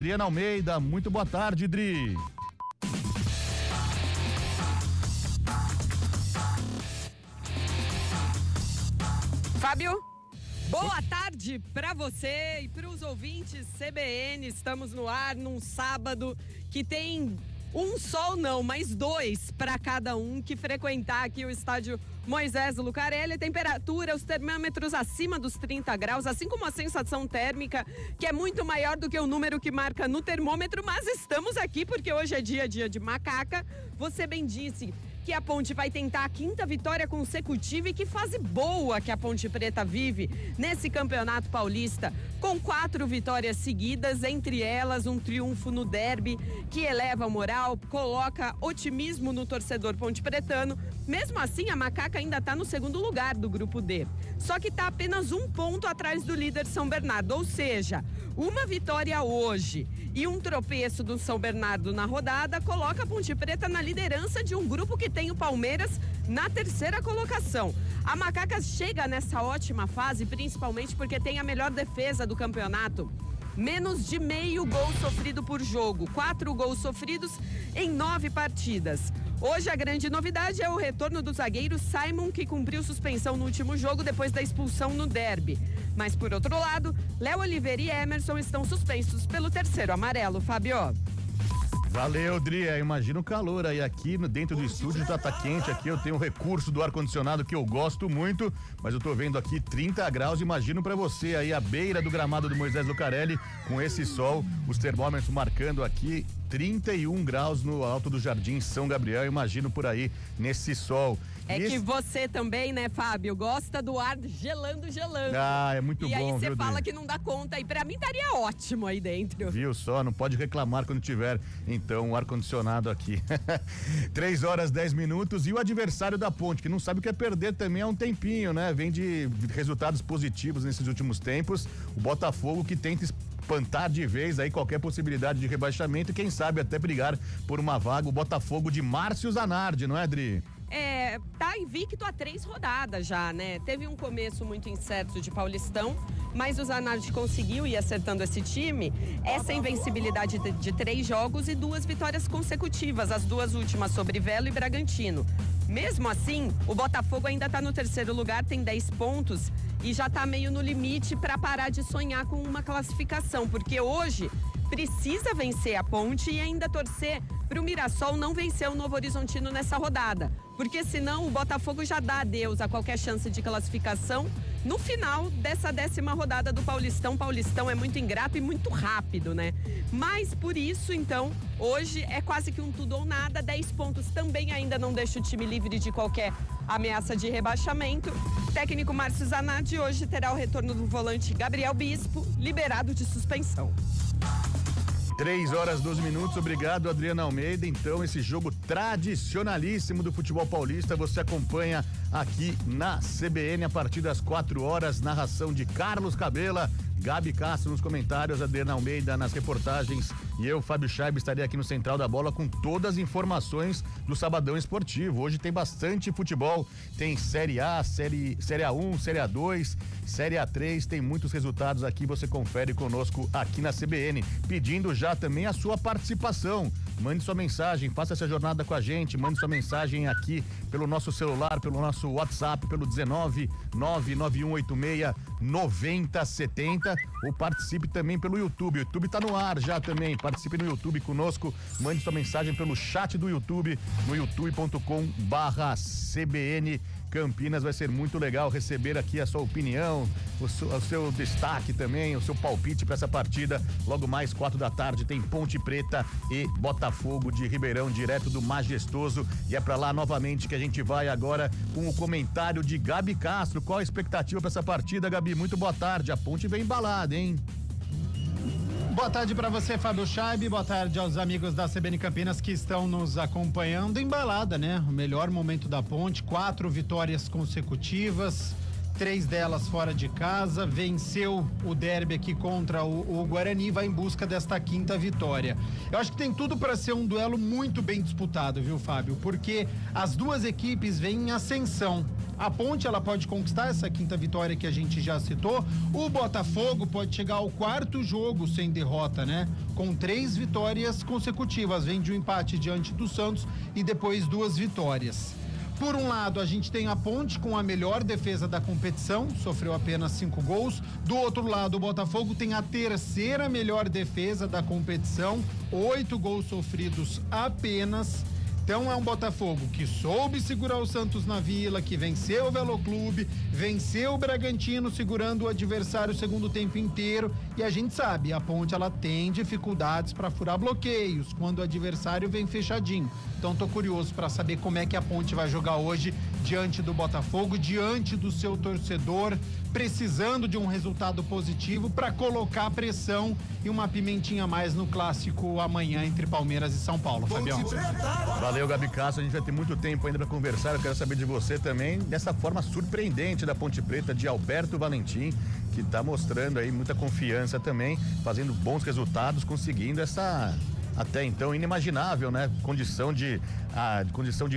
Adriana Almeida, muito boa tarde, Dri. Fábio, boa tarde para você e para os ouvintes CBN. Estamos no ar num sábado que tem um sol não, mas dois para cada um que frequentar aqui o estádio Moisés Lucarelli. Temperatura, os termômetros acima dos 30 graus, assim como a sensação térmica, que é muito maior do que o número que marca no termômetro, mas estamos aqui porque hoje é dia de macaca. Você bem disse que a Ponte vai tentar a quinta vitória consecutiva e que fase boa que a Ponte Preta vive nesse Campeonato Paulista, com 4 vitórias seguidas, entre elas um triunfo no derby que eleva a moral, coloca otimismo no torcedor pontepretano. Mesmo assim, a Macaca ainda está no segundo lugar do grupo D, só que está apenas 1 ponto atrás do líder São Bernardo, ou seja, uma vitória hoje e um tropeço do São Bernardo na rodada coloca a Ponte Preta na liderança de um grupo que tem o Palmeiras na 3ª colocação. A Macaca chega nessa ótima fase principalmente porque tem a melhor defesa do campeonato. Menos de meio gol sofrido por jogo, 4 gols sofridos em 9 partidas. Hoje a grande novidade é o retorno do zagueiro Simon, que cumpriu suspensão no último jogo depois da expulsão no derby. Mas por outro lado, Léo Oliveira e Emerson estão suspensos pelo 3º amarelo, Fábio. Valeu, Dri. Imagina o calor aí aqui dentro do estúdio, já tá quente aqui. Eu tenho o recurso do ar-condicionado que eu gosto muito, mas eu tô vendo aqui 30 graus. Imagino pra você aí à beira do gramado do Moisés Lucarelli, com esse sol, os termômetros marcando aqui 31 graus no alto do Jardim São Gabriel. Imagino por aí nesse sol. É que você também, né, Fábio, gosta do ar gelando. Ah, é muito bom, viu? E aí você fala que não dá conta, e pra mim estaria ótimo aí dentro. Viu só, não pode reclamar quando tiver, então, o ar-condicionado aqui. 3h10 e o adversário da Ponte, que não sabe o que é perder também há um tempinho, né? Vem de resultados positivos nesses últimos tempos. O Botafogo, que tenta espantar de vez aí qualquer possibilidade de rebaixamento e quem sabe até brigar por uma vaga. O Botafogo de Márcio Zanardi, não é, Adri? Tá invicto há 3 rodadas já, né? Teve um começo muito incerto de Paulistão, mas o Zanardi conseguiu ir acertando esse time, essa invencibilidade de 3 jogos e 2 vitórias consecutivas, as 2 últimas sobre Velo e Bragantino. Mesmo assim, o Botafogo ainda tá no 3º lugar, tem 10 pontos e já tá meio no limite para parar de sonhar com uma classificação, porque hoje precisa vencer a Ponte e ainda torcer para o Mirassol não vencer o Novo Horizontino nessa rodada, porque senão o Botafogo já dá adeus a qualquer chance de classificação no final dessa 10ª rodada do Paulistão. Paulistão é muito ingrato e muito rápido, né? Mas por isso, então, hoje é quase que um tudo ou nada. 10 pontos também ainda não deixa o time livre de qualquer ameaça de rebaixamento. O técnico Márcio Zanardi hoje terá o retorno do volante Gabriel Bispo, liberado de suspensão. 3h12, obrigado, Adriana Almeida. Então, esse jogo tradicionalíssimo do futebol paulista você acompanha aqui na CBN a partir das 4h, narração de Carlos Cabela, Gabi Castro nos comentários, Adriana Almeida nas reportagens e eu, Fábio Chaib, estarei aqui no Central da Bola com todas as informações do Sabadão Esportivo. Hoje tem bastante futebol, tem Série A, Série A1, Série A2, Série A3, tem muitos resultados aqui, você confere conosco aqui na CBN, pedindo já também a sua participação. Mande sua mensagem, faça essa jornada com a gente, mande sua mensagem aqui pelo nosso celular, pelo nosso WhatsApp, pelo 19-99186-9070 ou participe também pelo YouTube. O YouTube tá no ar já também, participe no YouTube conosco, mande sua mensagem pelo chat do YouTube, no youtube.com/CBN Campinas. Vai ser muito legal receber aqui a sua opinião, o seu destaque também, o seu palpite para essa partida. Logo mais 4 da tarde tem Ponte Preta e Botafogo de Ribeirão, direto do Majestoso, e é para lá novamente que a gente vai agora com o comentário de Gabi Castro. Qual a expectativa para essa partida, Gabi? Muito boa tarde. A Ponte vem embalada, hein? Boa tarde para você, Fábio Chaib. Boa tarde aos amigos da CBN Campinas que estão nos acompanhando. Embalada, né? O melhor momento da Ponte, 4 vitórias consecutivas. 3 delas fora de casa, venceu o derby aqui contra o Guarani, vai em busca desta 5ª vitória. Eu acho que tem tudo para ser um duelo muito bem disputado, viu, Fábio? Porque as duas equipes vêm em ascensão. A Ponte, ela pode conquistar essa 5ª vitória que a gente já citou. O Botafogo pode chegar ao 4º jogo sem derrota, né? Com 3 vitórias consecutivas. Vem de um empate diante do Santos e depois 2 vitórias. Por um lado, a gente tem a Ponte com a melhor defesa da competição, sofreu apenas 5 gols. Do outro lado, o Botafogo tem a 3ª melhor defesa da competição, 8 gols sofridos apenas. Então é um Botafogo que soube segurar o Santos na Vila, que venceu o Veloclube, venceu o Bragantino segurando o adversário o segundo tempo inteiro, e a gente sabe, a Ponte ela tem dificuldades para furar bloqueios quando o adversário vem fechadinho. Então tô curioso para saber como é que a Ponte vai jogar hoje diante do Botafogo, diante do seu torcedor, precisando de um resultado positivo para colocar pressão e uma pimentinha a mais no clássico amanhã entre Palmeiras e São Paulo, Fabião. Valeu, Gabi Castro, a gente vai ter muito tempo ainda para conversar. Eu quero saber de você também dessa forma surpreendente da Ponte Preta, de Alberto Valentim, que está mostrando aí muita confiança também, fazendo bons resultados, conseguindo essa até então inimaginável, né? Condição de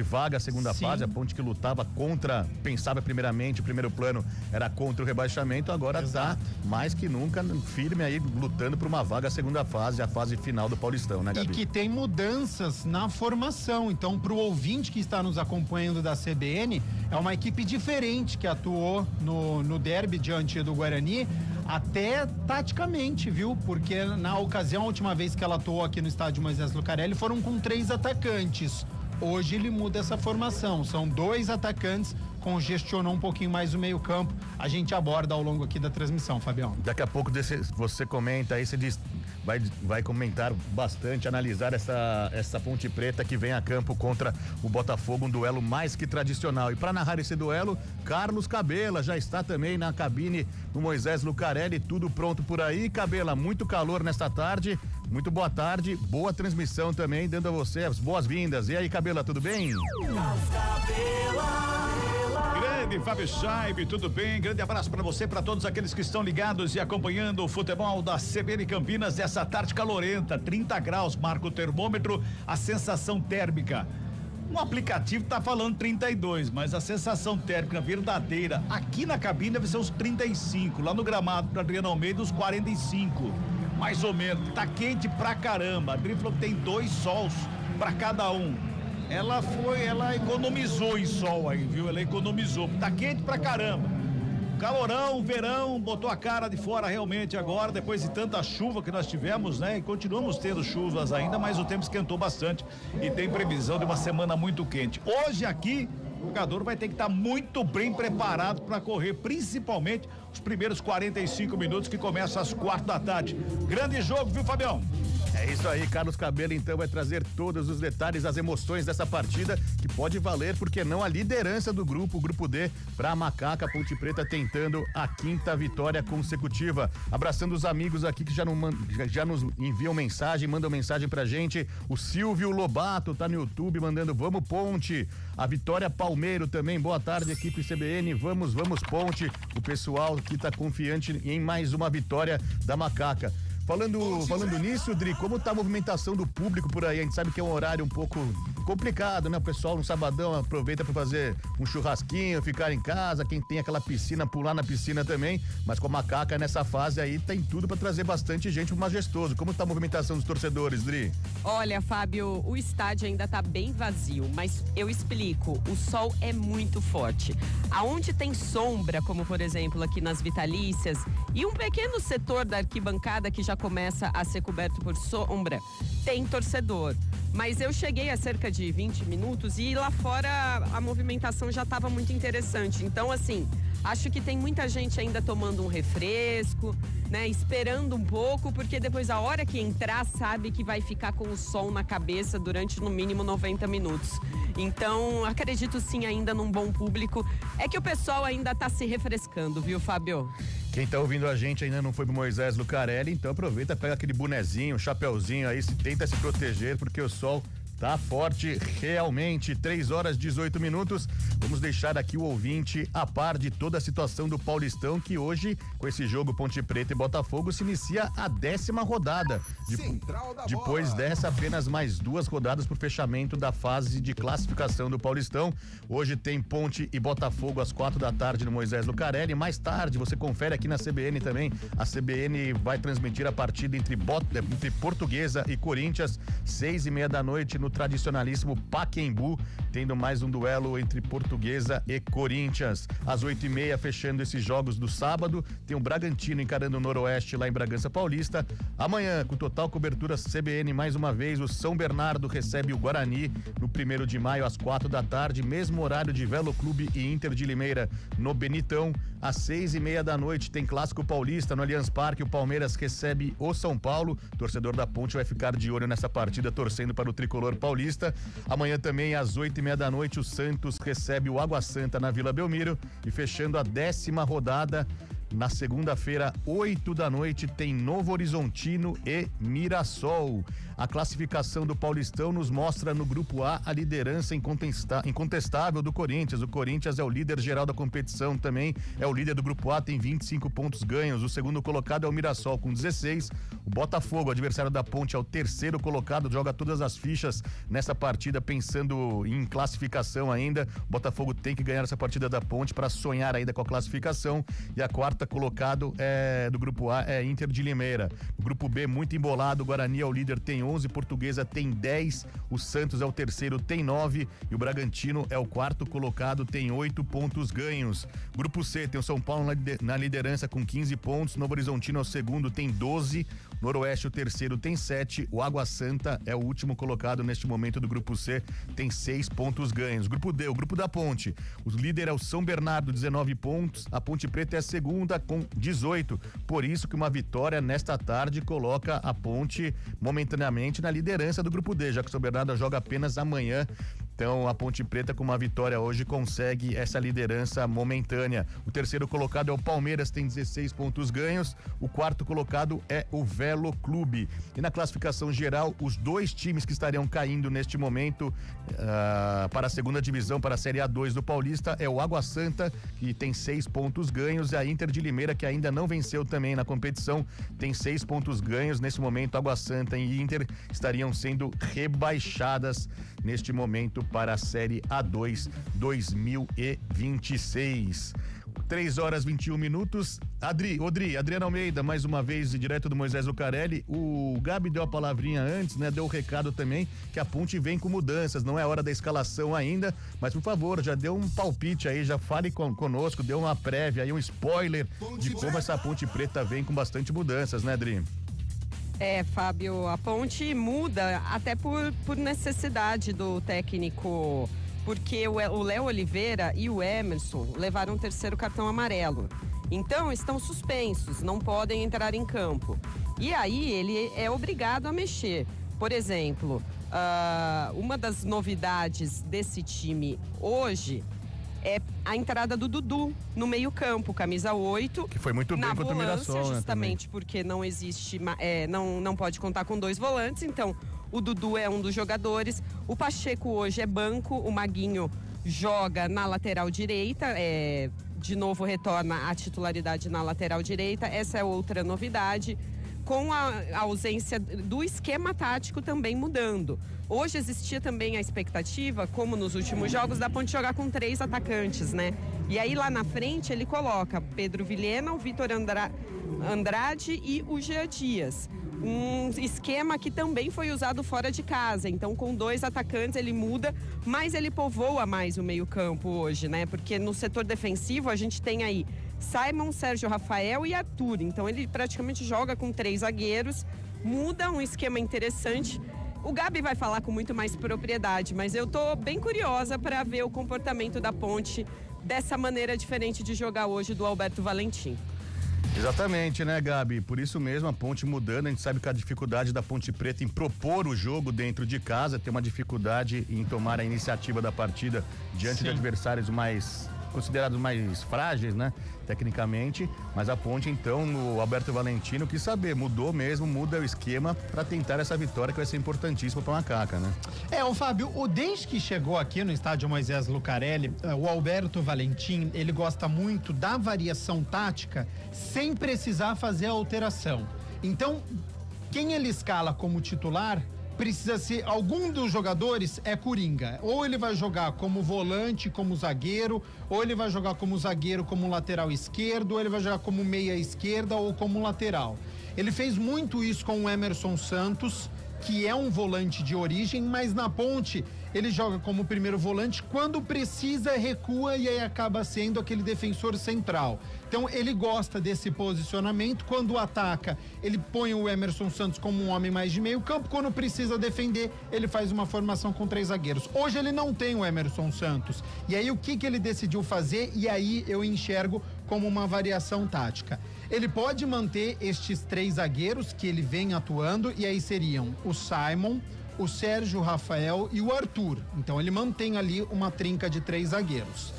vaga, segunda fase, a Ponte que lutava contra, pensava primeiramente, o primeiro plano era contra o rebaixamento, agora está mais que nunca firme aí, lutando por uma vaga, segunda fase, a fase final do Paulistão, né, Gabi? E que tem mudanças na formação, então pro ouvinte que está nos acompanhando da CBN, é uma equipe diferente que atuou no derby diante do Guarani, até taticamente, viu? Porque na ocasião, a última vez que ela atuou aqui no estádio Moisés Lucarelli, foram com 3 atacantes. Hoje ele muda essa formação, são 2 atacantes, congestionou um pouquinho mais o meio-campo. A gente aborda ao longo aqui da transmissão, Fabião. Daqui a pouco você comenta aí, você diz, vai comentar bastante, analisar essa Ponte Preta que vem a campo contra o Botafogo, um duelo mais que tradicional. E para narrar esse duelo, Carlos Cabela já está também na cabine do Moisés Lucarelli, tudo pronto por aí. Cabela, muito calor nesta tarde. Muito boa tarde, boa transmissão também, dando a você as boas-vindas. E aí, Cabela, tudo bem? Grande Fábio Chaib, tudo bem? Grande abraço para você, para todos aqueles que estão ligados e acompanhando o futebol da CBN Campinas essa tarde calorenta, 30 graus, marca o termômetro, a sensação térmica. No aplicativo tá falando 32, mas a sensação térmica verdadeira aqui na cabine deve ser uns 35, lá no gramado para Adriano Almeida uns 45. Mais ou menos, tá quente pra caramba. A Adri falou que tem 2 sols pra cada um. Ela economizou em sol aí, viu? Ela economizou. Tá quente pra caramba. Calorão, verão, botou a cara de fora realmente agora, depois de tanta chuva que nós tivemos, né? E continuamos tendo chuvas ainda, mas o tempo esquentou bastante e tem previsão de uma semana muito quente. Hoje aqui, o jogador vai ter que estar muito bem preparado para correr, principalmente os primeiros 45 minutos que começam às 4h. Grande jogo, viu, Fabião? É isso aí, Carlos Cabela então vai trazer todos os detalhes, as emoções dessa partida, que pode valer, porque não, a liderança do grupo, o grupo D, para a Macaca. Ponte Preta tentando a 5ª vitória consecutiva. Abraçando os amigos aqui que já nos enviam mensagem, mandam mensagem pra gente. O Silvio Lobato tá no YouTube mandando vamos Ponte. A Vitória Palmeiro também, boa tarde, equipe CBN, vamos Ponte. O pessoal que tá confiante em mais uma vitória da Macaca. Falando nisso, Dri, como tá a movimentação do público por aí? A gente sabe que é um horário um pouco complicado, né? O pessoal no sabadão aproveita para fazer um churrasquinho, ficar em casa, quem tem aquela piscina, pular na piscina também, mas com a Macaca nessa fase aí tem tudo para trazer bastante gente pro Majestoso. Como tá a movimentação dos torcedores, Dri? Olha, Fábio, o estádio ainda tá bem vazio, mas eu explico, o sol é muito forte. Aonde tem sombra, como por exemplo aqui nas Vitalícias, e um pequeno setor da arquibancada que já começa a ser coberto por sombra, tem torcedor. Mas eu cheguei há cerca de 20 minutos e lá fora a movimentação já estava muito interessante. Então, assim, acho que tem muita gente ainda tomando um refresco, né? Esperando um pouco, porque depois a hora que entrar sabe que vai ficar com o sol na cabeça durante no mínimo 90 minutos. Então, acredito sim ainda num bom público. É que o pessoal ainda tá se refrescando, viu, Fábio? Quem tá ouvindo a gente ainda não foi pro Moisés Lucarelli, então aproveita, pega aquele bonezinho, chapeuzinho aí, tenta se proteger, porque o sol Tá forte realmente, 3h18. Vamos deixar aqui o ouvinte a par de toda a situação do Paulistão, que hoje, com esse jogo Ponte Preta e Botafogo, se inicia a 10ª rodada. Depois dessa, apenas mais 2 rodadas para o fechamento da fase de classificação do Paulistão. Hoje tem Ponte e Botafogo às 4h no Moisés Lucarelli. Mais tarde, você confere aqui na CBN também. A CBN vai transmitir a partida entre Portuguesa e Corinthians, 6h30 no tradicionalíssimo Pacaembu, tendo mais um duelo entre Portuguesa e Corinthians. Às 8h30, fechando esses jogos do sábado, tem o Bragantino encarando o Noroeste lá em Bragança Paulista. Amanhã, com total cobertura CBN, mais uma vez, o São Bernardo recebe o Guarani no 1º de maio às 4h, mesmo horário de Velo Clube e Inter de Limeira no Benitão. Às 6h30 tem Clássico Paulista no Allianz Parque. O Palmeiras recebe o São Paulo. O torcedor da Ponte vai ficar de olho nessa partida, torcendo para o tricolor paulista. Amanhã também, às 8h30, o Santos recebe o Água Santa na Vila Belmiro. E fechando a 10ª rodada, na segunda-feira, 8h, tem Novo Horizontino e Mirassol. A classificação do Paulistão nos mostra no grupo A a liderança incontestável do Corinthians. O Corinthians é o líder geral da competição, também é o líder do grupo A, tem 25 pontos ganhos. O segundo colocado é o Mirassol com 16. O Botafogo, adversário da Ponte, é o terceiro colocado, joga todas as fichas nessa partida pensando em classificação ainda. O Botafogo tem que ganhar essa partida da Ponte para sonhar ainda com a classificação. E a quarta colocado do grupo A é Inter de Limeira. O grupo B, muito embolado, o Guarani é o líder, tem 11, Portuguesa tem 10, o Santos é o terceiro, tem 9 e o Bragantino é o quarto colocado, tem 8 pontos ganhos. Grupo C tem o São Paulo na liderança com 15 pontos, Novo Horizontino é o segundo, tem 12, Noroeste o terceiro, tem 7, o Água Santa é o último colocado neste momento do grupo C, tem 6 pontos ganhos. Grupo D, o grupo da Ponte, o líder é o São Bernardo, 19 pontos, a Ponte Preta é a segunda com 18, por isso que uma vitória nesta tarde coloca a Ponte momentaneamente na liderança do grupo D, já que o São Bernardo joga apenas amanhã. Então a Ponte Preta, com uma vitória hoje, consegue essa liderança momentânea. O terceiro colocado é o Palmeiras, tem 16 pontos ganhos. O quarto colocado é o Velo Clube. E na classificação geral, os 2 times que estariam caindo neste momento para a segunda divisão, para a Série A2 do Paulista, é o Água Santa, que tem 6 pontos ganhos, e a Inter de Limeira, que ainda não venceu também na competição, tem 6 pontos ganhos. Nesse momento, Água Santa e Inter estariam sendo rebaixadas neste momento para a Série A2 2026. 3h21. Adriana Almeida, mais uma vez, direto do Moisés Lucarelli. O Gabi deu a palavrinha antes, né? Deu o recado também que a Ponte vem com mudanças, não é hora da escalação ainda, mas por favor, já deu um palpite aí, já fale conosco, deu uma prévia aí, um spoiler de como essa Ponte Preta vem com bastante mudanças, né, Adri? Fábio, a Ponte muda até por necessidade do técnico, porque o Léo Oliveira e o Emerson levaram o terceiro cartão amarelo. Então estão suspensos, não podem entrar em campo. E aí ele é obrigado a mexer. Por exemplo, uma das novidades desse time hoje é a entrada do Dudu no meio-campo, camisa 8. Que foi muito bem contra o Mirassol, né? Justamente porque não existe, não pode contar com 2 volantes, então o Dudu é um dos jogadores. O Pacheco hoje é banco, o Maguinho joga na lateral direita, de novo retorna à titularidade na lateral direita. Essa é outra novidade, com a ausência do esquema tático também mudando. Hoje existia também a expectativa, como nos últimos jogos, da Ponte jogar com 3 atacantes, né? E aí lá na frente ele coloca Pedro Vilhena, o Vitor Andrade e o Jean Dias. Um esquema que também foi usado fora de casa, então com 2 atacantes ele muda, mas ele povoa mais o meio-campo hoje, né? Porque no setor defensivo a gente tem aí Simon, Sérgio Rafael e Arthur, então ele praticamente joga com 3 zagueiros, muda um esquema interessante. O Gabi vai falar com muito mais propriedade, mas eu tô bem curiosa para ver o comportamento da Ponte dessa maneira diferente de jogar hoje do Alberto Valentim. Exatamente, né, Gabi? Por isso mesmo a Ponte mudando, a gente sabe que a dificuldade da Ponte Preta em propor o jogo dentro de casa, tem uma dificuldade em tomar a iniciativa da partida diante de adversários mais considerados mais frágeis, né? Tecnicamente, mas a Ponte, então, no Alberto Valentino, quis saber, muda o esquema para tentar essa vitória que vai ser importantíssima para Macaca, né? O Fábio, desde que chegou aqui no estádio Moisés Lucarelli, o Alberto Valentim, ele gosta muito da variação tática sem precisar fazer a alteração. Então, quem ele escala como titular precisa ser, algum dos jogadores é coringa, ou ele vai jogar como volante, como zagueiro, ou ele vai jogar como zagueiro, como lateral esquerdo, ou ele vai jogar como meia esquerda ou como lateral. Ele fez muito isso com o Emerson Santos, que é um volante de origem, mas na Ponte ele joga como primeiro volante, quando precisa recua e aí acaba sendo aquele defensor central. Então ele gosta desse posicionamento, quando ataca ele põe o Emerson Santos como um homem mais de meio campo, quando precisa defender ele faz uma formação com 3 zagueiros. Hoje ele não tem o Emerson Santos, e aí o que ele decidiu fazer, e aí eu enxergo como uma variação tática. Ele pode manter estes 3 zagueiros que ele vem atuando, e aí seriam o Simon, o Sérgio Rafael e o Arthur. Então ele mantém ali uma trinca de 3 zagueiros.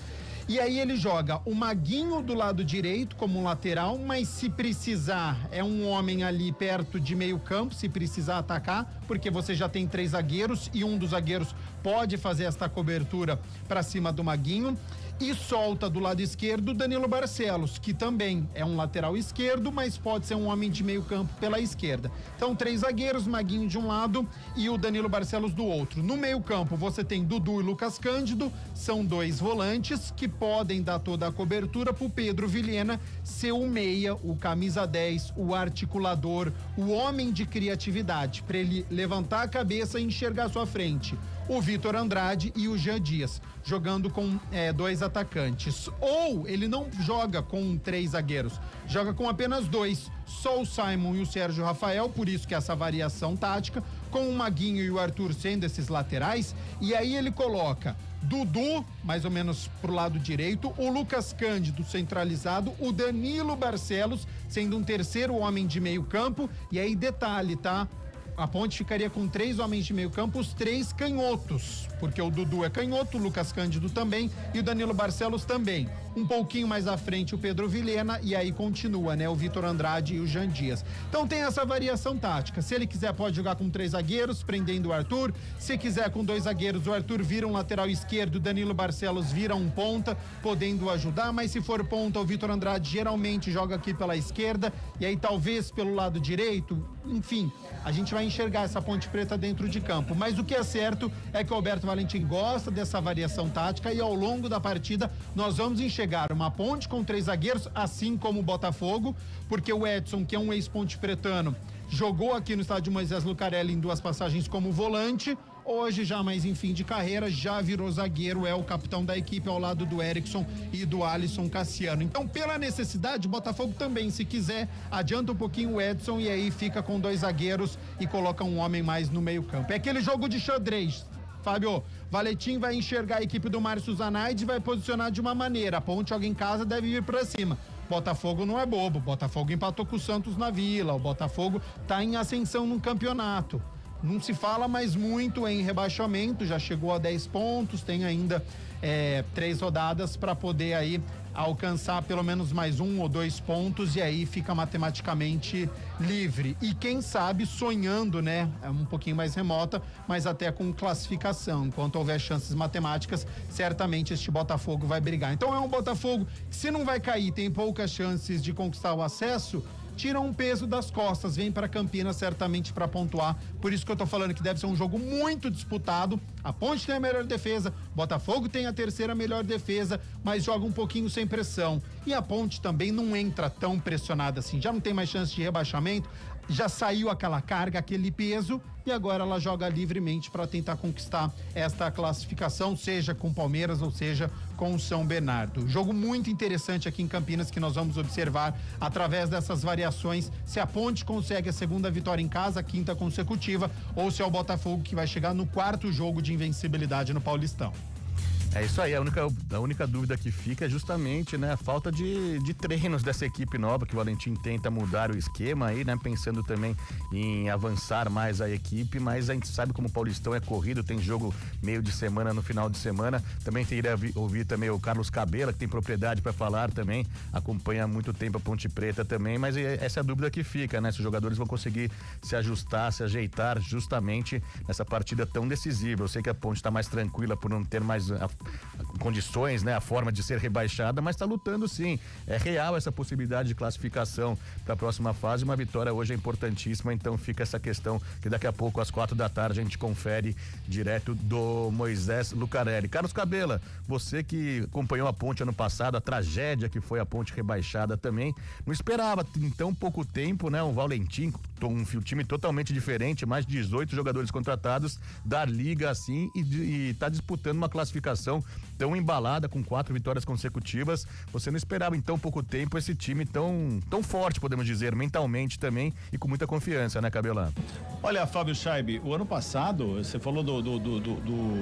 E aí ele joga o Maguinho do lado direito como lateral, mas se precisar, é um homem ali perto de meio campo, se precisar atacar, porque você já tem 3 zagueiros e um dos zagueiros pode fazer esta cobertura para cima do Maguinho. E solta do lado esquerdo Danilo Barcelos, que também é um lateral esquerdo, mas pode ser um homem de meio campo pela esquerda. Então 3 zagueiros, Maguinho de um lado e o Danilo Barcelos do outro. No meio campo você tem Dudu e Lucas Cândido, são 2 volantes que podem dar toda a cobertura pro Pedro Vilhena ser o meia, o camisa 10, o articulador, o homem de criatividade, para ele levantar a cabeça e enxergar a sua frente. O Vitor Andrade e o Jean Dias, jogando com 2 atacantes. Ou ele não joga com 3 zagueiros, joga com apenas 2, só o Simon e o Sérgio Rafael, por isso que essa variação tática, com o Maguinho e o Arthur sendo esses laterais, e aí ele coloca Dudu, mais ou menos pro lado direito, o Lucas Cândido centralizado, o Danilo Barcelos sendo um terceiro homem de meio campo, e aí detalhe, tá? A Ponte ficaria com 3 homens de meio campo, os 3 canhotos, porque o Dudu é canhoto, o Lucas Cândido também e o Danilo Barcelos também. Um pouquinho mais à frente o Pedro Vilhena e aí continua, né? O Vitor Andrade e o Jean Dias. Então tem essa variação tática. Se ele quiser pode jogar com 3 zagueiros, prendendo o Arthur. Se quiser com 2 zagueiros, o Arthur vira um lateral esquerdo, o Danilo Barcelos vira um ponta, podendo ajudar, mas se for ponta, o Vitor Andrade geralmente joga aqui pela esquerda e aí talvez pelo lado direito. Enfim, a gente vai enxergar essa Ponte Preta dentro de campo, mas o que é certo é que o Alberto Valentim gosta dessa variação tática e ao longo da partida nós vamos enxergar uma Ponte com 3 zagueiros, assim como o Botafogo, porque o Edson, que é um ex-Ponte Pretano, jogou aqui no estádio Moisés Lucarelli em 2 passagens como volante, hoje já mais em fim de carreira, já virou zagueiro, é o capitão da equipe ao lado do Erickson e do Alisson Cassiano. Então, pela necessidade, o Botafogo também, se quiser, adianta um pouquinho o Edson e aí fica com 2 zagueiros e coloca um homem mais no meio campo. É aquele jogo de xadrez, Fábio. Valentim vai enxergar a equipe do Márcio Zanaide e vai posicionar de uma maneira. A Ponte joga em casa, deve ir pra cima. Botafogo não é bobo, Botafogo empatou com o Santos na Vila, o Botafogo tá em ascensão no campeonato. Não se fala mais muito em rebaixamento, já chegou a 10 pontos, tem ainda 3 rodadas para poder aí alcançar pelo menos mais 1 ou 2 pontos e aí fica matematicamente livre. E quem sabe sonhando, né? É um pouquinho mais remota, mas até com classificação. Enquanto houver chances matemáticas, certamente este Botafogo vai brigar. Então é um Botafogo que, se não vai cair, tem poucas chances de conquistar o acesso, tira um peso das costas, vem para Campinas certamente para pontuar. Por isso que eu tô falando que deve ser um jogo muito disputado. A Ponte tem a melhor defesa, Botafogo tem a terceira melhor defesa, mas joga um pouquinho sem pressão. E a Ponte também não entra tão pressionada assim, já não tem mais chance de rebaixamento, já saiu aquela carga, aquele peso, e agora ela joga livremente para tentar conquistar esta classificação, seja com Palmeiras ou seja com São Bernardo. Jogo muito interessante aqui em Campinas que nós vamos observar através dessas variações, se a Ponte consegue a segunda vitória em casa, a 5ª consecutiva, ou se é o Botafogo que vai chegar no 4º jogo de invencibilidade no Paulistão. É isso aí, a única dúvida que fica é justamente, né, a falta de treinos dessa equipe nova, que o Valentim tenta mudar o esquema aí, né, pensando também em avançar mais a equipe, mas a gente sabe como o Paulistão é corrido, tem jogo meio de semana no final de semana. Também teria ouvir também o Carlos Cabela, que tem propriedade para falar também, acompanha há muito tempo a Ponte Preta também, mas essa é a dúvida que fica, né, se os jogadores vão conseguir se ajustar, se ajeitar justamente nessa partida tão decisiva. Eu sei que a Ponte está mais tranquila por não ter mais condições, né, a forma de ser rebaixada, mas está lutando sim. É real essa possibilidade de classificação para a próxima fase. Uma vitória hoje é importantíssima, então fica essa questão que daqui a pouco às 4 da tarde a gente confere direto do Moisés Lucarelli. Carlos Cabela, você que acompanhou a Ponte ano passado, a tragédia que foi a Ponte rebaixada também, não esperava em tão pouco tempo, né, um Valentim, um time totalmente diferente, mais de 18 jogadores contratados, dar liga assim e tá disputando uma classificação tão embalada, com 4 vitórias consecutivas. Você não esperava em tão pouco tempo esse time tão forte, podemos dizer, mentalmente também e com muita confiança, né, Cabela? Olha, Fábio Scheibe, o ano passado, você falou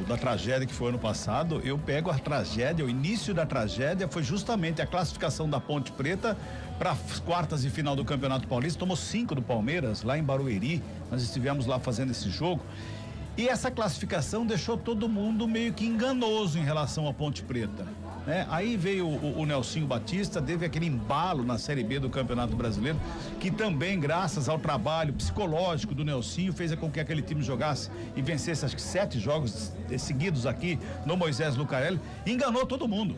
da tragédia que foi ano passado, eu pego a tragédia, o início da tragédia foi justamente a classificação da Ponte Preta para as quartas de final do Campeonato Paulista. Tomou 5 do Palmeiras, lá em Barueri, nós estivemos lá fazendo esse jogo. E essa classificação deixou todo mundo meio que enganoso em relação à Ponte Preta, né? Aí veio o Nelsinho Batista, teve aquele embalo na Série B do Campeonato Brasileiro, que também, graças ao trabalho psicológico do Nelsinho, fez com que aquele time jogasse e vencesse acho que 7 jogos seguidos aqui no Moisés Lucarelli, e enganou todo mundo.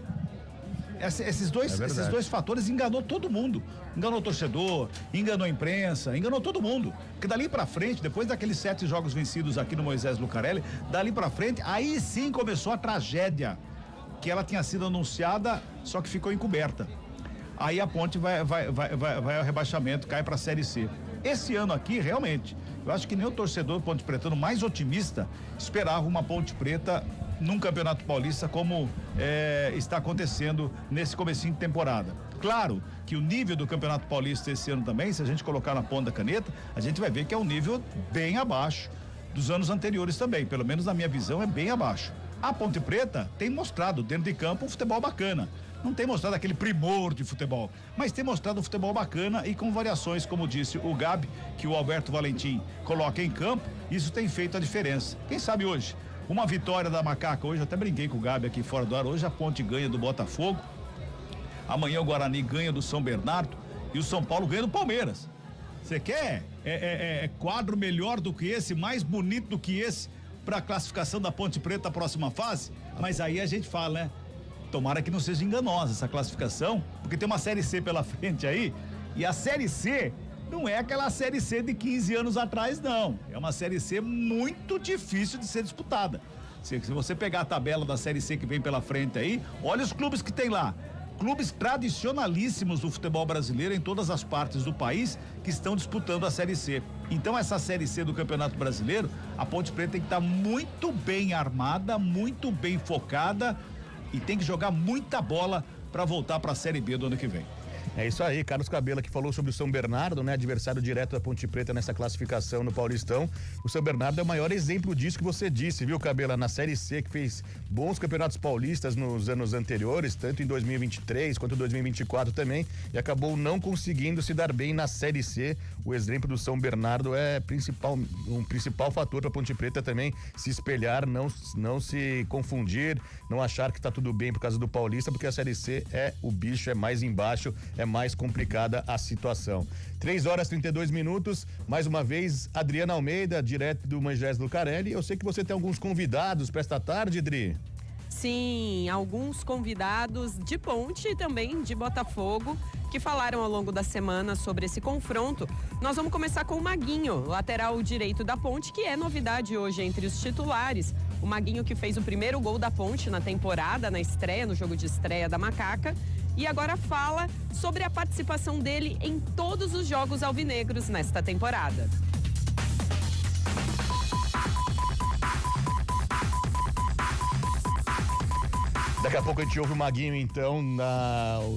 Esses dois fatores enganou todo mundo. Enganou o torcedor, enganou a imprensa, enganou todo mundo. Porque dali pra frente, depois daqueles 7 jogos vencidos aqui no Moisés Lucarelli, dali pra frente, aí sim começou a tragédia. Que ela tinha sido anunciada, só que ficou encoberta. Aí a Ponte vai ao rebaixamento, cai pra Série C. Esse ano aqui, realmente, eu acho que nem o torcedor Ponte Pretano mais otimista esperava uma Ponte Preta num Campeonato Paulista como está acontecendo nesse comecinho de temporada. Claro que o nível do Campeonato Paulista esse ano também, se a gente colocar na ponta da caneta, a gente vai ver que é um nível bem abaixo dos anos anteriores também, pelo menos na minha visão é bem abaixo. A Ponte Preta tem mostrado dentro de campo um futebol bacana. Não tem mostrado aquele primor de futebol, mas tem mostrado um futebol bacana e com variações, como disse o Gabi, que o Alberto Valentim coloca em campo, isso tem feito a diferença. Quem sabe hoje, uma vitória da Macaca, hoje eu até brinquei com o Gabi aqui fora do ar, hoje a Ponte ganha do Botafogo, amanhã o Guarani ganha do São Bernardo e o São Paulo ganha do Palmeiras. Você quer quadro melhor do que esse, mais bonito do que esse, para a classificação da Ponte Preta a próxima fase? Mas aí a gente fala, né? Tomara que não seja enganosa essa classificação, porque tem uma Série C pela frente aí, e a Série C não é aquela Série C de 15 anos atrás, não. É uma Série C muito difícil de ser disputada. Se você pegar a tabela da Série C que vem pela frente aí, olha os clubes que tem lá. Clubes tradicionalíssimos do futebol brasileiro em todas as partes do país que estão disputando a Série C. Então essa Série C do Campeonato Brasileiro, a Ponte Preta tem que estar muito bem armada, muito bem focada e tem que jogar muita bola para voltar para a Série B do ano que vem. É isso aí, Carlos Cabela que falou sobre o São Bernardo, né? Adversário direto da Ponte Preta nessa classificação no Paulistão. O São Bernardo é o maior exemplo disso que você disse, viu, Cabela? Na Série C, que fez bons campeonatos paulistas nos anos anteriores, tanto em 2023 quanto em 2024 também, e acabou não conseguindo se dar bem na Série C. O exemplo do São Bernardo é um principal fator para a Ponte Preta também se espelhar, não se confundir, não achar que está tudo bem por causa do Paulista, porque a Série C o bicho é mais embaixo, é mais complicada a situação. 3h32, mais uma vez, Adriana Almeida, direto do Moisés Lucarelli. Eu sei que você tem alguns convidados para esta tarde, Adri. Sim, alguns convidados de Ponte e também de Botafogo que falaram ao longo da semana sobre esse confronto. Nós vamos começar com o Maguinho, lateral direito da Ponte, que é novidade hoje entre os titulares. O Maguinho que fez o primeiro gol da Ponte na temporada, na estreia, no jogo de estreia da Macaca. E agora fala sobre a participação dele em todos os jogos alvinegros nesta temporada. Daqui a pouco a gente ouve o Maguinho, então,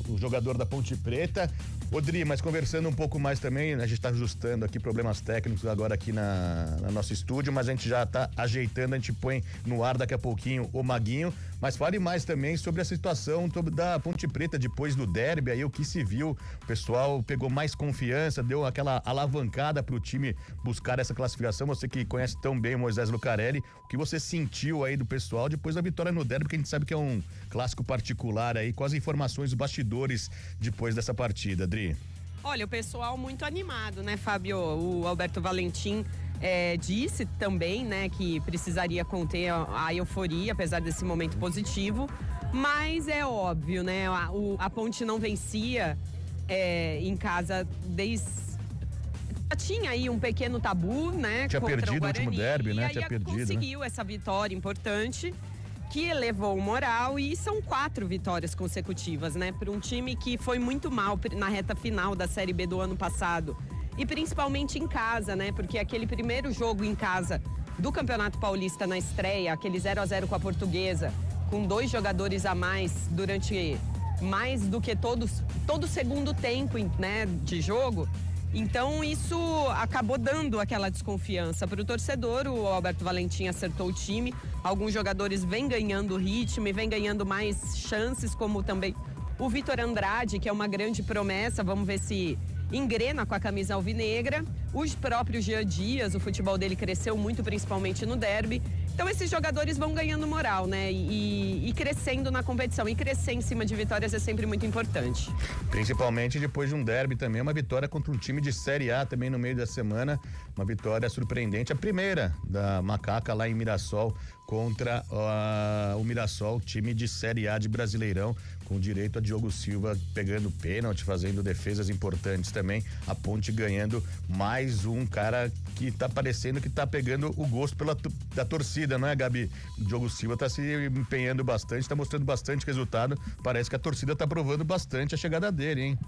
o jogador da Ponte Preta. Rodrigo, mas conversando um pouco mais também, a gente está ajustando aqui problemas técnicos agora aqui no nosso estúdio, mas a gente já está ajeitando, a gente põe no ar daqui a pouquinho o Maguinho, mas fale mais também sobre a situação da Ponte Preta depois do derby, aí o que se viu, o pessoal pegou mais confiança, deu aquela alavancada para o time buscar essa classificação, você que conhece tão bem o Moisés Lucarelli, o que você sentiu aí do pessoal depois da vitória no derby, porque a gente sabe que é um clássico particular aí, com as informações, os bastidores depois dessa partida, Adri? Olha, o pessoal muito animado, né, Fábio? O Alberto Valentim disse também, né, que precisaria conter a euforia, apesar desse momento positivo, mas é óbvio, né, a Ponte não vencia em casa tinha aí um pequeno tabu, né? Tinha contra perdido o último derby, né? Tinha perdido, conseguiu, né, essa vitória importante que elevou o moral, e são 4 vitórias consecutivas, né? Para um time que foi muito mal na reta final da Série B do ano passado. E principalmente em casa, né? Porque aquele primeiro jogo em casa do Campeonato Paulista na estreia, aquele 0-0 com a Portuguesa, com 2 jogadores a mais durante mais do que todo o segundo tempo, né, de jogo. Então isso acabou dando aquela desconfiança para o torcedor. O Alberto Valentim acertou o time. Alguns jogadores vêm ganhando ritmo e vêm ganhando mais chances, como também o Vitor Andrade, que é uma grande promessa. Vamos ver se engrena com a camisa alvinegra. Os próprios Jean Dias, o futebol dele cresceu muito, principalmente no derby. Então esses jogadores vão ganhando moral, né? E crescendo na competição. E crescer em cima de vitórias é sempre muito importante. Principalmente depois de um derby também, uma vitória contra um time de Série A também no meio da semana. Uma vitória surpreendente, a primeira da Macaca lá em Mirassol contra o Mirassol, time de Série A de Brasileirão, com direito a Diogo Silva pegando pênalti, fazendo defesas importantes também. A Ponte ganhando mais um cara que tá parecendo que tá pegando o gosto da torcida, não é, Gabi? O Diogo Silva tá se empenhando bastante, tá mostrando bastante resultado. Parece que a torcida tá aprovando bastante a chegada dele, hein?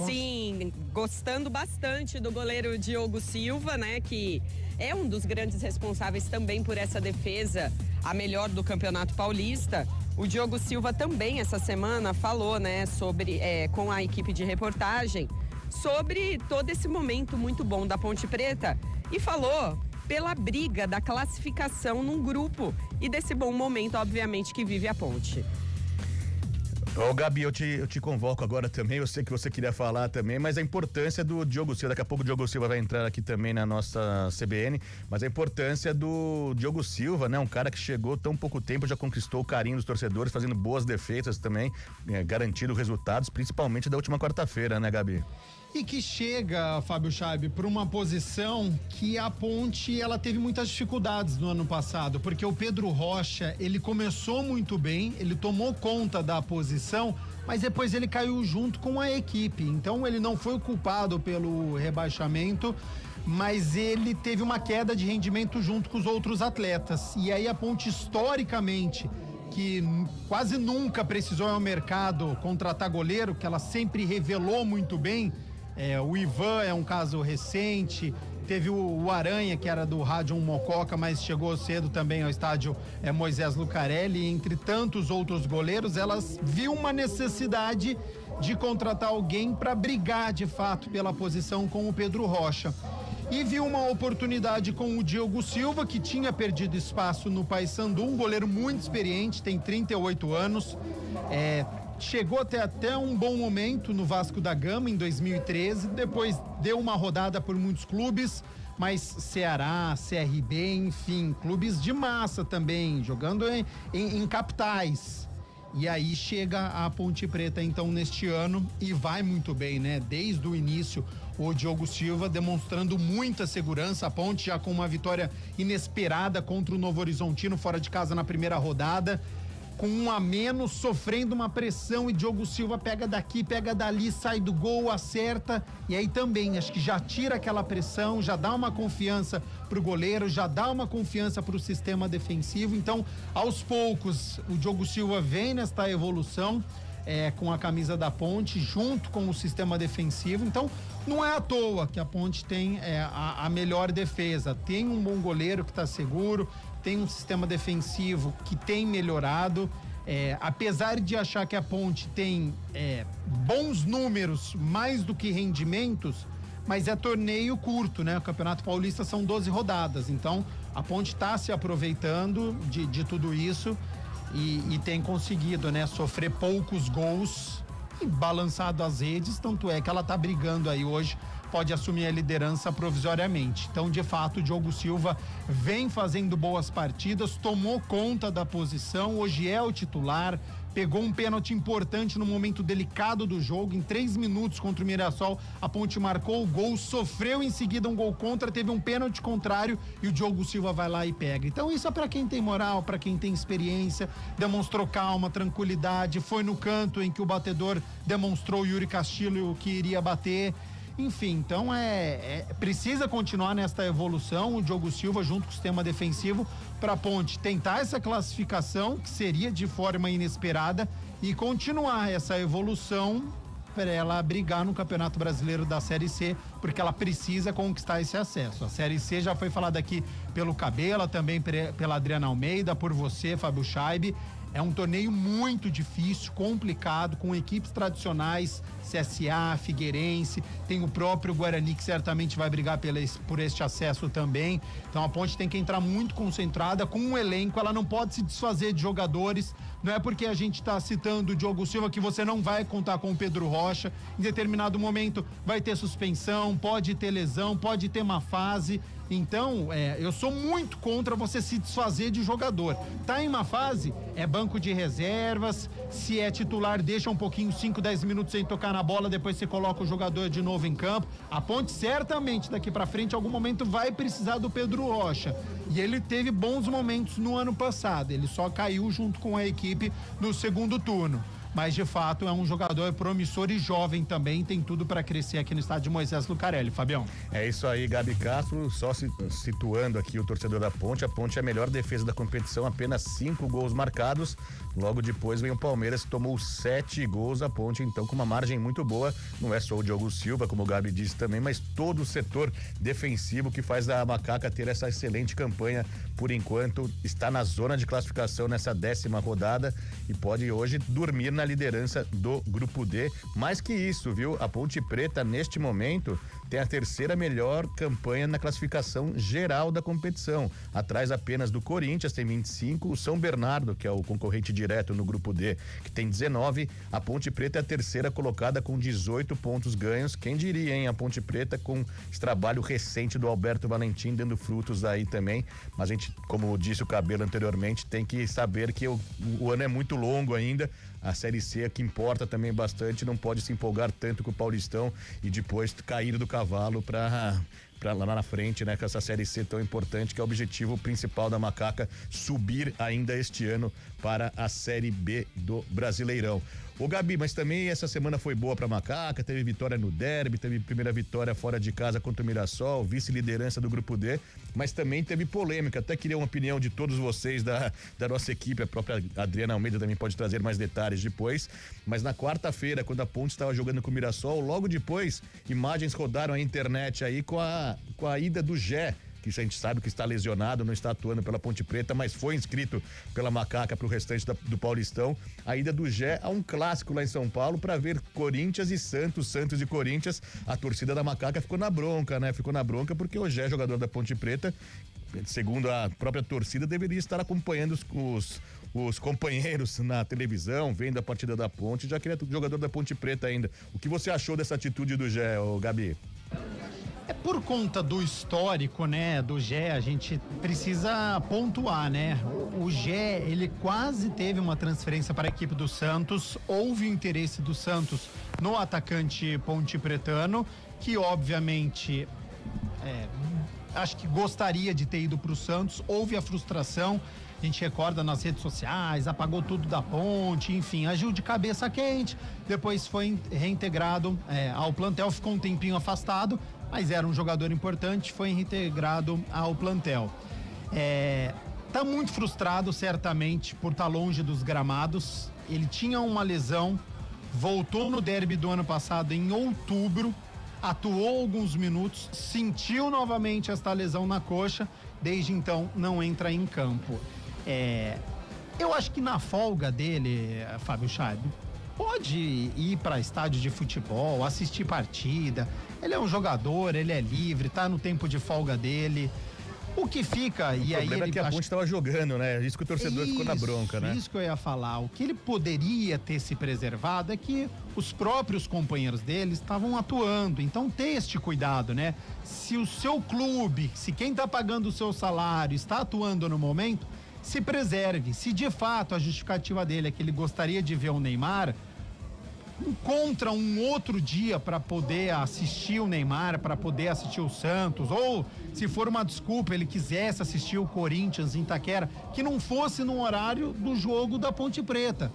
Sim, gostando bastante do goleiro Diogo Silva, né? Que é um dos grandes responsáveis também por essa defesa, a melhor do Campeonato Paulista. O Diogo Silva também essa semana falou, né, sobre com a equipe de reportagem, sobre todo esse momento muito bom da Ponte Preta, e falou pela briga da classificação num grupo e desse bom momento, obviamente, que vive a Ponte. Ô Gabi, eu te convoco agora também, eu sei que você queria falar também, mas a importância do Diogo Silva, daqui a pouco o Diogo Silva vai entrar aqui também na nossa CBN, mas a importância do Diogo Silva, né? Um cara que chegou tão pouco tempo, já conquistou o carinho dos torcedores, fazendo boas defesas também, garantindo resultados, principalmente da última quarta-feira, né, Gabi? E que chega, Fábio Chaib, para uma posição que a Ponte ela teve muitas dificuldades no ano passado, porque o Pedro Rocha, ele começou muito bem, ele tomou conta da posição, mas depois ele caiu junto com a equipe. Então ele não foi o culpado pelo rebaixamento, mas ele teve uma queda de rendimento junto com os outros atletas. E aí a Ponte, historicamente, que quase nunca precisou ao mercado contratar goleiro, que ela sempre revelou muito bem. O Ivan é um caso recente, teve o Aranha, que era do Rádio Mococa, mas chegou cedo também ao estádio Moisés Lucarelli, entre tantos outros goleiros. Elas viu uma necessidade de contratar alguém para brigar de fato pela posição com o Pedro Rocha. E viu uma oportunidade com o Diogo Silva, que tinha perdido espaço no Paysandu, um goleiro muito experiente, tem 38 anos, chegou até um bom momento no Vasco da Gama em 2013, depois deu uma rodada por muitos clubes, mas Ceará, CRB, enfim, clubes de massa também, jogando em capitais. E aí chega a Ponte Preta então neste ano e vai muito bem, né? Desde o início, o Diogo Silva demonstrando muita segurança, a Ponte já com uma vitória inesperada contra o Novo Horizontino fora de casa na primeira rodada, com 1 a menos, sofrendo uma pressão, e Diogo Silva pega daqui, pega dali, sai do gol, acerta, e aí também acho que já tira aquela pressão, já dá uma confiança pro goleiro, já dá uma confiança pro sistema defensivo. Então, aos poucos, o Diogo Silva vem nesta evolução com a camisa da Ponte, junto com o sistema defensivo. Então, não é à toa que a Ponte tem a melhor defesa, tem um bom goleiro que está seguro, tem um sistema defensivo que tem melhorado, apesar de achar que a Ponte tem bons números, mais do que rendimentos, mas é torneio curto, né? O Campeonato Paulista são 12 rodadas, então a Ponte está se aproveitando de tudo isso e tem conseguido, né, sofrer poucos gols e balançado as redes, tanto é que ela está brigando aí hoje, pode assumir a liderança provisoriamente. Então, de fato, o Diogo Silva vem fazendo boas partidas, tomou conta da posição, hoje é o titular, pegou um pênalti importante no momento delicado do jogo, em 3 minutos contra o Mirassol, a Ponte marcou o gol, sofreu em seguida um gol contra, teve um pênalti contrário e o Diogo Silva vai lá e pega. Então isso é para quem tem moral, para quem tem experiência, demonstrou calma, tranquilidade, foi no canto em que o batedor demonstrou o Yuri Castilho que iria bater. Enfim, então precisa continuar nesta evolução, o Diogo Silva junto com o sistema defensivo para a Ponte tentar essa classificação, que seria de forma inesperada, e continuar essa evolução para ela brigar no Campeonato Brasileiro da Série C, porque ela precisa conquistar esse acesso. A Série C já foi falada aqui pelo Cabela, também pela Adriana Almeida, por você, Fábio Scheibe. É um torneio muito difícil, complicado, com equipes tradicionais, CSA, Figueirense, tem o próprio Guarani que certamente vai brigar por este acesso também. Então a Ponte tem que entrar muito concentrada com um elenco, ela não pode se desfazer de jogadores. Não é porque a gente está citando o Diogo Silva que você não vai contar com o Pedro Rocha. Em determinado momento vai ter suspensão, pode ter lesão, pode ter má fase. Então, eu sou muito contra você se desfazer de jogador. Tá em uma fase, é banco de reservas, se é titular, deixa um pouquinho, 5, 10 minutos sem tocar na bola, depois você coloca o jogador de novo em campo. A Ponte certamente daqui pra frente, em algum momento, vai precisar do Pedro Rocha. E ele teve bons momentos no ano passado, ele só caiu junto com a equipe no segundo turno. Mas de fato é um jogador promissor e jovem também, tem tudo para crescer aqui no estádio Moisés Lucarelli, Fabião. É isso aí, Gabi Castro, só situando aqui o torcedor da Ponte, a Ponte é a melhor defesa da competição, apenas 5 gols marcados, logo depois vem o Palmeiras que tomou 7 gols, a Ponte então com uma margem muito boa, não é só o Diogo Silva, como o Gabi disse também, mas todo o setor defensivo que faz a Macaca ter essa excelente campanha, por enquanto está na zona de classificação nessa 10ª rodada e pode hoje dormir na liderança do Grupo D. Mais que isso, viu? A Ponte Preta, neste momento, tem a 3ª melhor campanha na classificação geral da competição. Atrás apenas do Corinthians, tem 25, o São Bernardo, que é o concorrente direto no Grupo D, que tem 19. A Ponte Preta é a 3ª colocada com 18 pontos ganhos. Quem diria, hein? A Ponte Preta com esse trabalho recente do Alberto Valentim dando frutos aí também. Mas a gente, como disse o Cabelo anteriormente, tem que saber que o ano é muito longo ainda. A Série C, que importa também bastante, não pode se empolgar tanto com o Paulistão e depois cair do cavalo para lá na frente, né? Com essa Série C tão importante, que é o objetivo principal da Macaca, subir ainda este ano para a Série B do Brasileirão. Ô Gabi, mas também essa semana foi boa pra Macaca, teve vitória no derby, teve primeira vitória fora de casa contra o Mirassol, vice-liderança do Grupo D, mas também teve polêmica, até queria uma opinião de todos vocês da nossa equipe, a própria Adriana Almeida também pode trazer mais detalhes depois, mas na quarta-feira, quando a Ponte estava jogando com o Mirassol, logo depois, imagens rodaram a internet aí com a ida do Gé, que a gente sabe que está lesionado, não está atuando pela Ponte Preta, mas foi inscrito pela Macaca para o restante do Paulistão. A ida do Gé a um clássico lá em São Paulo para ver Corinthians e Santos e Corinthians. A torcida da Macaca ficou na bronca, né? Ficou na bronca porque o Gé, jogador da Ponte Preta, segundo a própria torcida, deveria estar acompanhando os companheiros na televisão, vendo a partida da Ponte, já que ele é jogador da Ponte Preta ainda. O que você achou dessa atitude do Gé, Gabi? Por conta do histórico, né, do Gé, a gente precisa pontuar, né? O Gé, ele quase teve uma transferência para a equipe do Santos, houve interesse do Santos no atacante pontepretano, que obviamente acho que gostaria de ter ido para o Santos, houve a frustração, a gente recorda nas redes sociais, apagou tudo da Ponte, enfim, agiu de cabeça quente, depois foi reintegrado ao plantel, ficou um tempinho afastado, mas era um jogador importante, foi reintegrado ao plantel. Tá muito frustrado, certamente, por estar longe dos gramados. Ele tinha uma lesão, voltou no derby do ano passado em outubro, atuou alguns minutos, sentiu novamente esta lesão na coxa, desde então não entra em campo. Eu acho que na folga dele, Fábio Chaib, pode ir para estádio de futebol, assistir partida. Ele é um jogador, ele é livre, tá no tempo de folga dele. O que fica, e aí... O problema é que a Ponte estava jogando, né? Isso que o torcedor ficou na bronca, né? Isso que eu ia falar. O que ele poderia ter se preservado é que os próprios companheiros dele estavam atuando. Então, ter este cuidado, né? Se o seu clube, se quem tá pagando o seu salário está atuando no momento, se preserve. Se de fato a justificativa dele é que ele gostaria de ver o Neymar, encontra um outro dia para poder assistir o Neymar, para poder assistir o Santos, ou se for uma desculpa, ele quisesse assistir o Corinthians em Itaquera, que não fosse no horário do jogo da Ponte Preta.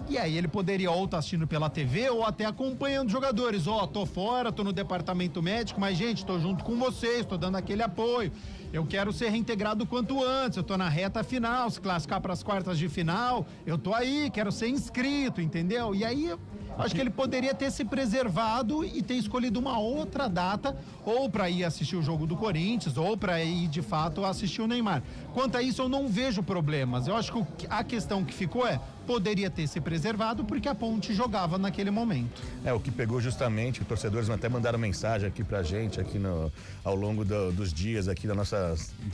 E aí ele poderia ou estar assistindo pela TV ou até acompanhando os jogadores. Tô fora, tô no departamento médico, mas gente, tô junto com vocês, tô dando aquele apoio. Eu quero ser reintegrado o quanto antes, eu tô na reta final, se classificar para as quartas de final, eu tô aí, quero ser inscrito, entendeu? E aí, acho que ele poderia ter se preservado e ter escolhido uma outra data, ou para ir assistir o jogo do Corinthians, ou para ir, de fato, assistir o Neymar. Quanto a isso, eu não vejo problemas. Eu acho que a questão que ficou poderia ter se preservado porque a Ponte jogava naquele momento. O que pegou justamente, os torcedores até mandaram mensagem aqui pra gente, aqui ao longo dos dias aqui da nossa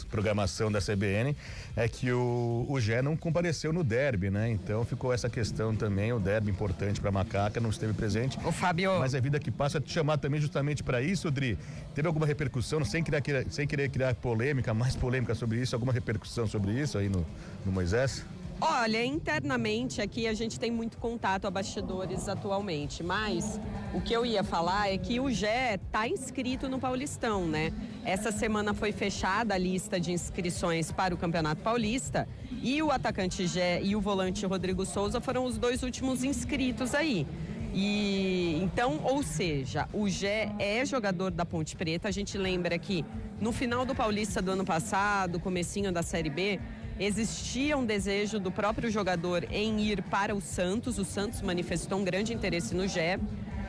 programação da CBN, é que o Gé não compareceu no derby, né? Então ficou essa questão também, o derby importante pra Macaca, não esteve presente. Ô, Fábio... Mas é vida que passa, te chamar também justamente pra isso, Dri. Teve alguma repercussão, sem querer criar polêmica, mais polêmica sobre isso, alguma repercussão sobre isso aí no Moisés? Olha, internamente aqui a gente tem muito contato a bastidores atualmente, mas o que eu ia falar é que o Gé tá inscrito no Paulistão, né? Essa semana foi fechada a lista de inscrições para o Campeonato Paulista e o atacante Gé e o volante Rodrigo Souza foram os dois últimos inscritos aí. E então, ou seja, o Gé é jogador da Ponte Preta. A gente lembra que no final do Paulista do ano passado, comecinho da Série B, existia um desejo do próprio jogador em ir para o Santos manifestou um grande interesse no Gé,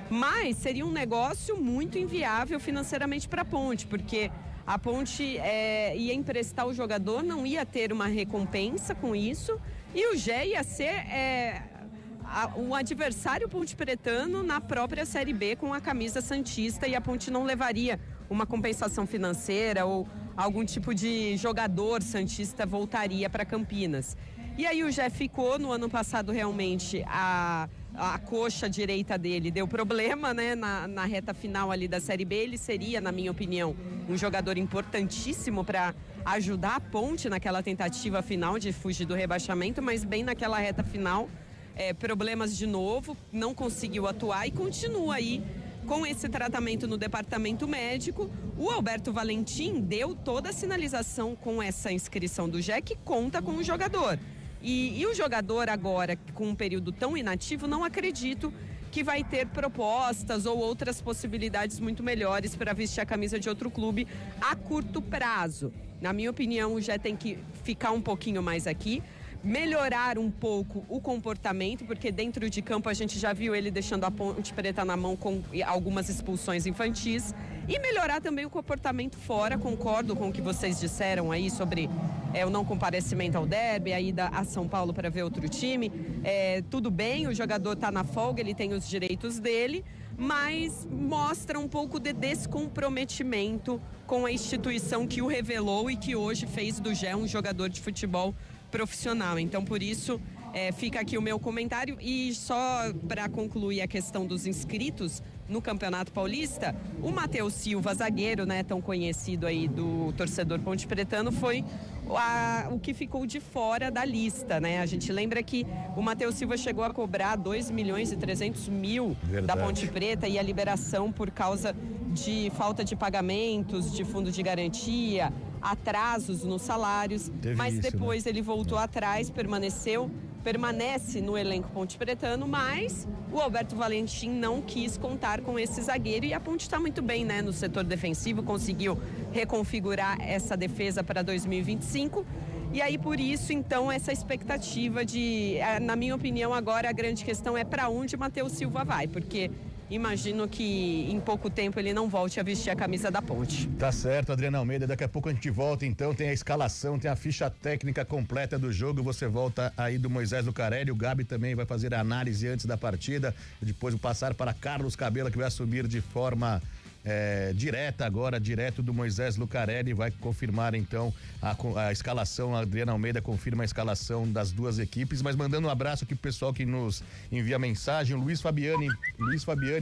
mas seria um negócio muito inviável financeiramente para a Ponte, porque a Ponte ia emprestar o jogador, não ia ter uma recompensa com isso, e o Gé ia ser um adversário ponte-pretano na própria Série B com a camisa santista, e a Ponte não levaria uma compensação financeira ou algum tipo de jogador santista voltaria para Campinas. E aí o Gé ficou, no ano passado realmente a coxa direita dele deu problema, né? Na reta final ali da Série B, ele seria, na minha opinião, um jogador importantíssimo para ajudar a Ponte naquela tentativa final de fugir do rebaixamento, mas bem naquela reta final, problemas de novo, não conseguiu atuar e continua aí com esse tratamento no departamento médico. O Alberto Valentim deu toda a sinalização com essa inscrição do Gé, que conta com o jogador. E o jogador agora, com um período tão inativo, não acredito que vai ter propostas ou outras possibilidades muito melhores para vestir a camisa de outro clube a curto prazo. Na minha opinião, o Gé tem que ficar um pouquinho mais aqui, melhorar um pouco o comportamento, porque dentro de campo a gente já viu ele deixando a Ponte Preta na mão com algumas expulsões infantis, e melhorar também o comportamento fora. Concordo com o que vocês disseram aí sobre o não comparecimento ao derby, a ida a São Paulo para ver outro time. Tudo bem, o jogador está na folga, ele tem os direitos dele, mas mostra um pouco de descomprometimento com a instituição que o revelou e que hoje fez do Gé um jogador de futebol profissional. Então, por isso, fica aqui o meu comentário. E só para concluir a questão dos inscritos no Campeonato Paulista, o Matheus Silva, zagueiro, né, tão conhecido aí do torcedor ponte-pretano, foi o que ficou de fora da lista, né? A gente lembra que o Matheus Silva chegou a cobrar 2.300.000 da Ponte Preta, e a liberação por causa de falta de pagamentos, de fundo de garantia, atrasos nos salários, mas depois, né? Ele voltou atrás, permanece no elenco ponte-pretano, mas o Alberto Valentim não quis contar com esse zagueiro, e a Ponte está muito bem, né, no setor defensivo, conseguiu reconfigurar essa defesa para 2025, e aí por isso, então, essa expectativa na minha opinião, agora a grande questão é para onde Matheus Silva vai, porque imagino que em pouco tempo ele não volte a vestir a camisa da Ponte. Tá certo, Adriana Almeida, daqui a pouco a gente volta então, tem a escalação, tem a ficha técnica completa do jogo, você volta aí do Moisés Lucarelli, o Gabi também vai fazer a análise antes da partida, depois vou passar para Carlos Cabela, que vai assumir de forma direta agora, direto do Moisés Lucarelli, vai confirmar então a escalação, a Adriana Almeida confirma a escalação das duas equipes, mas mandando um abraço aqui pro pessoal que nos envia mensagem, Luiz Fabiani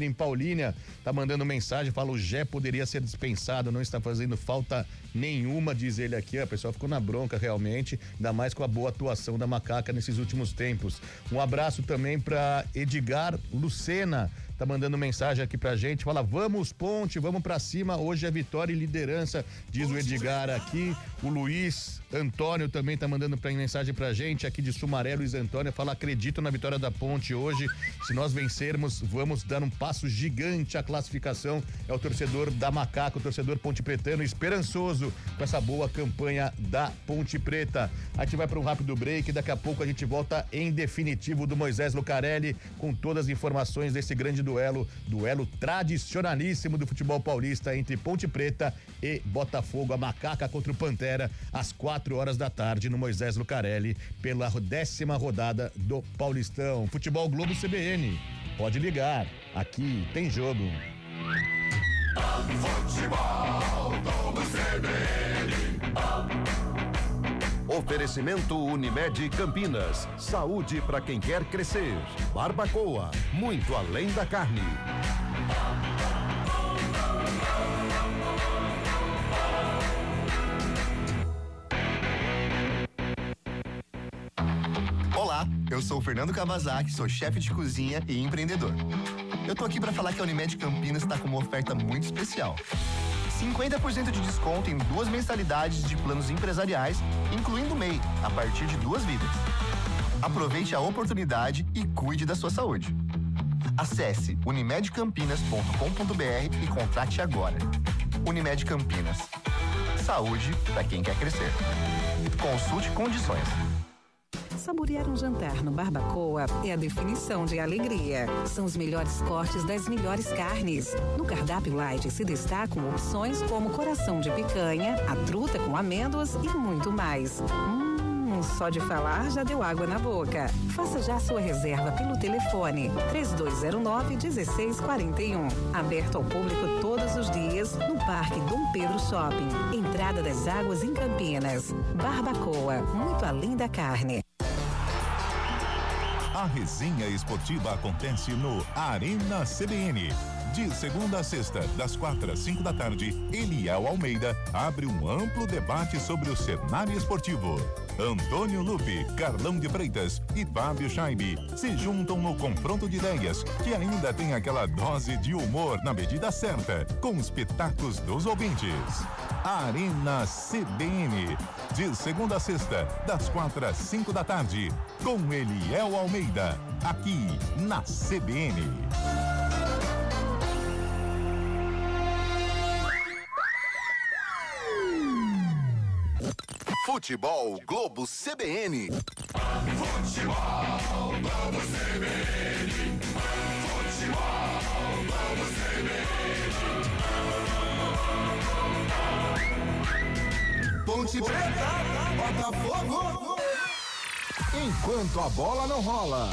em Paulínia, tá mandando mensagem, fala o Gé poderia ser dispensado, não está fazendo falta nenhuma, diz ele aqui, o pessoal ficou na bronca realmente, ainda mais com a boa atuação da Macaca nesses últimos tempos. Um abraço também para Edgar Lucena, tá mandando mensagem aqui pra gente, fala, vamos Ponte, vamos pra cima, hoje é vitória e liderança, diz o Edgar aqui. O Luiz Antônio também tá mandando mensagem pra gente aqui de Sumaré. Luiz Antônio fala, acredito na vitória da Ponte hoje, se nós vencermos vamos dar um passo gigante à classificação. É o torcedor da Macaca, o torcedor Ponte Pretano, esperançoso com essa boa campanha da Ponte Preta. A gente vai para um rápido break, daqui a pouco a gente volta em definitivo do Moisés Lucarelli com todas as informações desse grande duelo tradicionalíssimo do futebol paulista entre Ponte Preta e Botafogo, a Macaca contra o Pantera, às 4 horas da tarde no Moisés Lucarelli, pela 10ª rodada do Paulistão. Futebol Globo CBN, pode ligar, aqui tem jogo. Futebol Globo CBN. Oferecimento Unimed Campinas. Saúde para quem quer crescer. Barbacoa, muito além da carne. Olá, eu sou o Fernando Kawasaki, sou chefe de cozinha e empreendedor. Eu tô aqui para falar que a Unimed Campinas está com uma oferta muito especial. 50% de desconto em 2 mensalidades de planos empresariais, incluindo MEI, a partir de 2 vidas. Aproveite a oportunidade e cuide da sua saúde. Acesse unimedcampinas.com.br e contrate agora. Unimed Campinas. Saúde para quem quer crescer. Consulte condições. Saborear um jantar no Barbacoa é a definição de alegria. São os melhores cortes das melhores carnes. No cardápio light se destacam opções como coração de picanha, a truta com amêndoas e muito mais. Só de falar já deu água na boca. Faça já sua reserva pelo telefone 3209-1641. Aberto ao público todos os dias no Parque Dom Pedro Shopping. Entrada das Águas em Campinas. Barbacoa, muito além da carne. A resenha esportiva acontece no Arena CBN. De segunda a sexta, das 4 às 5 da tarde, Eliel Almeida abre um amplo debate sobre o cenário esportivo. Antônio Lupe, Carlão de Freitas e Fábio Scheibe se juntam no confronto de ideias, que ainda tem aquela dose de humor na medida certa, com os pitacos dos ouvintes. Arena CBN, de segunda a sexta, das 4 às 5 da tarde, com Eliel Almeida, aqui na CBN. Futebol Globo CBN. Futebol Globo CBN. Futebol Globo CBN. Ponte Preta, Botafogo. Enquanto a bola não rola.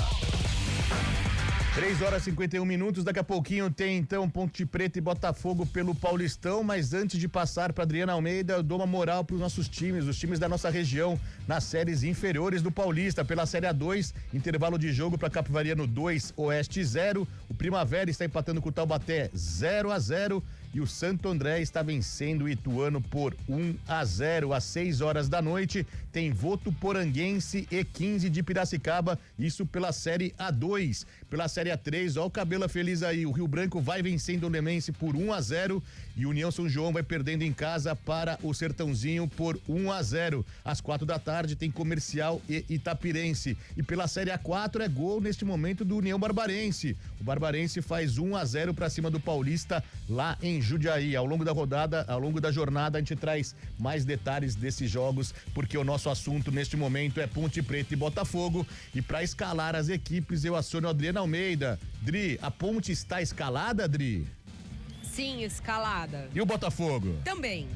3h51, daqui a pouquinho tem então Ponte Preta e Botafogo pelo Paulistão, mas antes de passar para Adriana Almeida, eu dou uma moral para os nossos times, os times da nossa região, nas séries inferiores do Paulista, pela Série A2, intervalo de jogo para Capivariano 2, Oeste 0, o Primavera está empatando com o Taubaté 0-0 e o Santo André está vencendo o Ituano por 1-0. Às 6 horas da noite tem Votuporanguense e 15 de Piracicaba, isso pela Série A2. Pela Série A3, ó o Cabela feliz aí, o Rio Branco vai vencendo o Lemense por 1-0 e União São João vai perdendo em casa para o Sertãozinho por 1-0. Às 4 da tarde tem Comercial e Itapirense. E pela Série A4 é gol neste momento do União Barbarense. O Barbarense faz 1-0 para cima do Paulista lá em em Jundiaí. Ao longo da jornada, a gente traz mais detalhes desses jogos, porque o nosso assunto neste momento é Ponte Preta e Botafogo. E para escalar as equipes, eu aciono a Adriana Almeida. Dri, a Ponte está escalada, Dri? Sim, escalada. E o Botafogo? Também.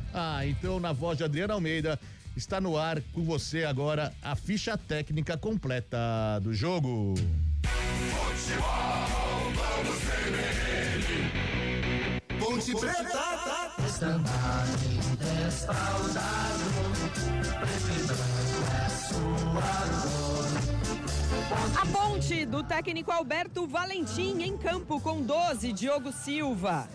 Então, na voz de Adriana Almeida, está no ar com você agora a ficha técnica completa do jogo. Futebol, vamos ver. Ponte Preta, a Ponte do técnico Alberto Valentim em campo com 12, Diogo Silva.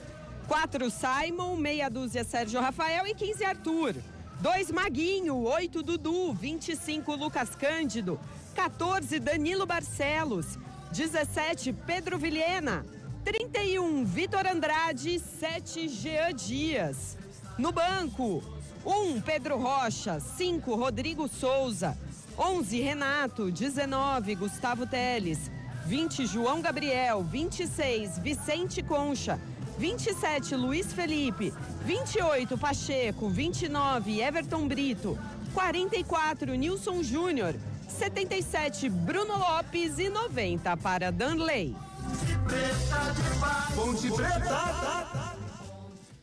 4, Simon, meia dúzia, Sérgio Rafael e 15, Arthur. 2, Maguinho, 8, Dudu, 25, Lucas Cândido, 14, Danilo Barcelos, 17, Pedro Vilhena, 31, Vitor Andrade, 7, Jean Dias. No banco, 1, Pedro Rocha, 5, Rodrigo Souza, 11, Renato, 19, Gustavo Teles, 20, João Gabriel, 26, Vicente Concha, 27, Luiz Felipe, 28, Pacheco, 29, Everton Brito, 44, Nilson Júnior, 77, Bruno Lopes e 90 para Danley. Ponte Preta,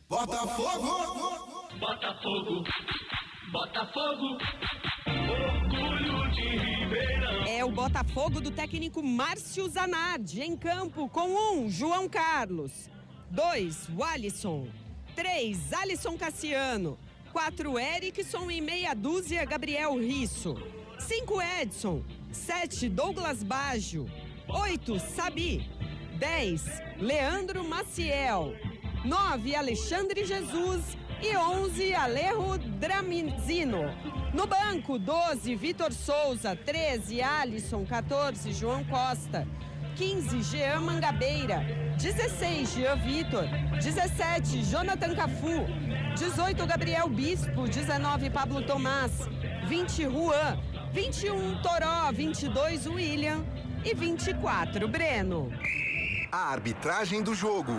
Botafogo, Botafogo, Botafogo, orgulho de Ribeirão. É o Botafogo do técnico Márcio Zanardi em campo com 1, João Carlos, 2, Walisson, 3, Alisson Cassiano, 4, Erickson e meia dúzia, Gabriel Risso, 5, Edson, 7, Douglas Baggio, 8, Sabi, 10, Leandro Maciel, 9, Alexandre Jesus e 11, Alejo Dramizino. No banco, 12, Vitor Souza, 13, Alisson, 14, João Costa, 15, Jean Mangabeira, 16, Jean Vitor, 17, Jonathan Cafu, 18, Gabriel Bispo, 19, Pablo Tomás, 20, Juan, 21, Toró, 22, William e 24, Breno. A arbitragem do jogo.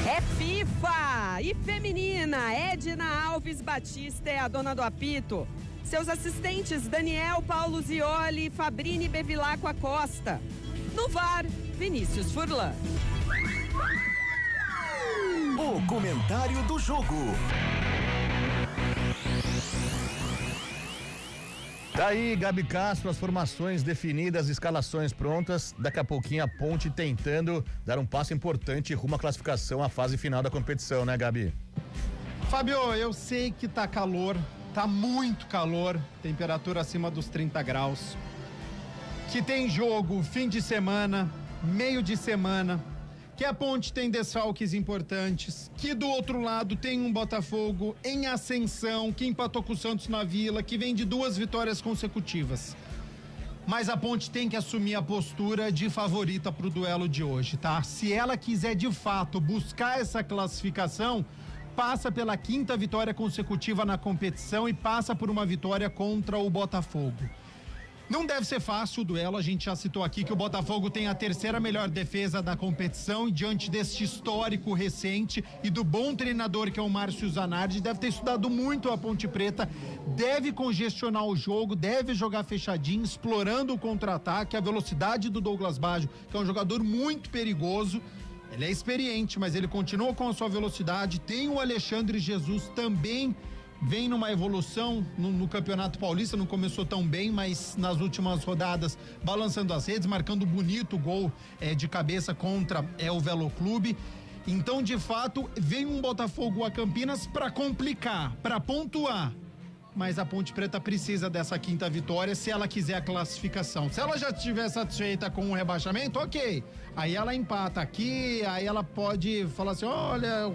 É FIFA e feminina. Edna Alves Batista é a dona do apito. Seus assistentes Daniel Paulo Zioli, Fabrini Bevilacqua Costa. No VAR, Vinícius Furlan. O comentário do jogo. Tá aí, Gabi Castro, as formações definidas, escalações prontas. Daqui a pouquinho a Ponte tentando dar um passo importante rumo à classificação à fase final da competição, né, Gabi? Fábio, eu sei que tá calor, tá muito calor, temperatura acima dos 30 graus. Que tem jogo fim de semana, meio de semana, que a Ponte tem desfalques importantes, que do outro lado tem um Botafogo em ascensão, que empatou com o Santos na Vila, que vem de 2 vitórias consecutivas. Mas a Ponte tem que assumir a postura de favorita pro duelo de hoje, tá? Se ela quiser de fato buscar essa classificação, passa pela 5ª vitória consecutiva na competição e passa por uma vitória contra o Botafogo. Não deve ser fácil o duelo, a gente já citou aqui que o Botafogo tem a 3ª melhor defesa da competição e diante deste histórico recente e do bom treinador que é o Márcio Zanardi, deve ter estudado muito a Ponte Preta, deve congestionar o jogo, deve jogar fechadinho, explorando o contra-ataque, a velocidade do Douglas Baggio, que é um jogador muito perigoso. Ele é experiente, mas ele continua com a sua velocidade. Tem o Alexandre Jesus também, vem numa evolução no Campeonato Paulista, não começou tão bem, mas nas últimas rodadas balançando as redes, marcando bonito gol de cabeça contra o Velo Clube. Então, de fato, vem um Botafogo a Campinas para complicar, para pontuar. Mas a Ponte Preta precisa dessa 5ª vitória se ela quiser a classificação. Se ela já estiver satisfeita com o rebaixamento, ok. Aí ela empata aqui, aí ela pode falar assim, olha,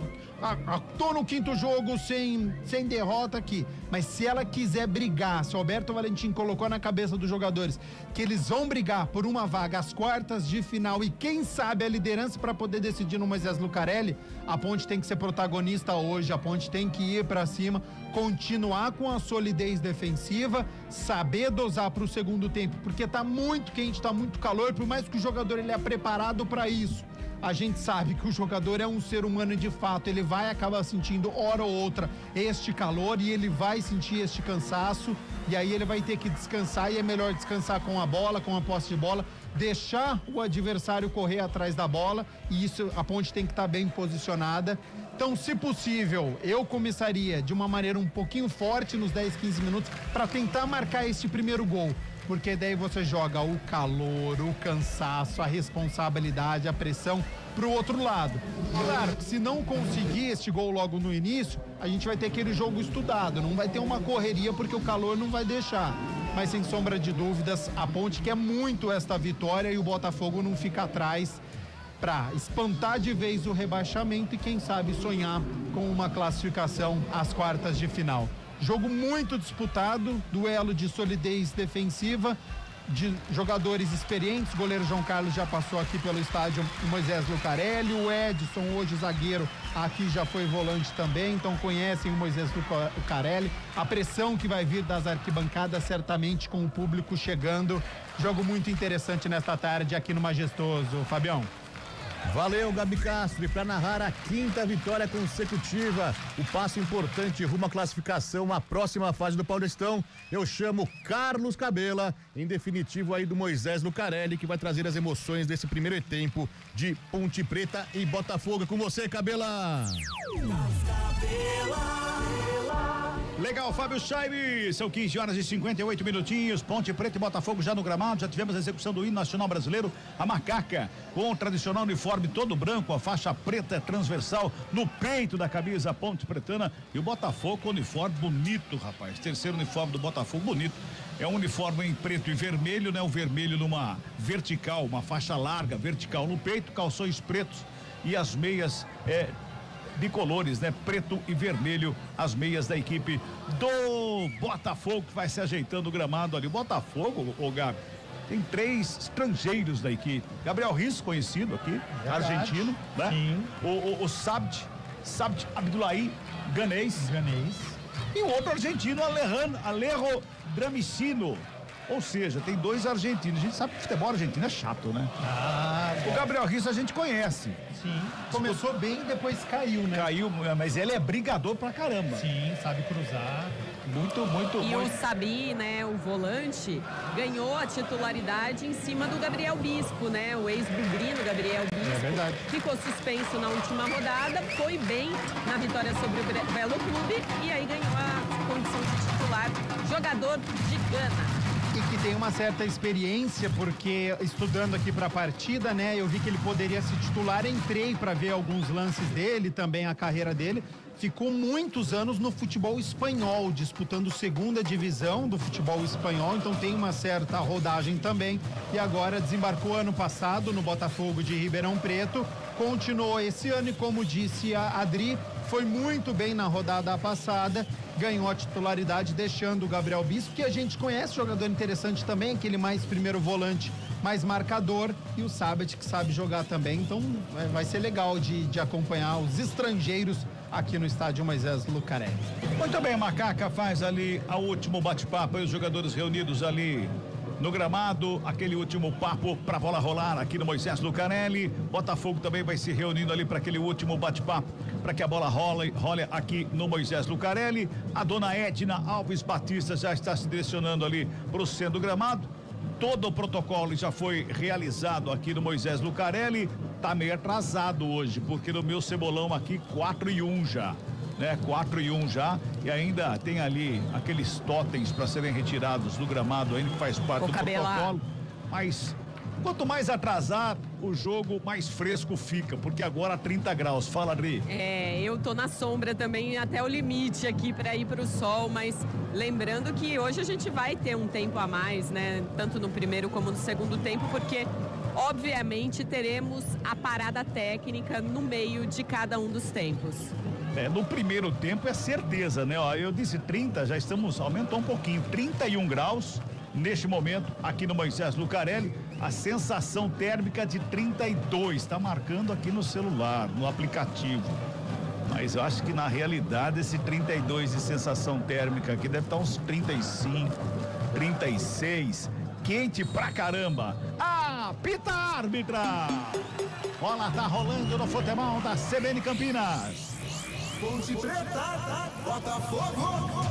tô no 5º jogo sem derrota aqui. Mas se ela quiser brigar, se o Alberto Valentim colocou na cabeça dos jogadores que eles vão brigar por uma vaga às quartas de final e quem sabe a liderança para poder decidir no Moisés Lucarelli, a Ponte tem que ser protagonista hoje, a Ponte tem que ir para cima, continuar com a solidez defensiva, saber dosar para o segundo tempo, porque tá muito quente, tá muito calor, por mais que o jogador ele é preparado para isso. a gente sabe que o jogador é um ser humano de fato, ele vai acabar sentindo hora ou outra este calor e ele vai sentir este cansaço, e aí ele vai ter que descansar, e é melhor descansar com a bola, com a posse de bola, deixar o adversário correr atrás da bola, e isso a Ponte tem que estar bem posicionada. Então, se possível, eu começaria de uma maneira um pouquinho forte nos 10, 15 minutos para tentar marcar este primeiro gol. Porque daí você joga o calor, o cansaço, a responsabilidade, a pressão pro outro lado. Claro, se não conseguir este gol logo no início, a gente vai ter aquele jogo estudado, não vai ter uma correria porque o calor não vai deixar. Mas sem sombra de dúvidas, a Ponte quer muito esta vitória e o Botafogo não fica atrás para espantar de vez o rebaixamento e quem sabe sonhar com uma classificação às quartas de final. Jogo muito disputado, duelo de solidez defensiva, de jogadores experientes. O goleiro João Carlos já passou aqui pelo estádio, o Moisés Lucarelli, o Edson, hoje zagueiro, aqui já foi volante também, então conhecem o Moisés Lucarelli. A pressão que vai vir das arquibancadas, certamente com o público chegando. Jogo muito interessante nesta tarde aqui no Majestoso, Fabião. Valeu, Gabi Castro, e para narrar a 5ª vitória consecutiva, o passo importante rumo à classificação à próxima fase do Paulistão, eu chamo Carlos Cabela, em definitivo aí do Moisés Lucarelli, que vai trazer as emoções desse primeiro tempo de Ponte Preta e Botafogo. Com você, Cabela! Legal, Fábio Scheibe, são 15 horas e 58 minutinhos, Ponte Preta e Botafogo já no gramado, já tivemos a execução do hino nacional brasileiro, a macaca com o tradicional uniforme todo branco, a faixa preta transversal no peito da camisa Ponte Pretana, e o Botafogo com uniforme bonito, rapaz, terceiro uniforme do Botafogo, bonito, é um uniforme em preto e vermelho, né? O vermelho numa vertical, uma faixa larga, vertical no peito, calções pretos e as meias bicolores, né? Preto e vermelho, as meias da equipe do Botafogo, que vai se ajeitando o gramado ali. O Botafogo, ô Gabi, tem 3 estrangeiros da equipe. Gabriel Rios, conhecido aqui, argentino, né? Sim. O Sabt Abdullahi, ganês. E o outro argentino, Alejo Dramicino. Ou seja, tem 2 argentinos. A gente sabe que o futebol argentino é chato, né? O Gabriel Rios a gente conhece. Sim. Começou bem, depois caiu, né? Caiu, mas ele é brigador pra caramba. Sim, sabe cruzar. Muito. E o Sabi, né, o volante, ganhou a titularidade em cima do Gabriel Bispo, né? O ex-bugrino Gabriel Bispo. É verdade. Ficou suspenso na última rodada, foi bem na vitória sobre o Belo Clube e aí ganhou a condição de titular, jogador de Gana. E que tem uma certa experiência, porque estudando aqui para a partida, né, eu vi que ele poderia se titular, entrei para ver alguns lances dele, também a carreira dele. Ficou muitos anos no futebol espanhol, disputando 2ª divisão do futebol espanhol, então tem uma certa rodagem também. E agora desembarcou ano passado no Botafogo de Ribeirão Preto, continuou esse ano e, como disse a Adri, foi muito bem na rodada passada, ganhou a titularidade deixando o Gabriel Bispo, que a gente conhece, jogador interessante também, aquele mais primeiro volante, mais marcador, e o Sabat, que sabe jogar também, então vai ser legal de acompanhar os estrangeiros aqui no estádio Moisés Lucarelli. Muito bem, Macaca faz ali o último bate-papo e os jogadores reunidos ali no gramado, aquele último papo pra bola rolar aqui no Moisés Lucarelli. Botafogo também vai se reunindo ali para aquele último bate-papo, para que a bola role aqui no Moisés Lucarelli. A dona Edna Alves Batista já está se direcionando ali pro centro do gramado. Todo o protocolo já foi realizado aqui no Moisés Lucarelli. Tá meio atrasado hoje, porque no meu cebolão aqui 4-1 já, né? 4-1 já, e ainda tem ali aqueles totens para serem retirados do gramado ainda, que faz parte do protocolo. Mas quanto mais atrasar o jogo, mais fresco fica, porque agora 30 graus. Fala, Adri. Eu tô na sombra também, até o limite aqui para ir pro sol, mas lembrando que hoje a gente vai ter um tempo a mais, né? Tanto no primeiro como no segundo tempo, porque obviamente teremos a parada técnica no meio de cada um dos tempos. No primeiro tempo é certeza, né? Ó, eu disse 30, já aumentou um pouquinho, 31 graus neste momento aqui no Moisés Lucarelli, a sensação térmica de 32, tá marcando aqui no celular, no aplicativo. Mas eu acho que na realidade esse 32 de sensação térmica aqui deve estar uns 35, 36, quente pra caramba. Apita, árbitra! Bola tá rolando no futebol da CBN Campinas. Ponte Preta, Botafogo.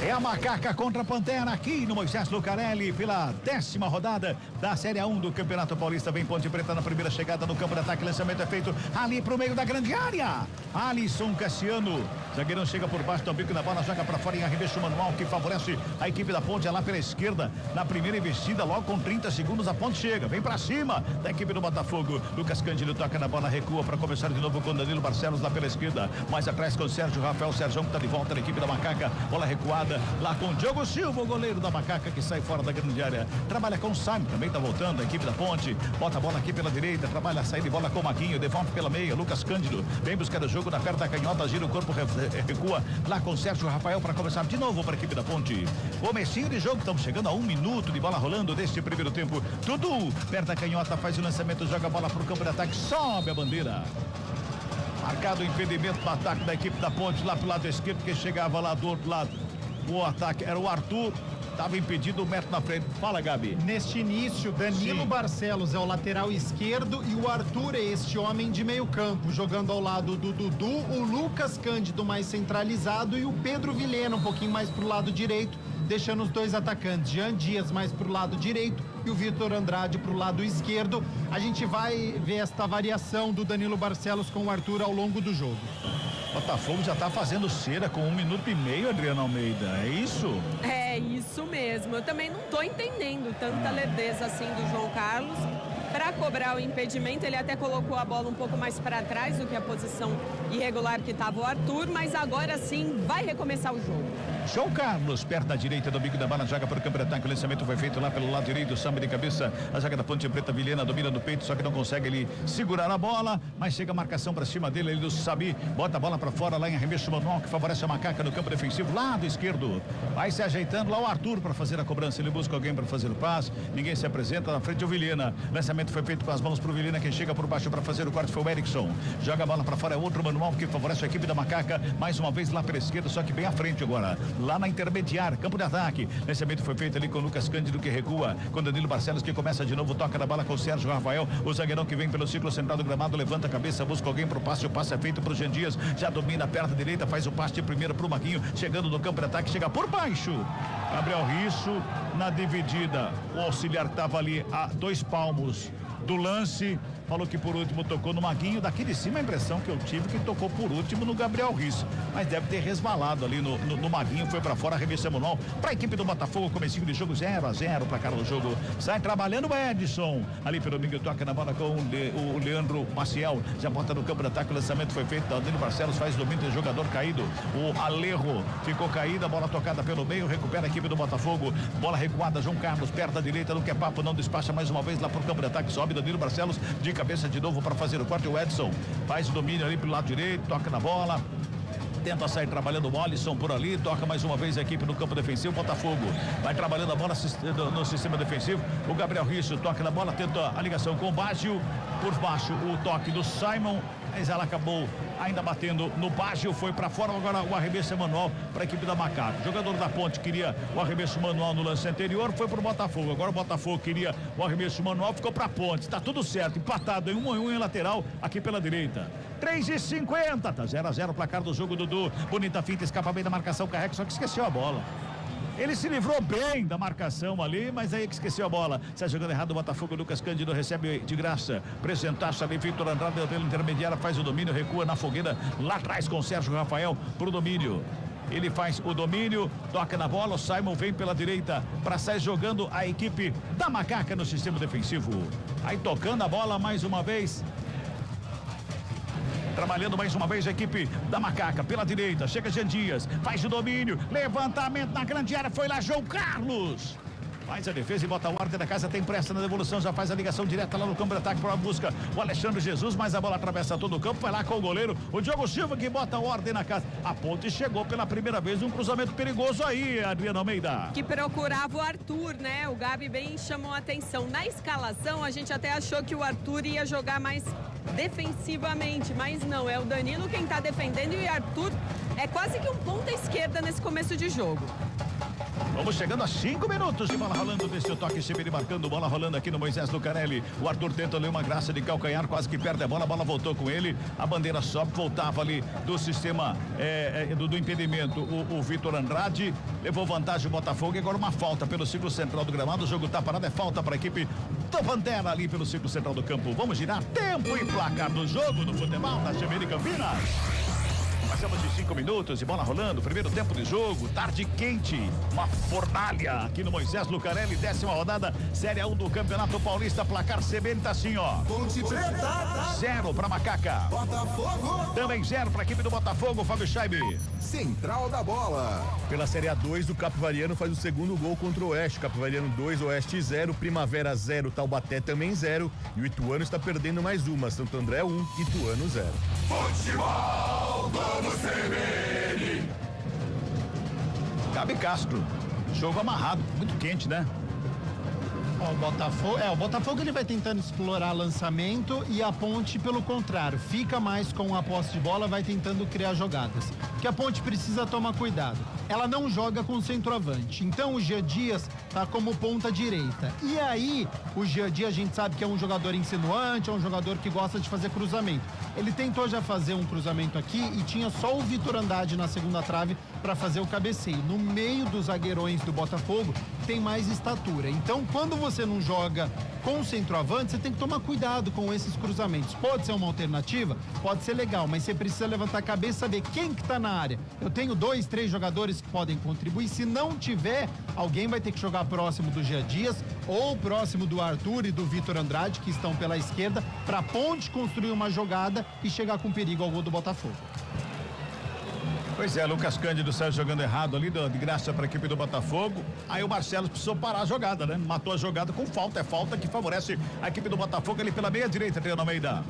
É a Macaca contra a Pantera aqui no Moisés Lucarelli pela 10ª rodada da Série A1 do Campeonato Paulista. Vem Ponte Preta na primeira chegada no campo de ataque. Lançamento é feito ali pro meio da grande área. Alisson Cassiano. Zagueirão chega por baixo do bico da bola, joga para fora em arremesso manual que favorece a equipe da Ponte. É lá pela esquerda, na primeira investida, logo com 30 segundos a Ponte chega. Vem para cima da equipe do Botafogo. Lucas Cândido toca na bola, recua para começar de novo com Danilo Barcelos lá pela esquerda. Mais atrás com o Sérgio Rafael. Sérgio que tá de volta na equipe da Macaca. Bola recuada lá com o Diogo Silva, o goleiro da Macaca que sai fora da grande área. Trabalha com o Simon, também tá voltando a equipe da Ponte. Bota a bola aqui pela direita, trabalha a saída de bola com o Maguinho, devolve pela meia. Lucas Cândido vem buscar o jogo na perna da canhota, gira o corpo, recua lá com o Sérgio Rafael para começar de novo para a equipe da Ponte. Comecinho de jogo, estamos chegando a 1 minuto de bola rolando deste primeiro tempo. Dudu, perto da canhota, faz o lançamento, joga a bola para o campo de ataque, sobe a bandeira. Marcado o impedimento do ataque da equipe da Ponte lá pro lado esquerdo, que chegava lá do outro lado. O ataque era o Arthur, estava impedido, 1 metro na frente. Fala, Gabi. Neste início, Danilo Barcelos é o lateral esquerdo e o Arthur é este homem de meio campo, jogando ao lado do Dudu, o Lucas Cândido mais centralizado e o Pedro Vilhena um pouquinho mais pro lado direito, deixando os dois atacantes, Jean Dias mais pro lado direito e o Vitor Andrade pro lado esquerdo. A gente vai ver esta variação do Danilo Barcelos com o Arthur ao longo do jogo. Botafogo já tá fazendo cera com 1 minuto e meio, Adriana Almeida, é isso? É isso mesmo, eu também não tô entendendo tanta lerdeza assim do João Carlos. Para cobrar o impedimento, ele até colocou a bola um pouco mais para trás do que a posição irregular que estava o Arthur, mas agora sim vai recomeçar o jogo. João Carlos, perto da direita do bico da bola, joga para o campo de ataque. O lançamento foi feito lá pelo lado direito, samba de cabeça. A zaga da Ponte Preta, Vilhena domina no peito, só que não consegue ele segurar a bola, mas chega a marcação para cima dele, ele do Sabi, bota a bola para fora lá em arremesso manual que favorece a Macaca no campo defensivo, lado esquerdo. Vai se ajeitando lá o Arthur para fazer a cobrança, ele busca alguém para fazer o passe, ninguém se apresenta, na frente o Vilhena. Lançamento foi feito com as mãos pro Vilhena, quem chega por baixo para fazer o corte foi o Erickson. Joga a bola para fora, é outro manual que favorece a equipe da Macaca, mais uma vez lá pela esquerda, só que bem à frente agora, lá na intermediária, campo de ataque. Lançamento foi feito ali com o Lucas Cândido que recua, com Danilo Barcelos que começa de novo, toca na bola com o Sérgio Rafael, o zagueirão que vem pelo ciclo central do gramado, levanta a cabeça, busca alguém pro passe, o passe é feito pro Jean Dias, já domina a perna direita, faz o passe de primeira pro Maguinho, chegando no campo de ataque, chega por baixo. Gabriel Risso na dividida, o auxiliar estava ali a 2 palmos do lance, falou que por último tocou no Maguinho. Daqui de cima a impressão que eu tive que tocou por último no Gabriel Risso, mas deve ter resvalado ali no Maguinho, foi pra fora, arremesso manual pra equipe do Botafogo, comecinho de jogo 0-0 pra cara do jogo, sai trabalhando o Edson, ali pelo domingo toca na bola com o Leandro Maciel, já bota no campo de ataque, o lançamento foi feito, Danilo Barcelos faz domínio do jogador caído, o Alejo ficou caído, a bola tocada pelo meio, recupera a equipe do Botafogo, bola recuada, João Carlos perto da direita, não quer papo, não despacha mais uma vez lá pro campo de ataque, sobe Danilo Barcelos de cabeça de novo para fazer o corte, o Edson faz o domínio ali pelo lado direito, toca na bola, tenta sair trabalhando o Alisson por ali, toca mais uma vez a equipe no campo defensivo, Botafogo vai trabalhando a bola no sistema defensivo, o Gabriel Risso toca na bola, tenta a ligação com o Bágio, por baixo o toque do Simon, mas ela acabou ainda batendo no Bágio, foi para fora, agora o arremesso manual para a equipe da Macaca. O jogador da Ponte queria o arremesso manual no lance anterior, foi para o Botafogo, agora o Botafogo queria o arremesso manual, ficou para a Ponte, está tudo certo, empatado em 1-1 em lateral, aqui pela direita. 3:50, tá 0-0 placar do jogo, Dudu, bonita finta, escapa bem da marcação, carrega, só que esqueceu a bola. Ele se livrou bem da marcação ali, mas aí que esqueceu a bola. Sai jogando errado o Botafogo, Lucas Cândido recebe de graça. Presentaço ali, Vitor Andrade pela intermediária, faz o domínio, recua na fogueira, lá atrás com o Sérgio Rafael pro domínio. Ele faz o domínio, toca na bola, o Simon vem pela direita para sair jogando a equipe da Macaca no sistema defensivo. Aí tocando a bola mais uma vez. Trabalhando mais uma vez a equipe da Macaca pela direita, chega Jean Dias, faz o domínio, levantamento na grande área, foi lá João Carlos. Faz a defesa e bota a ordem da casa, tem pressa na devolução, já faz a ligação direta lá no campo de ataque para a busca. O Alexandre Jesus, mas a bola atravessa todo o campo, vai lá com o goleiro, o Diogo Silva que bota a ordem na casa. A Ponte chegou pela primeira vez, um cruzamento perigoso aí, Adriana Almeida. Que procurava o Arthur, né? O Gabi bem chamou a atenção. Na escalação, a gente até achou que o Arthur ia jogar mais defensivamente, mas não, é o Danilo quem tá defendendo e o Arthur é quase que um ponta esquerda nesse começo de jogo. Vamos chegando a 5 minutos de bola rolando, desse o toque CBN marcando, bola rolando aqui no Moisés Lucarelli. O Arthur tenta ali uma graça de calcanhar, quase que perde a bola voltou com ele, a bandeira sobe, voltava ali do sistema do impedimento. O Vitor Andrade levou vantagem o Botafogo e agora uma falta pelo círculo central do gramado. O jogo tá parado, é falta para a equipe do Pantera ali pelo círculo central do campo. Vamos girar tempo e placar do jogo no futebol da CBN Campinas. Passamos de 5 minutos e bola rolando, primeiro tempo de jogo, tarde quente, uma fornalha aqui no Moisés Lucarelli, 10ª rodada, Série A1 do Campeonato Paulista, placar CBN tá assim, ó. Ponte Preta. 0 pra Macaca. Botafogo. Também 0 pra equipe do Botafogo, Fábio Scheibe. Central da Bola. Pela Série A2, o Capivariano faz o segundo gol contra o Oeste. Capivariano 2, Oeste 0, Primavera 0, Taubaté também 0. E o Ituano está perdendo mais uma. Santo André 1, Ituano 0. Futebol, vamos CBN. Gabi Castro, jogo amarrado, muito quente, né? O Botafogo ele vai tentando explorar lançamento e a Ponte, pelo contrário, fica mais com a posse de bola, vai tentando criar jogadas. Que a Ponte precisa tomar cuidado. Ela não joga com centroavante. Então o Jean Dias tá como ponta direita. E aí, o Jean Dias a gente sabe que é um jogador insinuante, é um jogador que gosta de fazer cruzamento. Ele tentou já fazer um cruzamento aqui e tinha só o Vitor Andrade na segunda trave para fazer o cabeceio. No meio dos zagueirões do Botafogo tem mais estatura. Então, quando você não joga com centroavante, você tem que tomar cuidado com esses cruzamentos. Pode ser uma alternativa? Pode ser legal, mas você precisa levantar a cabeça e saber quem que tá na área. Eu tenho 2, 3 jogadores que podem contribuir. Se não tiver, alguém vai ter que jogar próximo do Jean Dias ou próximo do Arthur e do Vitor Andrade, que estão pela esquerda, para a Ponte construir uma jogada e chegar com perigo ao gol do Botafogo. Pois é, Lucas Cândido saiu jogando errado ali, de graça para a equipe do Botafogo. Aí o Marcelo precisou parar a jogada, né? Matou a jogada com falta, é falta que favorece a equipe do Botafogo ali pela meia direita, Adriano Almeida.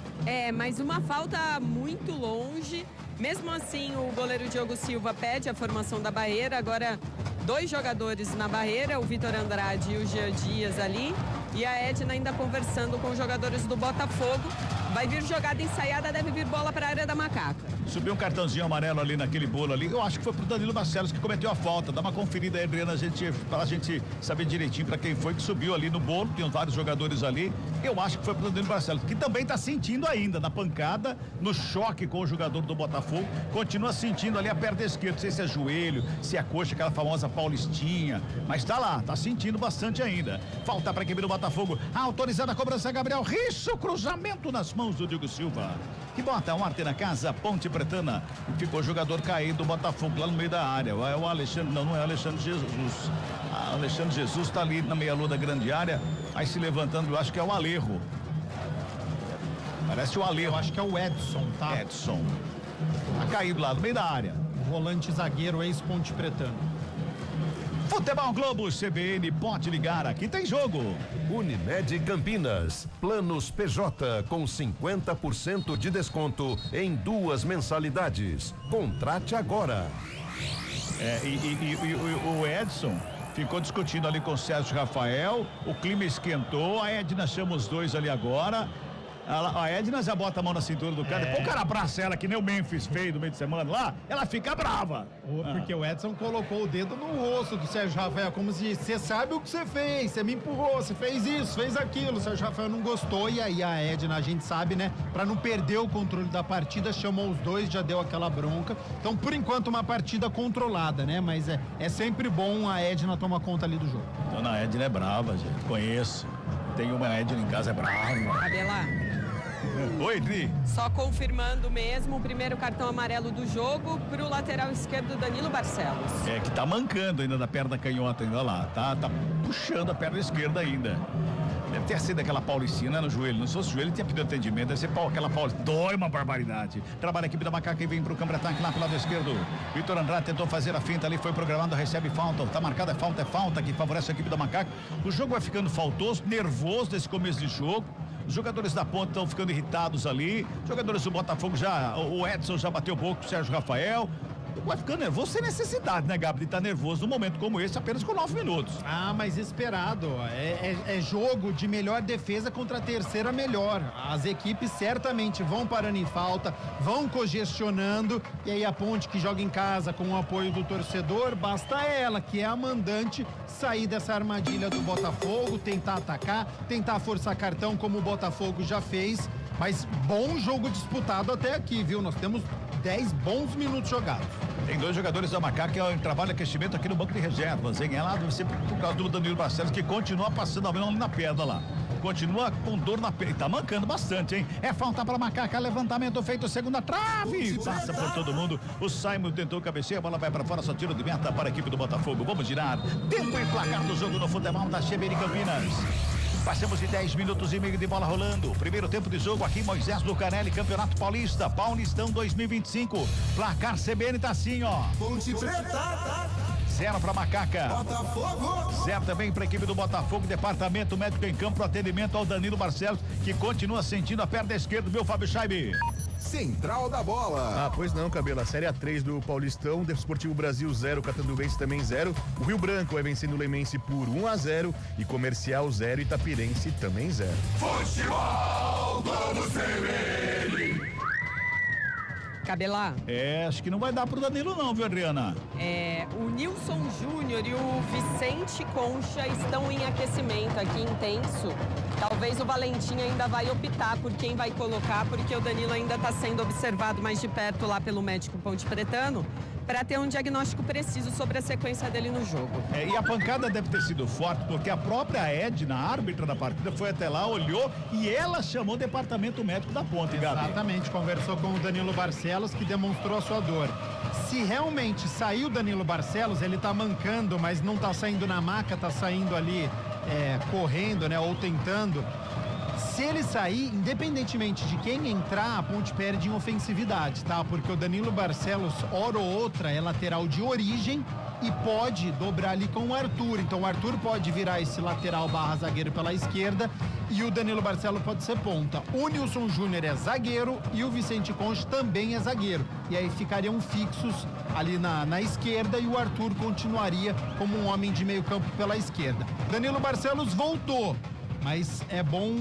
Mas uma falta muito longe. Mesmo assim, o goleiro Diogo Silva pede a formação da barreira. Agora, 2 jogadores na barreira, o Vitor Andrade e o Jean Dias ali. E a Edna ainda conversando com os jogadores do Botafogo. Vai vir jogada ensaiada, deve vir bola para a área da Macaca. Subiu um cartãozinho amarelo ali naquele bolo ali. Eu acho que foi pro Danilo Barcelos que cometeu a falta. Dá uma conferida aí, Adriana, pra gente saber direitinho pra quem foi que subiu ali no bolo. Tem vários jogadores ali. Eu acho que foi pro Danilo Barcelos, que também tá sentindo ainda na pancada, no choque com o jogador do Botafogo. Continua sentindo ali a perna esquerda. Não sei se é joelho, se é coxa, aquela famosa paulistinha. Mas tá lá, tá sentindo bastante ainda. Falta pra equipe do Botafogo. Autorizada a cobrança, Gabriel Risso, cruzamento nas mãos do Diogo Silva. Que bota um arte na casa, Ponte Pretana. E ficou o jogador caído do Botafogo lá no meio da área. É o Alexandre, não é o Alexandre Jesus. Alexandre Jesus tá ali na meia-lua da grande área. Aí se levantando, eu acho que é o Alejo. Parece o Alejo. Eu acho que é o Edson, tá? Edson. Tá caído lá no meio da área. O volante zagueiro, ex-Ponte Pretano. Futebol Globo CBN, pode ligar, aqui tem jogo. Unimed Campinas, planos PJ com 50% de desconto em 2 mensalidades. Contrate agora. O Edson ficou discutindo ali com o Sérgio Rafael, o clima esquentou, a Edna chama os dois ali agora. A Edna já bota a mão na cintura do cara, depois o cara abraça ela, que nem o Memphis fez no meio de semana lá, ela fica brava. Porque o Edson colocou o dedo no rosto do Sérgio Rafael, como se você sabe o que você fez, você me empurrou, você fez isso, fez aquilo. O Sérgio Rafael não gostou e aí a Edna, a gente sabe, né, pra não perder o controle da partida, chamou os dois, já deu aquela bronca. Então, por enquanto, uma partida controlada, né, mas é sempre bom a Edna tomar conta ali do jogo. Dona Edna é brava, gente, conheço. Tem uma Edna em casa, é brava. Cabela. Oi, Dri. Só confirmando mesmo o primeiro cartão amarelo do jogo pro lateral esquerdo Danilo Barcelos. Que tá mancando ainda da perna canhota ainda lá, tá puxando a perna esquerda ainda. Deve ter sido aquela paulistina no joelho, não se fosse o joelho, ele tinha pedido atendimento, deve ser aquela paulistina, dói uma barbaridade. Trabalha a equipe da Macaca e vem pro campo de ataque lá pro lado esquerdo. Vitor Andrade tentou fazer a finta ali, foi programado, recebe falta, tá marcada, é falta que favorece a equipe da Macaca. O jogo vai ficando faltoso, nervoso nesse começo de jogo. Os jogadores da ponta estão ficando irritados ali. Jogadores do Botafogo o Edson já bateu um pouco com o Sérgio Rafael. Vai ficando nervoso sem necessidade, né, Gabi? De estar nervoso num momento como esse, apenas com 9 minutos. Ah, mas esperado. É jogo de melhor defesa contra a terceira melhor. As equipes certamente vão parando em falta, vão congestionando, e aí a Ponte, que joga em casa com o apoio do torcedor, basta ela, que é a mandante, sair dessa armadilha do Botafogo, tentar atacar, tentar forçar cartão como o Botafogo já fez. Mas bom jogo disputado até aqui, viu? Nós temos 10 bons minutos jogados. Tem 2 jogadores da Macaca que trabalham aquecimento aqui no banco de reservas, hein? É lá sempre por causa do Danilo Barcelos, que continua passando a mão ali na perna lá. Continua com dor na perna. Tá mancando bastante, hein? É falta pra Macaca, levantamento feito, segunda trave. Passa por todo mundo. O Simon tentou cabecear, a bola vai pra fora, só tiro de meta para a equipe do Botafogo. Vamos girar. Tempo e placar do jogo no futebol da CBN Campinas. Passamos de 10 minutos e meio de bola rolando. Primeiro tempo de jogo aqui, Moisés Lucarelli, Campeonato Paulista, Paulistão 2025. Placar CBN tá assim, ó. Ponte Preta. 0 para Macaca. Botafogo. 0 também para a equipe do Botafogo. Departamento médico em campo, atendimento ao Danilo Barcelos, que continua sentindo a perna esquerda, viu, Fábio Scheibe? Central da Bola. Ah, pois não, Cabelo. A Série A3 do Paulistão, Desportivo Brasil 0, Catanduvense também 0. O Rio Branco vai vencendo o Leimense por 1-0 e Comercial 0, Itapirense também 0. Futebol, vamos CBN. Cabelar. Acho que não vai dar pro Danilo não, viu, Adriana? O Nilson Júnior e o Vicente Concha estão em aquecimento aqui intenso. Talvez o Valentim ainda vai optar por quem vai colocar, porque o Danilo ainda está sendo observado mais de perto lá pelo médico Ponte Pretano, para ter um diagnóstico preciso sobre a sequência dele no jogo. E a pancada deve ter sido forte, porque a própria Edna, a árbitra da partida, foi até lá, olhou e ela chamou o departamento médico da Ponte, Gabi. Exatamente, conversou com o Danilo Barcelos, que demonstrou a sua dor. Se realmente saiu o Danilo Barcelos, ele tá mancando, mas não tá saindo na maca, tá saindo ali correndo, né, ou tentando. Se ele sair, independentemente de quem entrar, a Ponte perde em ofensividade, tá? Porque o Danilo Barcelos, hora ou outra, é lateral de origem e pode dobrar ali com o Arthur. Então o Arthur pode virar esse lateral / zagueiro pela esquerda e o Danilo Barcelos pode ser ponta. O Nilson Júnior é zagueiro e o Vicente Concha também é zagueiro. E aí ficariam fixos ali na esquerda e o Arthur continuaria como um homem de meio campo pela esquerda. Danilo Barcelos voltou. Mas é bom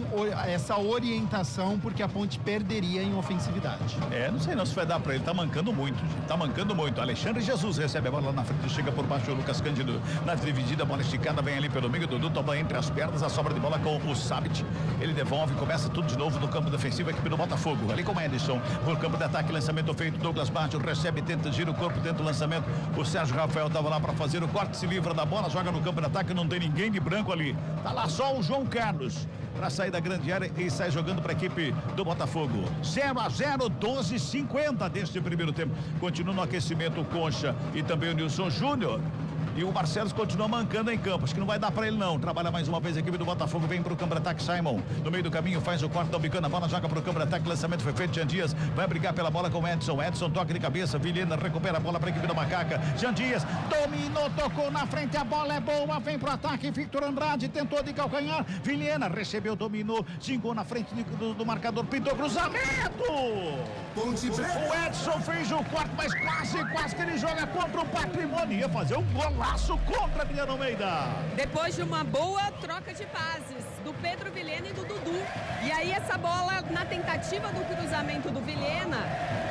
essa orientação, porque a Ponte perderia em ofensividade. Não sei não se vai dar pra ele, tá mancando muito, gente. Tá mancando muito. Alexandre Jesus recebe a bola lá na frente, chega por baixo o Lucas Cândido. Na dividida, a bola esticada, vem ali pelo meio, Dudu toma entre as pernas, a sobra de bola com o Sabit. Ele devolve, começa tudo de novo no campo defensivo, a equipe do Botafogo. Ali com o Edson, por campo de ataque, lançamento feito, Douglas Baggio recebe, tenta, gira o corpo dentro do lançamento. O Sérgio Rafael tava lá pra fazer o corte, se livra da bola, joga no campo de ataque, não tem ninguém de branco ali. Tá lá só o João Carlos para sair da grande área e sai jogando para a equipe do Botafogo. 0-0, 12:50 deste primeiro tempo. Continua no aquecimento o Concha e também o Nilson Júnior. E o Barcelos continua mancando em campo. Acho que não vai dar pra ele não. Trabalha mais uma vez a equipe do Botafogo. Vem pro campo de ataque Simon. No meio do caminho faz o corte, bicando a bola, joga pro campo de ataque. Lançamento foi feito. Jean Dias vai brigar pela bola com o Edson. Edson toca de cabeça. Vilhena recupera a bola pra equipe da Macaca. Jean Dias dominou, tocou na frente. A bola é boa. Vem pro ataque. Victor Andrade tentou de calcanhar. Vilhena recebeu, dominou. Xingou na frente do marcador. Pintou cruzamento. Ponte Preta. O Edson fez o corte, mas quase que ele joga contra o Patrimônio. Ia fazer um golaço contra Adriano Almeida. Depois de uma boa troca de passes do Pedro Vilhena e do Dudu. E aí essa bola, na tentativa do cruzamento do Vilhena,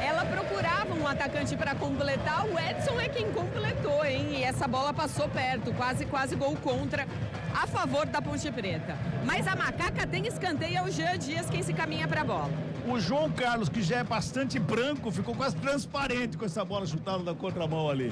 ela procurava um atacante para completar. O Edson é quem completou, hein? E essa bola passou perto, quase gol contra, a favor da Ponte Preta. Mas a Macaca tem escanteio, é o Jean Dias quem se caminha para a bola. O João Carlos, que já é bastante branco, ficou quase transparente com essa bola chutada na contramão ali.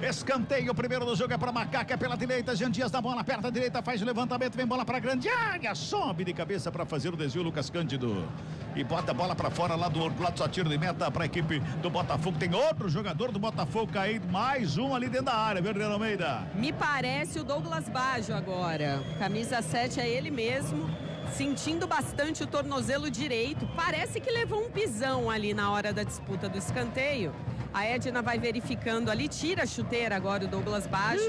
Escanteio, o primeiro do jogo é para Macaca, pela direita, Jean Dias na bola, aperta a direita, faz o levantamento, vem bola para grande área, sobe de cabeça para fazer o desvio, Lucas Cândido. E bota a bola para fora lá do outro lado, só tiro de meta para a equipe do Botafogo. Tem outro jogador do Botafogo caído, mais um ali dentro da área, viu, Adriano Almeida? Me parece o Douglas Baggio agora. Camisa 7 é ele mesmo, sentindo bastante o tornozelo direito. Parece que levou um pisão ali na hora da disputa do escanteio. A Edna vai verificando ali, tira a chuteira agora o Douglas Baggio.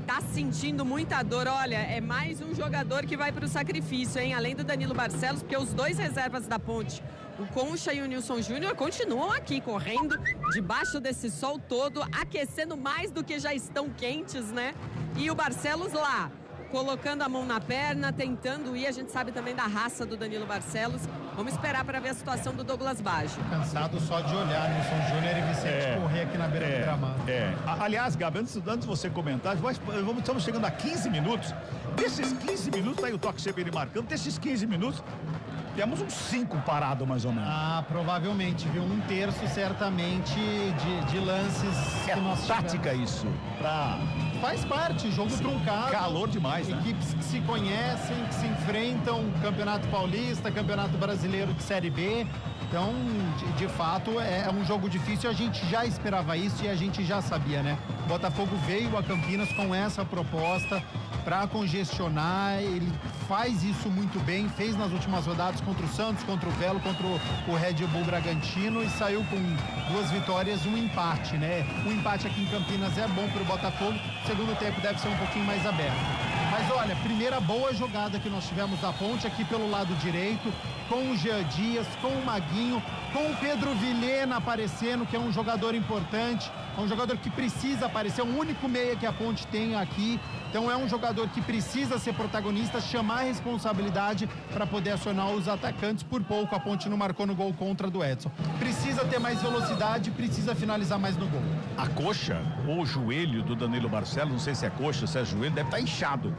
tá sentindo muita dor. Olha, é mais um jogador que vai pro sacrifício, hein? Além do Danilo Barcelos, porque os dois reservas da Ponte, o Concha e o Nilson Júnior, continuam aqui, correndo debaixo desse sol todo, aquecendo mais do que já estão quentes, né? E o Barcelos lá, colocando a mão na perna, tentando ir. A gente sabe também da raça do Danilo Barcelos. Vamos esperar para ver a situação do Douglas Baggio. Cansado só de olhar Nilson Júnior e Vicente correr aqui na beira do gramado. Aliás, Gabi, antes de você comentar, estamos chegando a 15 minutos. Desses 15 minutos, tá aí o Toque CBN marcando, desses 15 minutos, temos uns 5 parados, mais ou menos. Ah, provavelmente, viu? Um terço, certamente, de lances que nós tática tivemos. Isso. Faz parte, jogo truncado. Calor demais, né? Equipes que se conhecem, que se enfrentam, Campeonato Paulista, Campeonato Brasileiro de Série B. Então, de fato, é um jogo difícil. A gente já esperava isso e a gente já sabia, né? O Botafogo veio a Campinas com essa proposta para congestionar. Ele faz isso muito bem, fez nas últimas rodadas contra o Santos, contra o Velo, contra o Red Bull Bragantino e saiu com 2 vitórias, um empate, né? Um empate aqui em Campinas é bom para o Botafogo. Segundo tempo deve ser um pouquinho mais aberto. Mas olha, primeira boa jogada que nós tivemos da Ponte aqui pelo lado direito, com o Jean Dias, com o Maguinho, com o Pedro Vilhena aparecendo, que é um jogador importante, é um jogador que precisa aparecer, é o único meia que a Ponte tem aqui. Então é um jogador que precisa ser protagonista, chamar a responsabilidade para poder acionar os atacantes. Por pouco a Ponte não marcou no gol contra do Edson. Precisa ter mais velocidade, precisa finalizar mais no gol. A coxa ou o joelho do Danilo Barcelos, não sei se é coxa, se é joelho, deve estar inchado.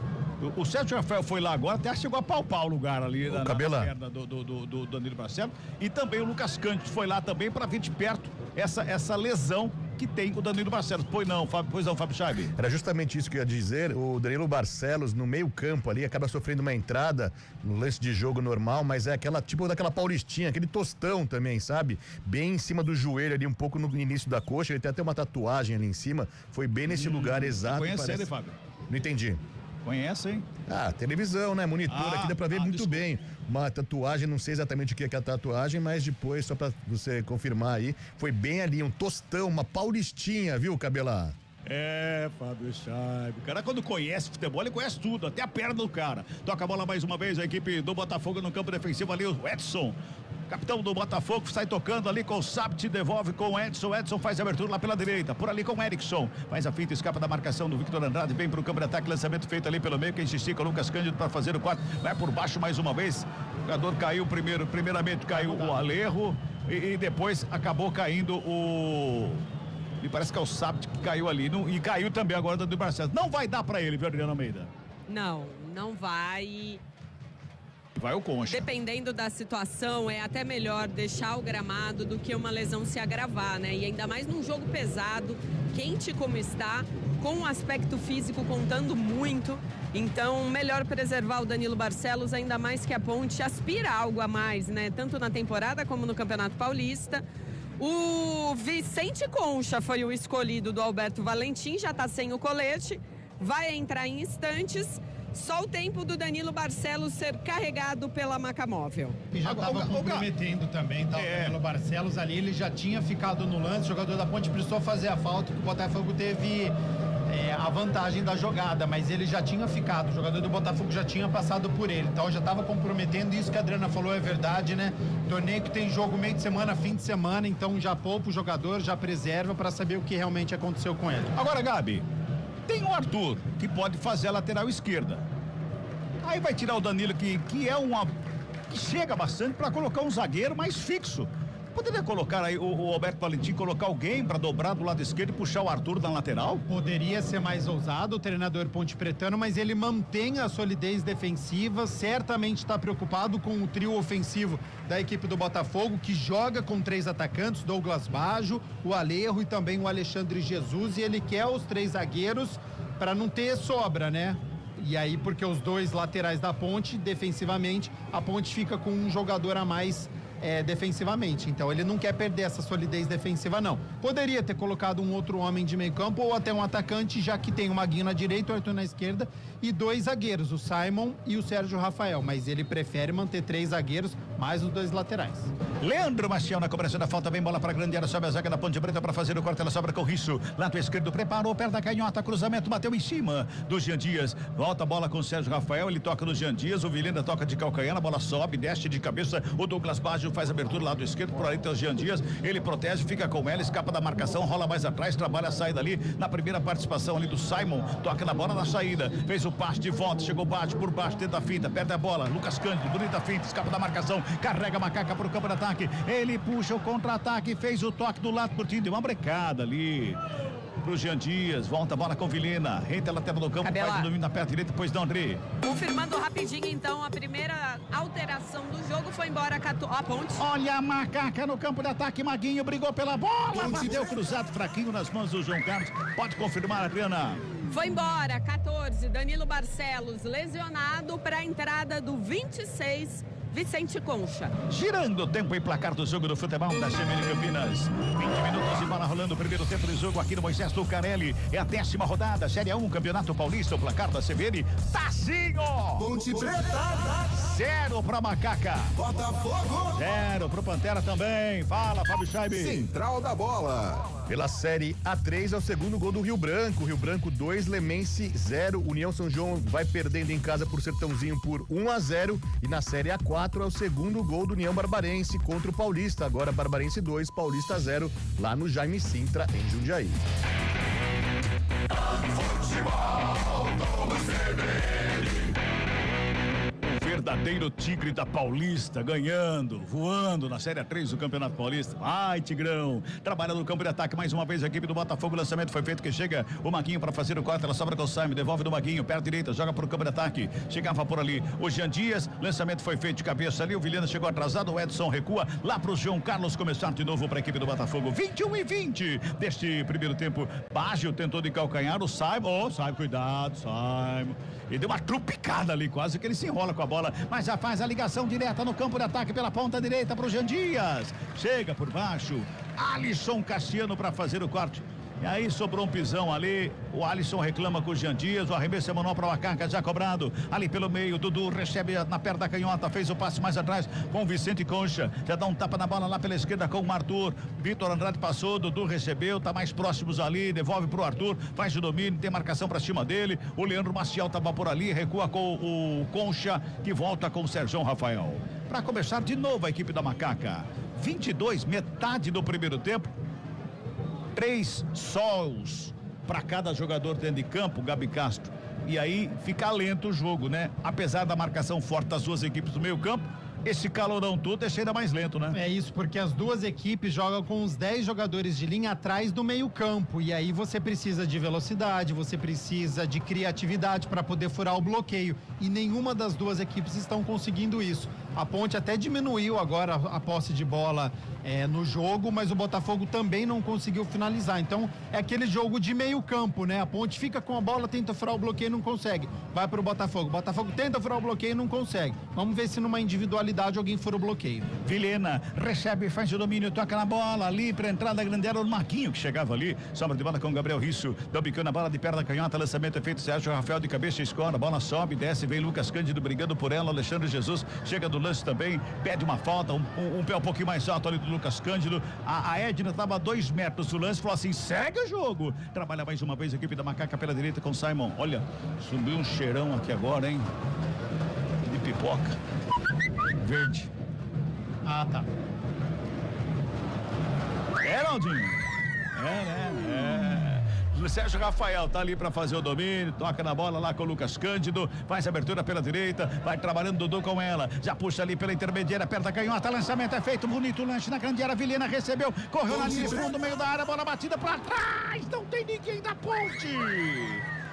O Sérgio Rafael foi lá agora, até chegou a palpar o lugar ali na perna do Danilo Barcelos. E também o Lucas Cândido foi lá também para ver de perto essa lesão que tem o Danilo Barcelos. Pois não, Fábio Scheibe. Era justamente isso que eu ia dizer. O Danilo Barcelos, no meio campo ali, acaba sofrendo uma entrada no lance de jogo normal, mas é aquela tipo daquela paulistinha, aquele tostão também, sabe? Bem em cima do joelho ali, um pouco no início da coxa. Ele tem até uma tatuagem ali em cima. Foi bem nesse lugar exato. Conhece ele, Fábio? Não entendi. Conhece, hein? Televisão, né? Monitor aqui dá pra ver muito bem. Uma tatuagem, não sei exatamente o que é a tatuagem, mas depois, só pra você confirmar aí, foi bem ali, um tostão, uma paulistinha, viu, Cabela? Fábio Scheibe. O cara, quando conhece futebol, ele conhece tudo, até a perna do cara. Toca a bola mais uma vez, a equipe do Botafogo no campo defensivo ali, o Edson. Capitão do Botafogo sai tocando ali com o Sabt, devolve com o Edson. Edson faz a abertura lá pela direita, por ali com o Erickson. Faz a finta, escapa da marcação do Victor Andrade, vem pro campo de ataque, lançamento feito ali pelo meio, quem se estica, o Lucas Cândido para fazer o 4. Vai por baixo mais uma vez. O jogador caiu primeiramente caiu o Alejo e depois acabou caindo me parece que é o Sabt que caiu ali. E caiu também agora do Barcelos. Não vai dar para ele, viu, Adriano Almeida? Não vai. Vai o Concha. Dependendo da situação, é até melhor deixar o gramado do que uma lesão se agravar, né? E ainda mais num jogo pesado, quente como está, com um aspecto físico contando muito. Então, melhor preservar o Danilo Barcelos, ainda mais que a Ponte aspira algo a mais, né? Tanto na temporada como no Campeonato Paulista. O Vicente Concha foi o escolhido do Alberto Valentim, já está sem o colete, vai entrar em instantes. Só o tempo do Danilo Barcelos ser carregado pela maca móvel. E já estava comprometendo também, tá? O Danilo Barcelos ali, ele já tinha ficado no lance, o jogador da Ponte precisou fazer a falta, que o Botafogo teve a vantagem da jogada, mas ele já tinha ficado, o jogador do Botafogo já tinha passado por ele, então já estava comprometendo. Isso que a Adriana falou é verdade, né? Torneio que tem jogo meio de semana, fim de semana, então já poupa o jogador, já preserva para saber o que realmente aconteceu com ele. Agora, Gabi, tem o Arthur, que pode fazer a lateral esquerda. Aí vai tirar o Danilo, que chega bastante, para colocar um zagueiro mais fixo. Poderia colocar aí o Alberto Valentim, colocar alguém para dobrar do lado esquerdo e puxar o Arthur na lateral? Poderia ser mais ousado o treinador Ponte Pretano, mas ele mantém a solidez defensiva, certamente está preocupado com o trio ofensivo da equipe do Botafogo, que joga com 3 atacantes, Douglas Baggio, o Alejo e também o Alexandre Jesus, e ele quer os 3 zagueiros para não ter sobra, né? E aí, porque os 2 laterais da Ponte, defensivamente, a Ponte fica com um jogador a mais defensivamente. Então, ele não quer perder essa solidez defensiva, não. Poderia ter colocado um outro homem de meio campo ou até um atacante, já que tem o Maguinho na direita, o Arthur na esquerda e 2 zagueiros, o Simon e o Sérgio Rafael. Mas ele prefere manter 3 zagueiros mais os dois laterais. Leandro Maciel na cobrança da falta, vem bola para a grande área, sobe a zaga da Ponte Preta para fazer o corte, ela sobra com o Risso, lado esquerdo, preparou, perto da canhota, cruzamento, bateu em cima do Jean Dias, volta a bola com o Sérgio Rafael, ele toca no Jean Dias, o Vilhena toca de calcanhar, a bola sobe, desce de cabeça, o Douglas Baggio faz a abertura lado esquerdo, por ali tem o Jean Dias, ele protege, fica com ela, escapa da marcação, rola mais atrás, trabalha a saída ali, na primeira participação ali do Simon, toca na bola na saída, fez o passe de volta, chegou Baggio por baixo, tenta a finta, perde a bola, Lucas Cândido, bonita finta, escapa da marcação, carrega a Macaca para o campo de ataque, ele puxa o contra-ataque, fez o toque do lado curtinho, deu uma brecada ali pro Jean Dias, volta a bola com Vilhena, renta a lateral do campo, faz o domínio na perna direita, depois não, André. Confirmando rapidinho, então, a primeira alteração do jogo foi embora a Ponte. Olha a Macaca no campo de ataque, Maguinho brigou pela bola, bateu cruzado, fraquinho nas mãos do João Carlos, pode confirmar, Adriana. Foi embora, 14, Danilo Barcelos, lesionado para a entrada do 26, Vicente Concha. Girando o tempo e placar do jogo do futebol da CBN Campinas. 20 minutos e bola rolando o primeiro tempo do jogo aqui no Moisés Lucarelli. É a 10ª rodada, Série 1, Campeonato Paulista. O placar da CBN, Tazinho! Ponte Preta! 0 pra Macaca. Botafogo! 0 pro Pantera também. Fala, Fábio Scheibe. Central da bola. Pela Série A3 é o segundo gol do Rio Branco. Rio Branco 2, Lemense 0. União São João vai perdendo em casa por Sertãozinho por 1-0. E na Série A4 é o segundo gol do União Barbarense contra o Paulista. Agora Barbarense 2, Paulista 0, lá no Jaime Sintra, em Jundiaí. Verdadeiro tigre da Paulista, ganhando, voando na Série 3 do Campeonato Paulista. Ai, Tigrão, trabalha no campo de ataque mais uma vez a equipe do Botafogo, o lançamento foi feito, que chega o Maguinho para fazer o corte, ela sobra com o Simon, devolve do Maguinho, perna direita, joga pro campo de ataque, chegava por ali o Jean Dias, lançamento foi feito de cabeça ali, o Vilhena chegou atrasado, o Edson recua, lá pro João Carlos começar de novo para a equipe do Botafogo, 21-20 deste primeiro tempo. Baggio tentou de calcanhar, o Simon, cuidado, Simon, e deu uma trupicada ali, quase que ele se enrola com a bola, mas já faz a ligação direta no campo de ataque pela ponta direita pro Jean Dias, chega por baixo, Alisson Cassiano para fazer o corte. E aí sobrou um pisão ali, o Alisson reclama com o Jean Dias, o arremesso é manual para o Macaca, já cobrado, ali pelo meio, Dudu recebe na perna da canhota, fez o passe mais atrás com o Vicente Concha, já dá um tapa na bola lá pela esquerda com o Arthur, Vitor Andrade passou, Dudu recebeu, tá mais próximos ali, devolve pro Arthur, faz o domínio, tem marcação para cima dele, o Leandro Maciel tava por ali, recua com o Concha, que volta com o Sérgio Rafael. Para começar de novo a equipe da Macaca, 22, metade do primeiro tempo, 3 sols para cada jogador dentro de campo, Gabi Castro. E aí fica lento o jogo, né? Apesar da marcação forte das duas equipes do meio campo, esse calorão todo deixa ainda mais lento, né? É isso, porque as duas equipes jogam com os 10 jogadores de linha atrás do meio campo, e aí você precisa de velocidade, você precisa de criatividade para poder furar o bloqueio, e nenhuma das duas equipes estão conseguindo isso. A Ponte até diminuiu agora a posse de bola no jogo, mas o Botafogo também não conseguiu finalizar. Então é aquele jogo de meio campo, né? A Ponte fica com a bola, tenta furar o bloqueio, não consegue. Vai pro Botafogo. O Botafogo tenta furar o bloqueio e não consegue. Vamos ver se numa individualidade alguém fura o bloqueio. Vilhena recebe, faz o domínio, toca na bola ali pra entrada da grande área, o Marquinho que chegava ali, sobra de bola com o Gabriel Risso, dá o bicão na bola de perna da canhota, lançamento é feito, Sérgio Rafael de cabeça escora, a bola sobe, desce, vem Lucas Cândido brigando por ela, Alexandre Jesus chega do lance também, pede uma falta, um pé um pouquinho mais alto ali do Lucas Cândido, a Edna estava a 2 metros do lance, falou assim, segue o jogo, trabalha mais uma vez a equipe da Macaca pela direita com o Simon, olha, subiu um cheirão aqui agora, hein, de pipoca, verde. Ah, tá. É, Naldinho? Sérgio Rafael tá ali para fazer o domínio, toca na bola lá com o Lucas Cândido, faz a abertura pela direita, vai trabalhando Dudu com ela, já puxa ali pela intermediária, aperta a canhota, lançamento é feito, bonito lanche na grande área, Vilhena recebeu, correu na linha fundo, meio da área, bola batida para trás, não tem ninguém da Ponte.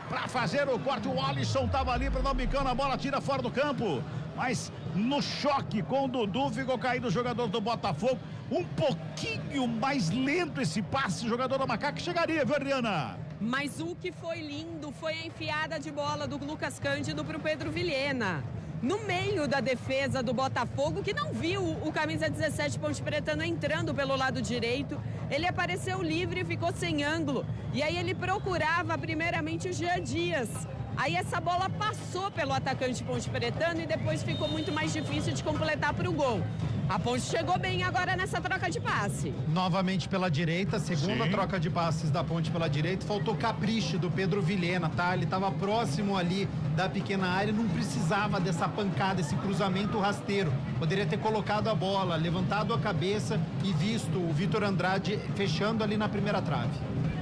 Para fazer o corte, o Alisson tava ali para dar um bicão na bola, tira fora do campo, mas no choque com o Dudu ficou caído o jogador do Botafogo, um pouquinho mais lento esse passe, o jogador da Macaca chegaria, viu, Adriana? Mas o que foi lindo foi a enfiada de bola do Lucas Cândido pro Pedro Vilhena. No meio da defesa do Botafogo, que não viu o camisa 17 Ponte Pretano entrando pelo lado direito. Ele apareceu livre e ficou sem ângulo. E aí ele procurava primeiramente o Jean Dias. Aí essa bola passou pelo atacante Ponte Pretano e depois ficou muito mais difícil de completar para o gol. A Ponte chegou bem agora nessa troca de passe. Novamente pela direita, segunda troca de passes da Ponte pela direita, faltou capricho do Pedro Vilhena, tá? Ele estava próximo ali da pequena área, não precisava dessa pancada, esse cruzamento rasteiro. Poderia ter colocado a bola, levantado a cabeça e visto o Vitor Andrade fechando ali na primeira trave.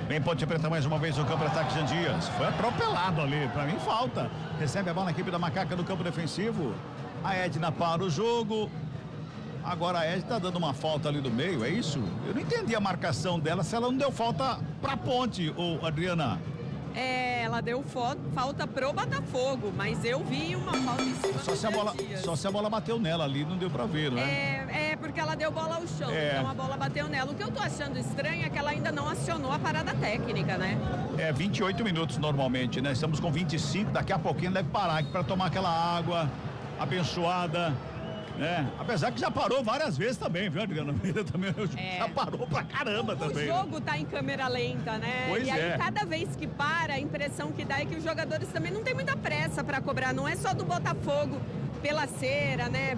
Vem Ponte Preta mais uma vez no campo de ataque, Jean Dias. Foi atropelado ali, pra mim falta. Recebe a bola na equipe da Macaca no campo defensivo. A Edna para o jogo. Agora a Edna tá dando uma falta ali do meio, é isso? Eu não entendi a marcação dela, se ela não deu falta pra Ponte, ô Adriana. Ela deu falta pro Botafogo, mas eu vi uma falta em cima Só se a bola bateu nela ali, não deu pra ver, né? Porque ela deu bola ao chão, então a bola bateu nela. O que eu tô achando estranho é que ela ainda não acionou a parada técnica, né? 28 minutos normalmente, né? Estamos com 25, daqui a pouquinho deve parar aqui pra tomar aquela água abençoada, né? Apesar que já parou várias vezes também, viu, Adriana? Também já parou pra caramba também. O jogo tá em câmera lenta, né? Pois e aí cada vez que para, a impressão que dá é que os jogadores também não tem muita pressa pra cobrar, não é só do Botafogo pela cera, né?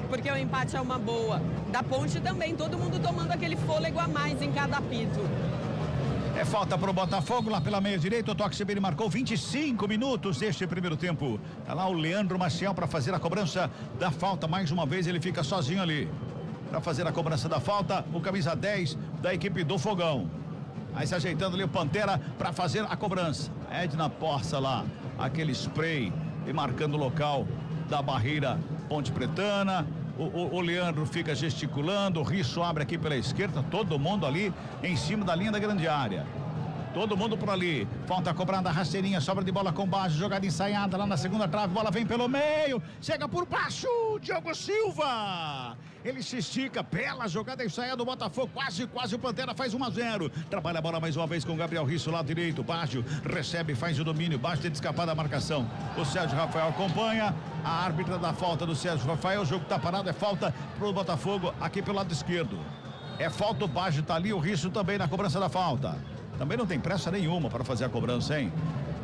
Porque o empate é uma boa. Da Ponte também, todo mundo tomando aquele fôlego a mais em cada apito. É falta pro Botafogo lá pela meia direita. O Toque CBN marcou 25 minutos deste primeiro tempo. Tá lá o Leandro Maciel para fazer a cobrança da falta. Mais uma vez ele fica sozinho ali para fazer a cobrança da falta. O camisa 10 da equipe do Fogão. Aí se ajeitando ali o Pantera para fazer a cobrança. Edna Porça lá, aquele spray e marcando o local da barreira Ponte Pretana. O Leandro fica gesticulando, o Risso abre aqui pela esquerda, todo mundo ali em cima da linha da grande área. Todo mundo por ali. Falta cobrada, rasteirinha, sobra de bola com base, jogada ensaiada lá na segunda trave, bola vem pelo meio, chega por baixo, Diogo Silva. Ele se estica, bela jogada ensaiada do Botafogo, quase o Pantera faz 1-0. Trabalha a bola mais uma vez com o Gabriel Risso, lado direito, Baggio recebe, faz o domínio, Baggio tem de escapar da marcação. O Sérgio Rafael acompanha, a árbitra da falta do Sérgio Rafael, o jogo tá parado, é falta pro Botafogo aqui pelo lado esquerdo. É falta, o Baggio tá ali, o Risso também na cobrança da falta. Também não tem pressa nenhuma para fazer a cobrança, hein?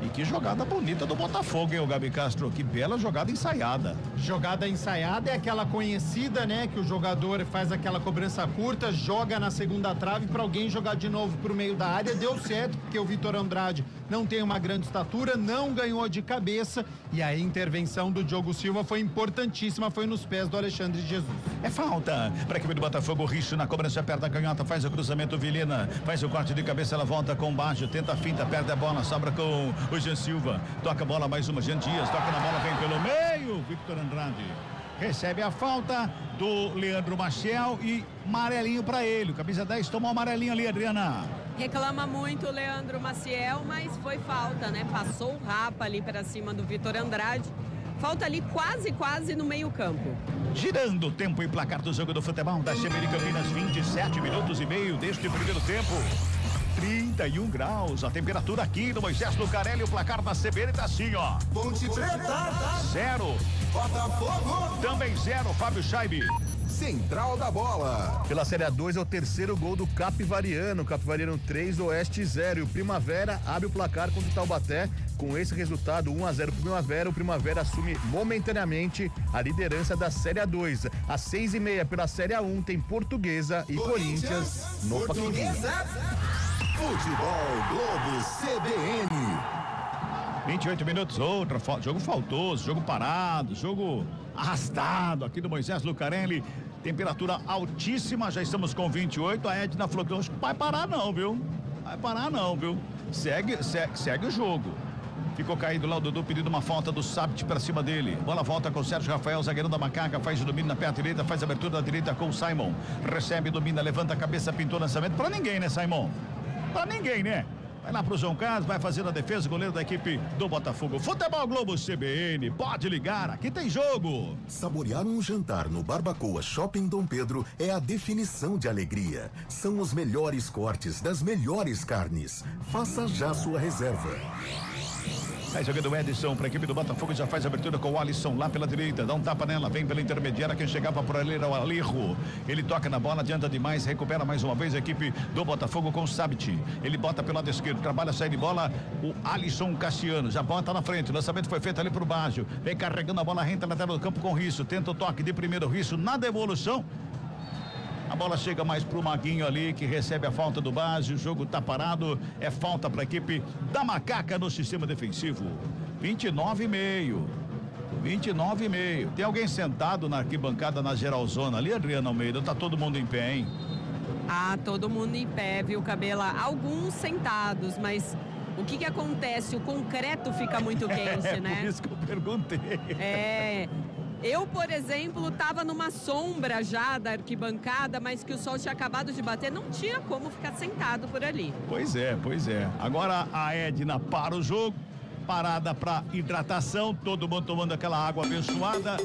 E que jogada bonita do Botafogo, hein, o Gabi Castro? Que bela jogada ensaiada. Jogada ensaiada é aquela conhecida, né? Que o jogador faz aquela cobrança curta, joga na segunda trave para alguém jogar de novo pro meio da área. Deu certo, porque o Vitor Andrade não tem uma grande estatura, não ganhou de cabeça. E a intervenção do Diogo Silva foi importantíssima, foi nos pés do Alexandre Jesus. É falta para a equipe do Botafogo. O Richo na cobrança, perto da canhota, faz o cruzamento. Vilhena faz o corte de cabeça, ela volta com baixo, tenta a finta, perde a bola, sobra com o Jean Silva. Toca a bola mais uma, Jean Dias, toca na bola, vem pelo meio, Victor Andrade. Recebe a falta do Leandro Maciel e amarelinho para ele. O camisa 10 tomou amarelinho ali, Adriana. Reclama muito o Leandro Maciel, mas foi falta, né? Passou o rapa ali para cima do Vitor Andrade. Falta ali quase no meio campo. Girando o tempo e placar do jogo do futebol da CBN Campinas, 27 minutos e meio deste primeiro tempo. 31 graus, a temperatura aqui no Moisés Lucarelli, o placar da CBN tá assim, ó. Ponte Preta. 0. Botafogo. Também 0, Fábio Scheibe. Central da Bola. Pela Série A2 é o terceiro gol do Capivariano. Capivariano 3, Oeste 0. E o Primavera abre o placar contra o Taubaté. Com esse resultado, 1-0 pro Primavera. O Primavera assume momentaneamente a liderança da Série A2. Às 6h30 pela Série A1 tem Portuguesa e Corinthians no Paquimbu. Futebol Globo CBN. 28 minutos, jogo faltoso, jogo parado, jogo arrastado aqui do Moisés Lucarelli. Temperatura altíssima, já estamos com 28. A Edna falou que não vai parar não, viu? Vai parar não, viu? Segue o jogo. Ficou caído lá o Dudu, pedindo uma falta do Sabt para cima dele. Bola volta com o Sérgio Rafael, zagueirão da Macaca, faz o domínio na perna direita, faz a abertura da direita com o Simon. Recebe, domina, levanta a cabeça, pintou lançamento. Para ninguém, né, Simon? Para ninguém, né? Vai lá pro João Carlos, vai fazendo a defesa, goleiro da equipe do Botafogo. Futebol Globo CBN, pode ligar, aqui tem jogo. Saborear um jantar no Barbacoa Shopping Dom Pedro é a definição de alegria. São os melhores cortes das melhores carnes. Faça já sua reserva. Sai jogando o Edson para a equipe do Botafogo, já faz a abertura com o Alisson lá pela direita, dá um tapa nela, vem pela intermediária, quem chegava por ali era o Alejo. Ele toca na bola, adianta demais, recupera mais uma vez a equipe do Botafogo com o Sabit. Ele bota pelo lado esquerdo, trabalha, sai de bola, o Alisson Cassiano, já bota na frente, o lançamento foi feito ali pro Baggio, vem carregando a bola, renta na tela do campo com o Risso, tenta o toque de primeiro, Risso na devolução. A bola chega mais pro Maguinho ali, que recebe a falta do Baggio. O jogo tá parado. É falta para a equipe da Macaca no sistema defensivo. 29,5. 29,5. Tem alguém sentado na arquibancada na geralzona ali, Adriana Almeida? Tá todo mundo em pé, hein? Ah, todo mundo em pé, viu, Cabela? Alguns sentados, mas o que acontece? O concreto fica muito quente, né? Por isso que eu perguntei. Eu, por exemplo, estava numa sombra já da arquibancada, mas que o sol tinha acabado de bater, não tinha como ficar sentado por ali. Pois é. Agora a Edna para o jogo, parada para hidratação, todo mundo tomando aquela água abençoada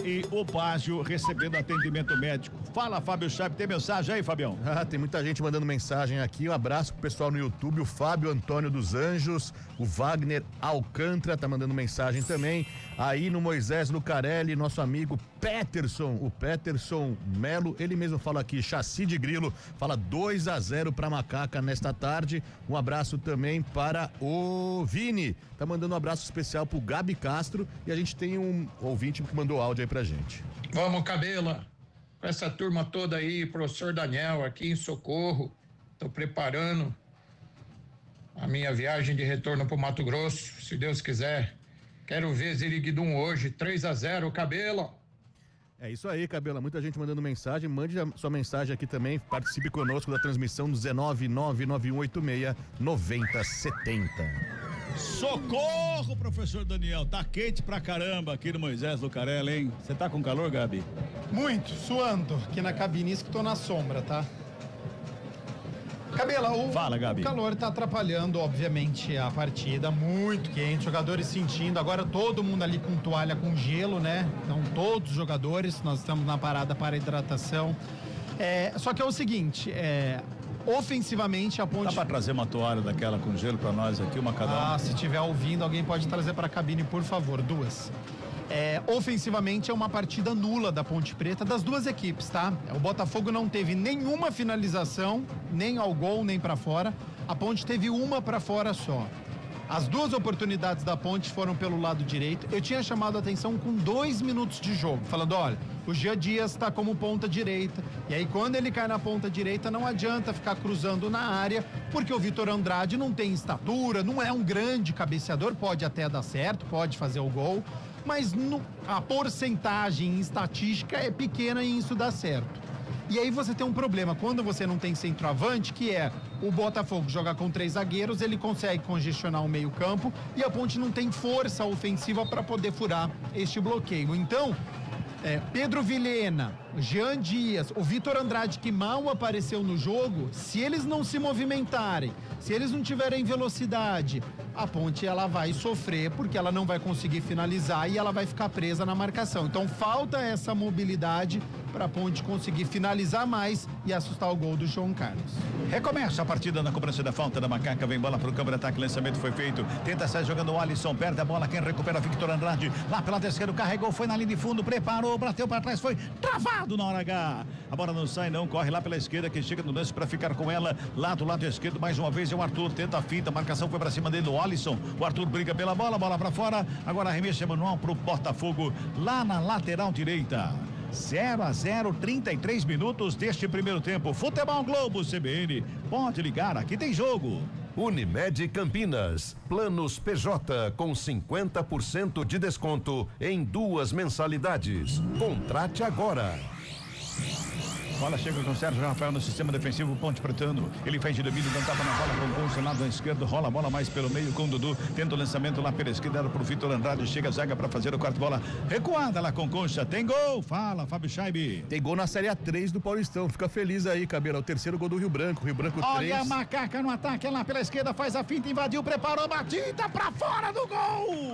e o Baggio recebendo atendimento médico. Fala, Fábio Chape, tem mensagem aí, Fabião? Tem muita gente mandando mensagem aqui. Um abraço pro pessoal no YouTube, o Fábio Antônio dos Anjos, o Wagner Alcântara tá mandando mensagem também. Aí no Moisés Lucarelli, nosso amigo Peterson, o Peterson Melo, ele mesmo fala aqui, chassi de grilo, fala 2-0 pra Macaca nesta tarde. Um abraço também para o Vini, tá mandando um abraço especial pro Gabi Castro, e a gente tem um ouvinte que mandou áudio aí pra gente. Vamos, Cabela, com essa turma toda aí, professor Daniel aqui em Socorro, tô preparando a minha viagem de retorno pro Mato Grosso, se Deus quiser. Quero ver Ziriguidum hoje, 3-0, Cabela. É isso aí, Cabela. Muita gente mandando mensagem. Mande a sua mensagem aqui também. Participe conosco da transmissão 19991869070. Socorro, professor Daniel. Tá quente pra caramba aqui no Moisés Lucarelli, hein? Você tá com calor, Gabi? Muito, suando aqui na cabine, isso que tô na sombra, tá? Cabela, Fala, Gabi. O calor tá atrapalhando, obviamente, a partida, muito quente, jogadores sentindo, agora todo mundo ali com toalha com gelo, né? Então, todos os jogadores, nós estamos na parada para hidratação. Só que é o seguinte, ofensivamente a Ponte... Dá pra trazer uma toalha daquela com gelo pra nós aqui, uma cada um? Se tiver ouvindo, alguém pode trazer pra cabine, por favor, 2. Ofensivamente é uma partida nula da Ponte Preta, das duas equipes, tá? O Botafogo não teve nenhuma finalização, nem ao gol, nem pra fora. A Ponte teve uma pra fora só. As duas oportunidades da Ponte foram pelo lado direito. Eu tinha chamado a atenção com 2 minutos de jogo, falando, olha, o Jean Dias tá como ponta direita, e aí quando ele cai na ponta direita não adianta ficar cruzando na área, porque o Vitor Andrade não tem estatura, não é um grande cabeceador, pode até dar certo, pode fazer o gol, mas a porcentagem em estatística é pequena e isso dá certo. E aí você tem um problema, quando você não tem centroavante, que é o Botafogo jogar com 3 zagueiros, ele consegue congestionar o meio campo e a Ponte não tem força ofensiva para poder furar este bloqueio. Então, Pedro Vilhena, Jean Dias, o Vitor Andrade, que mal apareceu no jogo, se eles não se movimentarem, se eles não tiverem velocidade, a Ponte ela vai sofrer porque ela não vai conseguir finalizar e ela vai ficar presa na marcação. Então falta essa mobilidade para a Ponte conseguir finalizar mais e assustar o gol do João Carlos. Recomeça a partida na cobrança da falta da Macaca, vem bola para o câmera, ataque, lançamento foi feito, tenta sair jogando o Alisson, perde a bola, quem recupera Victor Andrade, lá pela esquerda, carregou, foi na linha de fundo, preparou, bateu para trás, foi travado na hora H. A bola não sai não, corre lá pela esquerda, quem chega no lance para ficar com ela, lá do lado esquerdo, mais uma vez é o Arthur, tenta a finta, a marcação foi para cima dele, o Alisson, o Arthur briga pela bola para fora, agora arremesso manual pro Botafogo, lá na lateral direita. 0-0, 33 minutos deste primeiro tempo. Futebol Globo CBN, pode ligar, aqui tem jogo. Unimed Campinas, planos PJ com 50% de desconto em 2 mensalidades. Contrate agora. Bola chega com o Sérgio Rafael no sistema defensivo, Ponte Pretano. Ele fez de domínio, não tava na bola com o Gonçalo lado esquerdo, rola a bola mais pelo meio com o Dudu. Tenta o lançamento lá pela esquerda, era pro Vitor Andrade. Chega a zaga para fazer o quarto bola. Recuada lá com Concha. Tem gol. Fala, Fábio Scheibe. Tem gol na Série A3 do Paulistão. Fica feliz aí, Cabelo. O terceiro gol do Rio Branco. Rio Branco 3. Olha a Macaca no ataque lá pela esquerda, faz a finta, invadiu, preparou, batida pra fora do gol.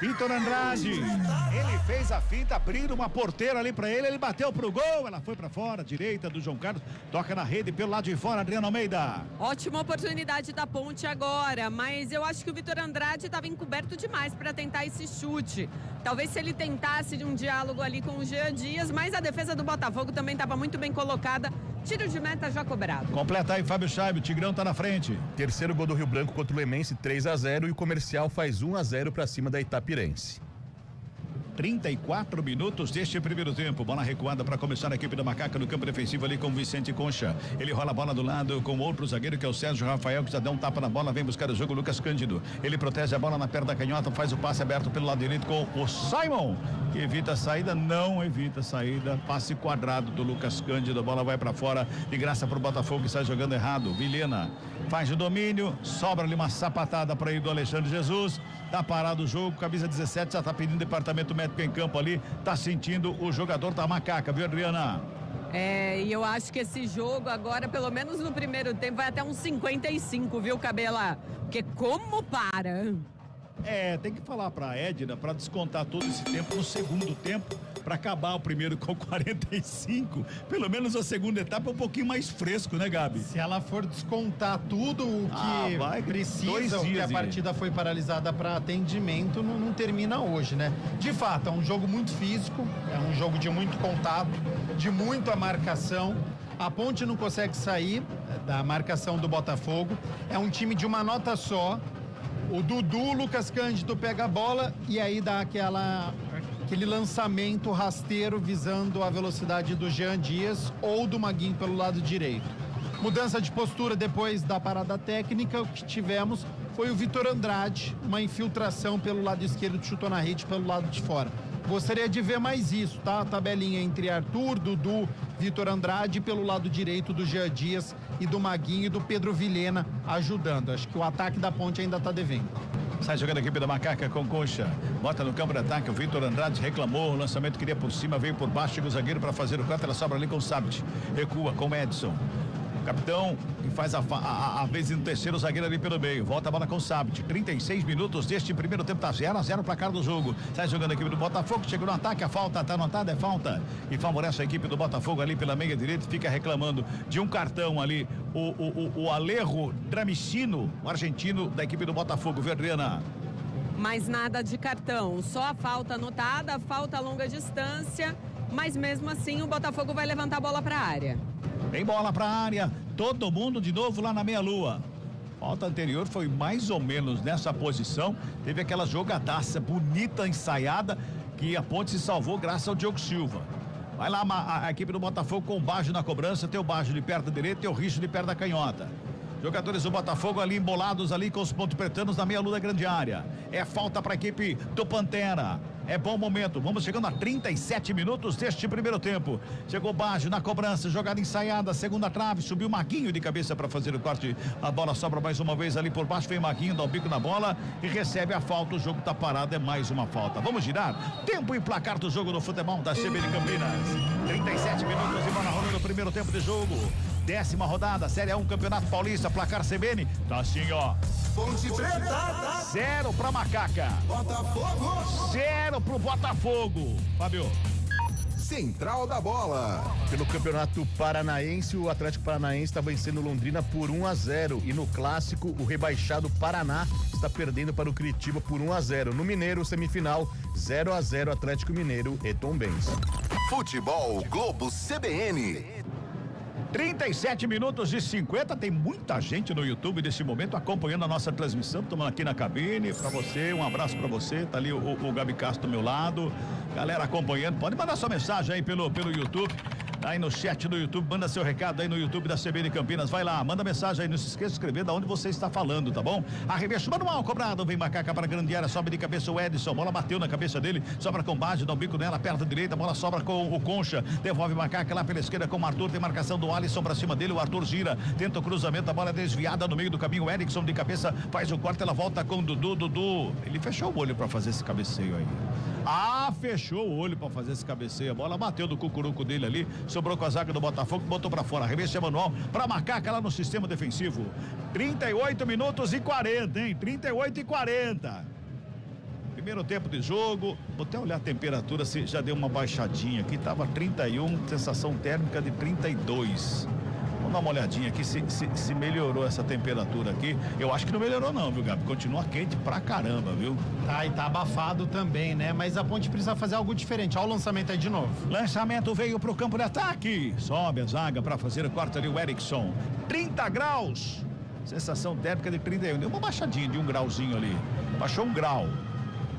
Vitor Andrade, ele fez a finta, abriram uma porteira ali pra ele bateu pro gol, ela foi pra fora, direita do João Carlos, toca na rede pelo lado de fora, Adriano Almeida. Ótima oportunidade da Ponte agora, mas eu acho que o Vitor Andrade estava encoberto demais para tentar esse chute. Talvez se ele tentasse de um diálogo ali com o Jean Dias, mas a defesa do Botafogo também estava muito bem colocada. Tiro de meta já cobrado. Completa aí, Fábio Chaib, o Tigrão tá na frente. Terceiro gol do Rio Branco contra o Lemense, 3-0, e o Comercial faz 1-0 para cima da Itapirense. 34 minutos deste primeiro tempo. Bola recuada para começar a equipe da Macaca no campo defensivo ali com o Vicente Concha. Ele rola a bola do lado com outro zagueiro que é o Sérgio Rafael, que já dá um tapa na bola, vem buscar o jogo, Lucas Cândido. Ele protege a bola na perna da canhota, faz o passe aberto pelo lado direito com o Simon, que evita a saída, não evita a saída. Passe quadrado do Lucas Cândido, a bola vai para fora de graça pro Botafogo que sai jogando errado. Vilhena faz o domínio, sobra ali uma sapatada para ir do Alexandre Jesus. Tá parado o jogo, camisa 17 já tá pedindo departamento médico em campo ali, tá sentindo o jogador da Macaca, viu, Adriana? E eu acho que esse jogo agora, pelo menos no primeiro tempo, vai até uns 55, viu, Cabela? Porque como para? Tem que falar pra Edna pra descontar todo esse tempo no segundo tempo, pra acabar o primeiro com 45. Pelo menos a segunda etapa é um pouquinho mais fresco, né, Gabi? Se ela for descontar tudo o que precisa, que a partida foi paralisada para atendimento, não termina hoje, né? De fato, é um jogo muito físico, é um jogo de muito contato, de muita marcação. A Ponte não consegue sair da marcação do Botafogo. É um time de uma nota só. O Dudu, o Lucas Cândido pega a bola e aí dá aquele lançamento rasteiro visando a velocidade do Jean Dias ou do Maguinho pelo lado direito. Mudança de postura depois da parada técnica, o que tivemos foi o Vitor Andrade, uma infiltração pelo lado esquerdo, chutou na rede pelo lado de fora. Gostaria de ver mais isso, tá? A tabelinha entre Arthur, Dudu, Vitor Andrade, pelo lado direito do Jean Dias e do Maguinho e do Pedro Vilhena ajudando. Acho que o ataque da Ponte ainda tá devendo. Sai jogando a equipe da Macaca com Concha. Bota no campo de ataque. O Vitor Andrade reclamou. O lançamento queria por cima, veio por baixo. Chega o zagueiro para fazer o corte. Ela sobra ali com o Sabit. Recua com o Edson. Capitão que faz a vez no terceiro, zagueiro ali pelo meio. Volta a bola com o Sabit. 36 minutos deste primeiro tempo, tá 0-0 para cá do jogo. Sai jogando a equipe do Botafogo, chega no ataque, a falta tá anotada, é falta. E favorece a equipe do Botafogo ali pela meia direita, fica reclamando de um cartão ali. O Alejo Dramicino, o argentino da equipe do Botafogo, viu, Adriana? Mais nada de cartão, só a falta anotada, falta a longa distância, mas mesmo assim o Botafogo vai levantar a bola para a área. Tem bola pra área, todo mundo de novo lá na meia-lua. Falta anterior foi mais ou menos nessa posição. Teve aquela jogadaça bonita, ensaiada, que a Ponte se salvou graças ao Diogo Silva. Vai lá a equipe do Botafogo com o Baggio na cobrança, tem o Baggio de perna direita e o Richo de perna canhota. Jogadores do Botafogo ali embolados ali com os pontos pretanos na meia-lua da grande área. É falta para a equipe do Pantera. É bom momento. Vamos chegando a 37 minutos deste primeiro tempo. Chegou Baggio na cobrança, jogada ensaiada, segunda trave, subiu Maguinho de cabeça para fazer o corte. A bola sobra mais uma vez ali por baixo, vem Maguinho, dá o bico na bola e recebe a falta. O jogo tá parado, é mais uma falta. Vamos girar. Tempo e placar do jogo no futebol da CBN Campinas. 37 minutos e bola rolando no primeiro tempo de jogo. 10ª rodada, Série A1, Campeonato Paulista, placar CBN, tá assim, ó. Ponte Preta. 0 pra Macaca. Botafogo. 0 pro Botafogo. Fábio. Central da Bola. Pelo Campeonato Paranaense, o Atlético Paranaense está vencendo Londrina por 1-0. E no Clássico, o rebaixado Paraná está perdendo para o Curitiba por 1-0. No Mineiro, semifinal, 0-0 Atlético Mineiro e Tombense. Futebol Globo CBN. 37 minutos e 50, tem muita gente no YouTube nesse momento acompanhando a nossa transmissão. Estamos aqui na cabine, para você, um abraço para você, tá ali o Gabi Castro do meu lado, galera acompanhando, pode mandar sua mensagem aí pelo YouTube, aí no chat do YouTube, manda seu recado aí no YouTube da CBN Campinas, vai lá, manda mensagem aí, não se esqueça de escrever de onde você está falando, tá bom? Arremesso manual cobrado, vem Macaca para a grande área, sobe de cabeça o Edson, bola bateu na cabeça dele, sobra com Baggio, dá um bico nela, perna direita, bola sobra com o Concha, devolve Macaca lá pela esquerda com o Arthur, tem marcação do Alisson pra cima dele, o Arthur gira, tenta o cruzamento, a bola é desviada no meio do caminho, o Erickson de cabeça faz o corte, ela volta com o Dudu, ele fechou o olho pra fazer esse cabeceio aí. Fechou o olho pra fazer esse cabeceio, a bola bateu do cucuruco dele ali, sobrou com a zaga do Botafogo, botou pra fora, arremesso é manual pra Macaca lá no sistema defensivo. 38 minutos e 40, hein? 38 e 40. Primeiro tempo de jogo, vou até olhar a temperatura, se já deu uma baixadinha aqui, tava 31, sensação térmica de 32. Vamos dar uma olhadinha aqui se melhorou essa temperatura aqui. Eu acho que não melhorou não, viu, Gabi? Continua quente pra caramba, viu? Tá, e tá abafado também, né? Mas a Ponte precisa fazer algo diferente. Olha o lançamento aí de novo. Lançamento veio pro campo de ataque. Sobe a zaga pra fazer o quarto ali, o Erickson. 30 graus. Sensação térmica de 31. Deu uma baixadinha de 1 grauzinho ali. Baixou 1 grau,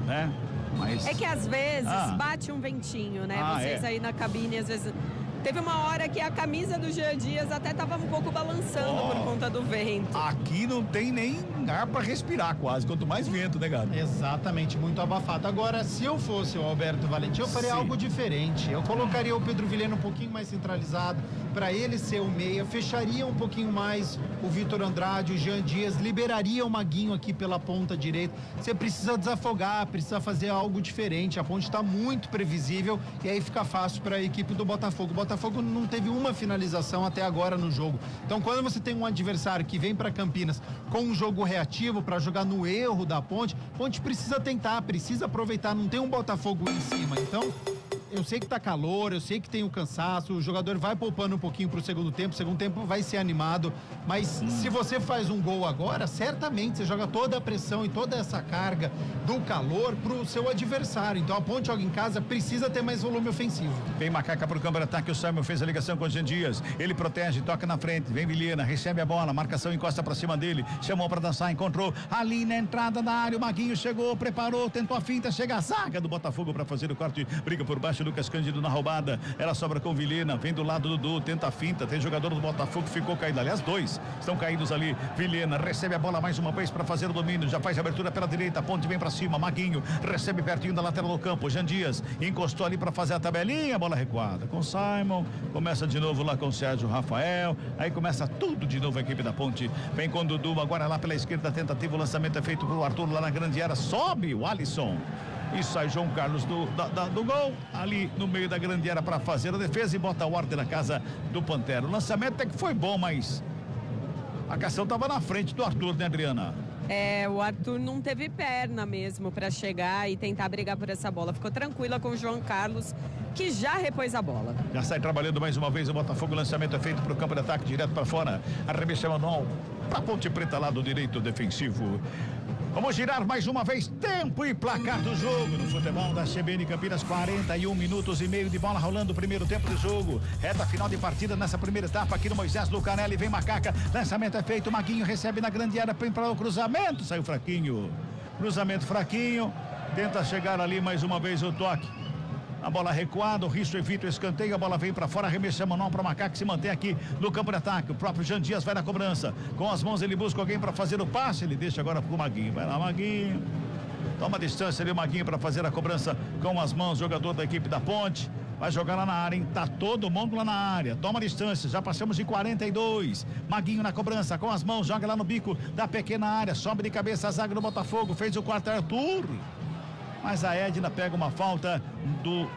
né? Mas... É que às vezes bate um ventinho, né? Vocês aí na cabine, às vezes... Teve uma hora que a camisa do Jean Dias até tava um pouco balançando por conta do vento. Aqui não tem nem ar para respirar quase, quanto mais vento, né, Gabi? Exatamente, muito abafado. Agora, se eu fosse o Alberto Valentim, eu faria algo diferente. Eu colocaria o Pedro Vilhena um pouquinho mais centralizado, para ele ser o meia, fecharia um pouquinho mais o Vitor Andrade, o Jean Dias, liberaria o Maguinho aqui pela ponta direita. Você precisa desafogar, precisa fazer algo diferente. A ponte está muito previsível e aí fica fácil para a equipe do Botafogo. O Botafogo não teve uma finalização até agora no jogo. Então, quando você tem um adversário que vem para Campinas com um jogo reativo para jogar no erro da Ponte, Ponte precisa tentar, precisa aproveitar, não tem um Botafogo em cima. Então, eu sei que tá calor, eu sei que tem o cansaço, o jogador vai poupando um pouquinho pro segundo tempo vai ser animado, mas se você faz um gol agora, certamente você joga toda a pressão e toda essa carga do calor pro seu adversário. Então a Ponte joga em casa, precisa ter mais volume ofensivo. Vem Macaca pro campo de ataque, o Simon fez a ligação com o Jean Dias, ele protege, toca na frente, vem Vilhena, recebe a bola, marcação encosta pra cima dele, chamou pra dançar, encontrou ali na entrada da área, o Maguinho chegou, preparou, tentou a finta, chega a zaga do Botafogo pra fazer o corte, briga por baixo, Lucas Cândido na roubada, ela sobra com Vilhena, vem do lado do Dudu, tenta a finta, tem jogador do Botafogo que ficou caído, aliás, 2 estão caídos ali, Vilhena recebe a bola mais uma vez para fazer o domínio, já faz a abertura pela direita, a Ponte vem para cima, Maguinho recebe pertinho da lateral do campo, Jean Dias encostou ali para fazer a tabelinha, bola recuada com Simon, começa de novo lá com o Sérgio Rafael, aí começa tudo de novo a equipe da Ponte, vem com o Dudu, agora lá pela esquerda, tentativa, o lançamento é feito pro Arthur lá na grande área, sobe o Alisson e sai João Carlos do gol, ali no meio da grande área para fazer a defesa e bota a ordem na casa do Pantera. O lançamento até que foi bom, mas a marcação estava na frente do Arthur, né, Adriana? O Arthur não teve perna mesmo para chegar e tentar brigar por essa bola. Ficou tranquila com o João Carlos, que já repôs a bola. Já sai trabalhando mais uma vez o Botafogo, o lançamento é feito para o campo de ataque, direto para fora. Arremessa manual para a Ponte Preta, lado direito defensivo. Vamos girar mais uma vez, tempo e placar do jogo no futebol da CBN Campinas, 41 minutos e meio de bola rolando o primeiro tempo de jogo, reta final de partida nessa primeira etapa aqui no Moisés Lucarelli, vem Macaca, lançamento é feito, Maguinho recebe na grande área, vem para o cruzamento, saiu fraquinho, cruzamento fraquinho, tenta chegar ali mais uma vez o toque. A bola recuada, o risco evita o escanteio, a bola vem para fora, arremessa manual para o Macaco que se mantém aqui no campo de ataque. O próprio Jean Dias vai na cobrança. Com as mãos ele busca alguém para fazer o passe, ele deixa agora pro Maguinho. Vai lá, Maguinho. Toma distância ali o Maguinho para fazer a cobrança com as mãos, jogador da equipe da Ponte. Vai jogar lá na área, hein? Tá todo mundo lá na área. Toma distância, já passamos de 42. Maguinho na cobrança, com as mãos, joga lá no bico da pequena área. Sobe de cabeça a zaga do Botafogo, fez o quarto Arthur. Mas a Edna pega uma falta do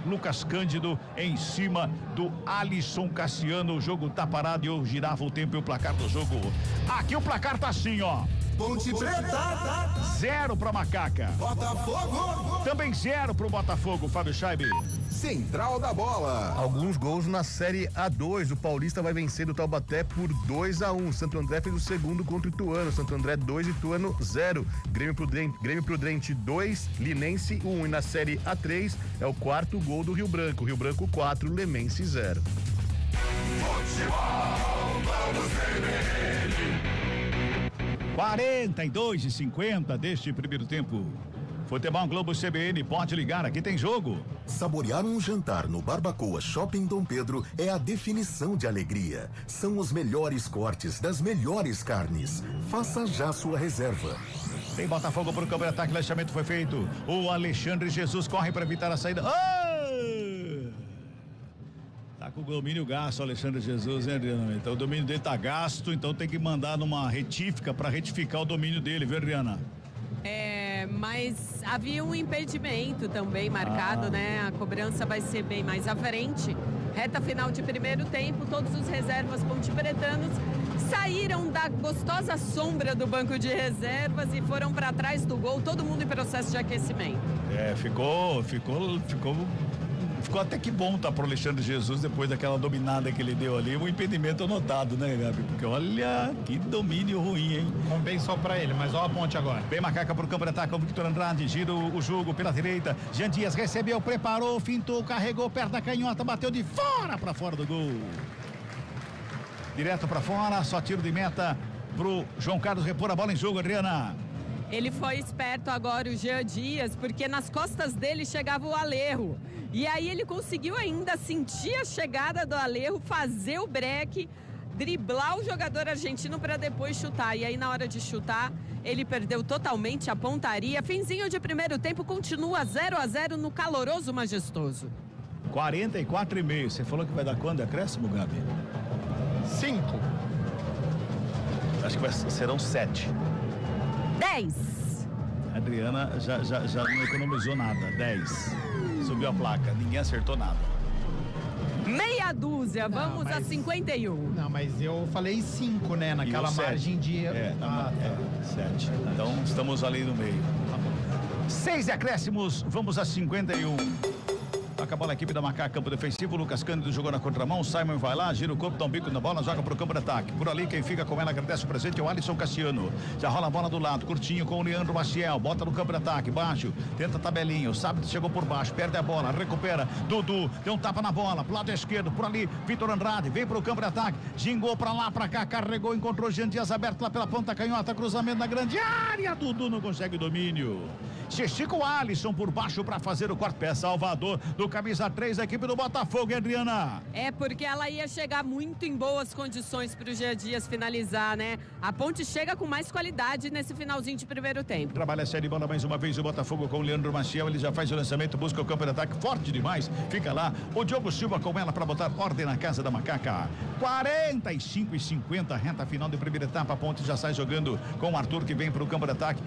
Lucas Cândido em cima do Alisson Cassiano. O jogo tá parado e eu girava o tempo e o placar do jogo. Aqui o placar tá assim, ó. Ponte Preta. 0 pra Macaca. Botafogo. Também 0 pro Botafogo, Fábio Scheibe. Central da bola. Alguns gols na Série A2. O Paulista vai vencer o Taubaté por 2-1. Santo André fez o segundo contra o Ituano. Santo André 2, Ituano 0. Grêmio Prudente 2, Linense 1. E na Série A3 é o quarto gol do Rio Branco. Rio Branco 4, Lemense 0. Futebol, vamos ver. 42:50 deste primeiro tempo. Futebol Globo CBN, pode ligar, aqui tem jogo. Saborear um jantar no Barbacoa Shopping Dom Pedro é a definição de alegria. São os melhores cortes das melhores carnes. Faça já sua reserva. Tem Botafogo pro campo de ataque, lançamento foi feito. O Alexandre Jesus corre para evitar a saída. Tá com o domínio gasto, Alexandre Jesus, né, Adriana? Então o domínio dele tá gasto, então tem que mandar numa retífica para retificar o domínio dele, viu, Adriana? Mas havia um impedimento também marcado, né? A cobrança vai ser bem mais à frente. Reta final de primeiro tempo, todos os reservas pontepretanos saíram da gostosa sombra do banco de reservas e foram para trás do gol, todo mundo em processo de aquecimento. Ficou até que bom tá pro Alexandre Jesus depois daquela dominada que ele deu ali, um impedimento anotado, né, Gabi? Porque olha, que domínio ruim, hein? Compensou pra ele, mas olha a ponte agora. Vem Macaca pro campo de ataque, o Victor Andrade, gira o jogo pela direita, Jean Dias recebeu, preparou, fintou, carregou perto da canhota, bateu de fora pra fora do gol. Direto pra fora, só tiro de meta pro João Carlos repor a bola em jogo, Adriana. Ele foi esperto agora, o Jean Dias, porque nas costas dele chegava o Alejo. E aí ele conseguiu ainda sentir a chegada do Alejo, fazer o break, driblar o jogador argentino para depois chutar. E aí na hora de chutar, ele perdeu totalmente a pontaria. Finzinho de primeiro tempo, continua 0-0 no caloroso Majestoso. 44,5. Você falou que vai dar quando acréscimo, Gabi? 5. Acho que serão 7. 10. A Adriana já não economizou nada. 10. Subiu a placa, ninguém acertou nada. Meia dúzia, vamos a 51. Não, mas eu falei 5, né? Naquela margem de... 7. Então estamos ali no meio. 6 acréscimos, vamos a 51. Acabou a equipe da Macaca, campo defensivo, Lucas Cândido jogou na contramão, Simon vai lá, gira o corpo, dá um bico na bola, joga pro campo de ataque. Por ali quem fica com ela agradece o presente é o Alisson Cassiano. Já rola a bola do lado, curtinho com o Leandro Maciel, bota no campo de ataque, baixo, tenta a tabelinha, o Sábio chegou por baixo, perde a bola, recupera, Dudu, deu um tapa na bola, pro lado esquerdo, por ali, Vitor Andrade, vem pro campo de ataque, gingou pra lá, pra cá, carregou, encontrou Jean Dias aberto lá pela ponta canhota, cruzamento na grande área, Dudu não consegue domínio. Se estica o Alisson por baixo para fazer o quarto pé, Salvador do camisa 3 da equipe do Botafogo, Adriana. É porque ela ia chegar muito em boas condições para o Jean Dias finalizar, né? A ponte chega com mais qualidade nesse finalzinho de primeiro tempo. Trabalha a série bola mais uma vez o Botafogo com o Leandro Maciel, ele já faz o lançamento, busca o campo de ataque forte demais, fica lá o Diogo Silva com ela para botar ordem na casa da Macaca. 45:50, reta final de primeira etapa, a ponte já sai jogando com o Arthur que vem para o campo de ataque.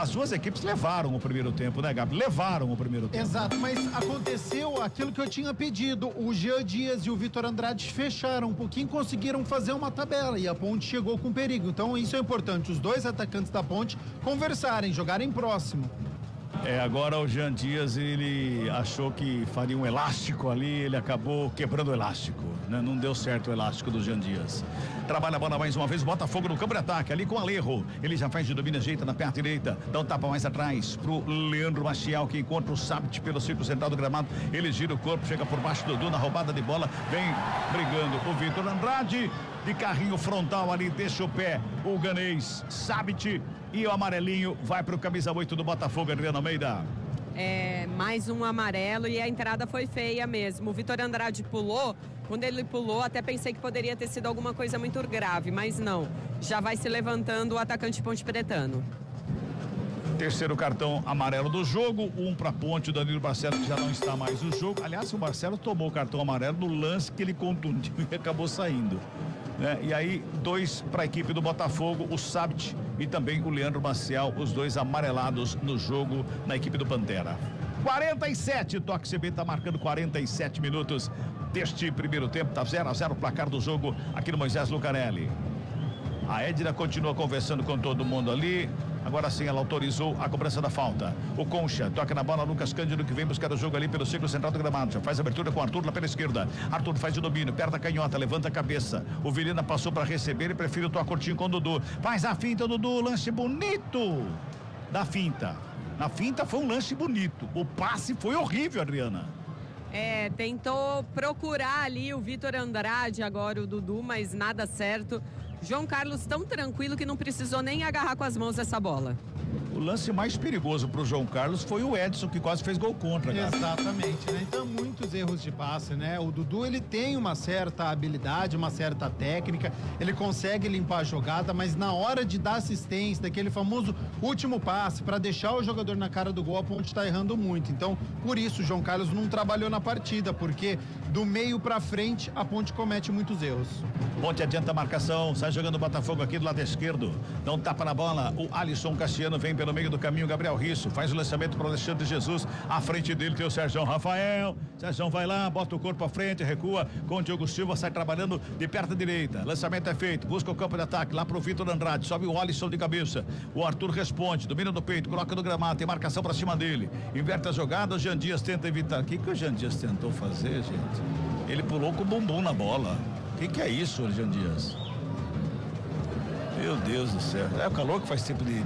As duas equipes levaram o primeiro tempo, né, Gabi? Levaram o primeiro tempo. Exato, mas aconteceu aquilo que eu tinha pedido. O Jean Dias e o Vitor Andrade fecharam um pouquinho, conseguiram fazer uma tabela e a ponte chegou com perigo. Então isso é importante, os dois atacantes da ponte conversarem, jogarem próximo. Agora o Jean Dias, ele achou que faria um elástico ali, ele acabou quebrando o elástico, né? Não deu certo o elástico do Jean Dias. Trabalha a bola mais uma vez, Botafogo no campo de ataque, ali com o Alejo, ele já faz de domínio, ajeita na perna direita, dá um tapa mais atrás pro Leandro Maciel, que encontra o Sábit pelo círculo central do gramado, ele gira o corpo, chega por baixo do Dudu na roubada de bola, vem brigando o Vitor Andrade, de carrinho frontal ali, deixa o pé, o ganês Sábit, e o amarelinho vai pro camisa 8 do Botafogo, Adriano Almeida. Mais um amarelo e a entrada foi feia mesmo. O Vitor Andrade pulou, quando ele pulou até pensei que poderia ter sido alguma coisa muito grave, mas não. Já vai se levantando o atacante Ponte Pretano. Terceiro cartão amarelo do jogo, um para Ponte, o Danilo Barcelos que já não está mais no jogo. Aliás, o Barcelos tomou o cartão amarelo no lance que ele contundiu e acabou saindo. E aí, 2 para a equipe do Botafogo, o Sábit e também o Leandro Maciel, os dois amarelados no jogo na equipe do Pantera. 47, Toque CB está marcando 47 minutos deste primeiro tempo, tá 0-0 o placar do jogo aqui no Moisés Lucarelli. A Edna continua conversando com todo mundo ali. Agora sim, ela autorizou a cobrança da falta. O Concha toca na bola, Lucas Cândido que vem buscar o jogo ali pelo círculo central do gramado. Já faz abertura com o Arthur lá pela esquerda. Arthur faz o domínio, perto da canhota, levanta a cabeça. O Vilhena passou para receber e prefere o toque curtinho com o Dudu. Faz a finta, Dudu, lance bonito da finta. Na finta foi um lance bonito. O passe foi horrível, Adriana. Tentou procurar ali o Vitor Andrade, agora o Dudu, mas nada certo. João Carlos tão tranquilo que não precisou nem agarrar com as mãos essa bola. O lance mais perigoso para o João Carlos foi o Edson, que quase fez gol contra, cara. Exatamente, né? Então, muitos erros de passe, né? O Dudu, ele tem uma certa habilidade, uma certa técnica, ele consegue limpar a jogada, mas na hora de dar assistência, daquele famoso último passe, para deixar o jogador na cara do gol, a Ponte está errando muito. Então, por isso, o João Carlos não trabalhou na partida, porque do meio para frente, a Ponte comete muitos erros. Ponte adianta a marcação, sai jogando o Botafogo aqui do lado esquerdo, dá um tapa na bola, o Alisson Cassiano vem pelo meio do caminho, Gabriel Risso faz o lançamento para o Alexandre Jesus, à frente dele tem o Sérgio Rafael Sérgio vai lá, bota o corpo à frente, recua com o Diogo Silva, sai trabalhando de perna direita. Lançamento é feito, busca o campo de ataque lá pro Vitor Andrade, sobe o Alisson de cabeça. O Arthur responde, domina do peito, coloca no gramado, tem marcação pra cima dele. Inverte a jogada, o Jean Dias tenta evitar. O que o Jean Dias tentou fazer, gente? Ele pulou com o bumbum na bola. O que é isso, Jean Dias? Meu Deus do céu. É o calor que faz tempo de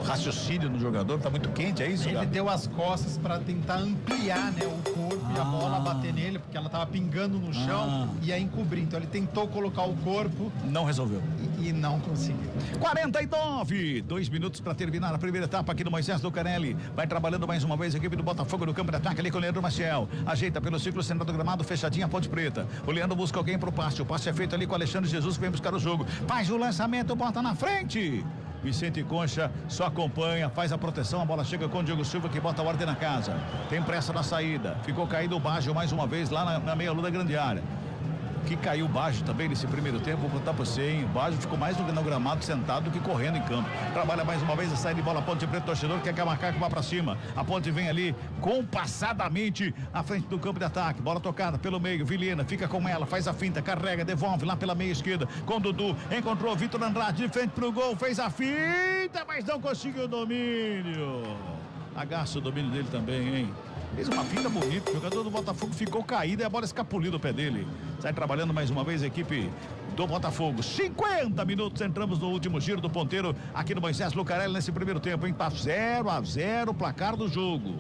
raciocínio no jogador, tá muito quente, é isso, Ele Gabi? deu as costas para tentar ampliar, né, o corpo e a bola bater nele, porque ela tava pingando no chão e ia encobrir. Então ele tentou colocar o corpo. Não resolveu. E não conseguiu. 49, 2 minutos para terminar a primeira etapa aqui no Moisés Lucarelli. Vai trabalhando mais uma vez a equipe do Botafogo no campo de ataque ali com o Leandro Maciel. Ajeita pelo círculo central do gramado, fechadinha a Ponte Preta. O Leandro busca alguém pro passe. O passe é feito ali com o Alexandre Jesus, que vem buscar o jogo. Faz o lançamento, bota na frente. Vicente Concha só acompanha, faz a proteção, a bola chega com o Diogo Silva que bota a ordem na casa. Tem pressa na saída. Ficou caído o Baggio mais uma vez lá na meia-lua da grande área. Que caiu o Baggio também nesse primeiro tempo, vou contar pra você, hein? O Baggio ficou mais no gramado sentado do que correndo em campo. Trabalha mais uma vez a saída de bola, Ponte Preta, torcedor quer que a Macaco vá pra cima. A Ponte vem ali compassadamente à frente do campo de ataque. Bola tocada pelo meio, Vilhena fica com ela, faz a finta, carrega, devolve lá pela meia esquerda com o Dudu. Encontrou Vitor Andrade de frente pro gol, fez a finta, mas não conseguiu o domínio. Agaça o domínio dele também, hein? Fez uma finta bonita, o jogador do Botafogo ficou caído e a bola escapuliu do pé dele. Sai trabalhando mais uma vez a equipe do Botafogo. 50 minutos, entramos no último giro do ponteiro aqui no Moisés Lucarelli nesse primeiro tempo, hein? Tá 0-0 o placar do jogo.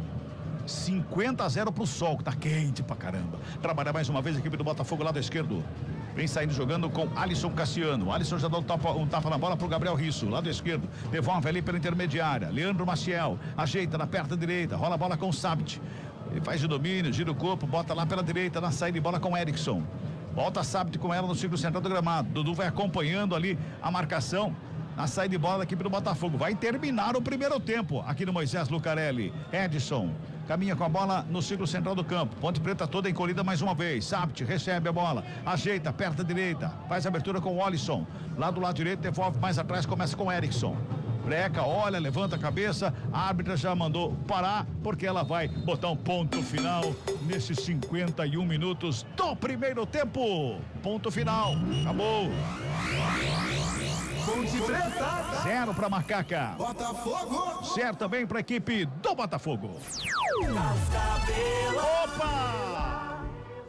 50-0 pro Sol, que tá quente pra caramba. Trabalha mais uma vez a equipe do Botafogo lado esquerdo. Vem saindo jogando com Alisson Cassiano. Alisson já dá um tapa na bola pro Gabriel Risso, lado esquerdo. Devolve ali pela intermediária. Leandro Maciel ajeita na perna direita. Rola a bola com o Sabt. Ele faz o domínio, gira o corpo, bota lá pela direita na saída de bola com o Erickson. Volta Sabt com ela no círculo central do gramado. Dudu vai acompanhando ali a marcação na saída de bola da equipe do Botafogo. Vai terminar o primeiro tempo aqui no Moisés Lucarelli. Edson caminha com a bola no círculo central do campo. Ponte Preta toda encolhida mais uma vez. Sabt recebe a bola, ajeita, perna direita, faz a abertura com o Alisson. Lá do lado direito, devolve mais atrás, começa com o Erickson. Breca, olha, levanta a cabeça, a árbitra já mandou parar, porque ela vai botar um ponto final nesses 51 minutos do primeiro tempo. Ponto final, acabou. Ponte Preta 0 para Macaca. Botafogo 0 também para a equipe do Botafogo. Opa!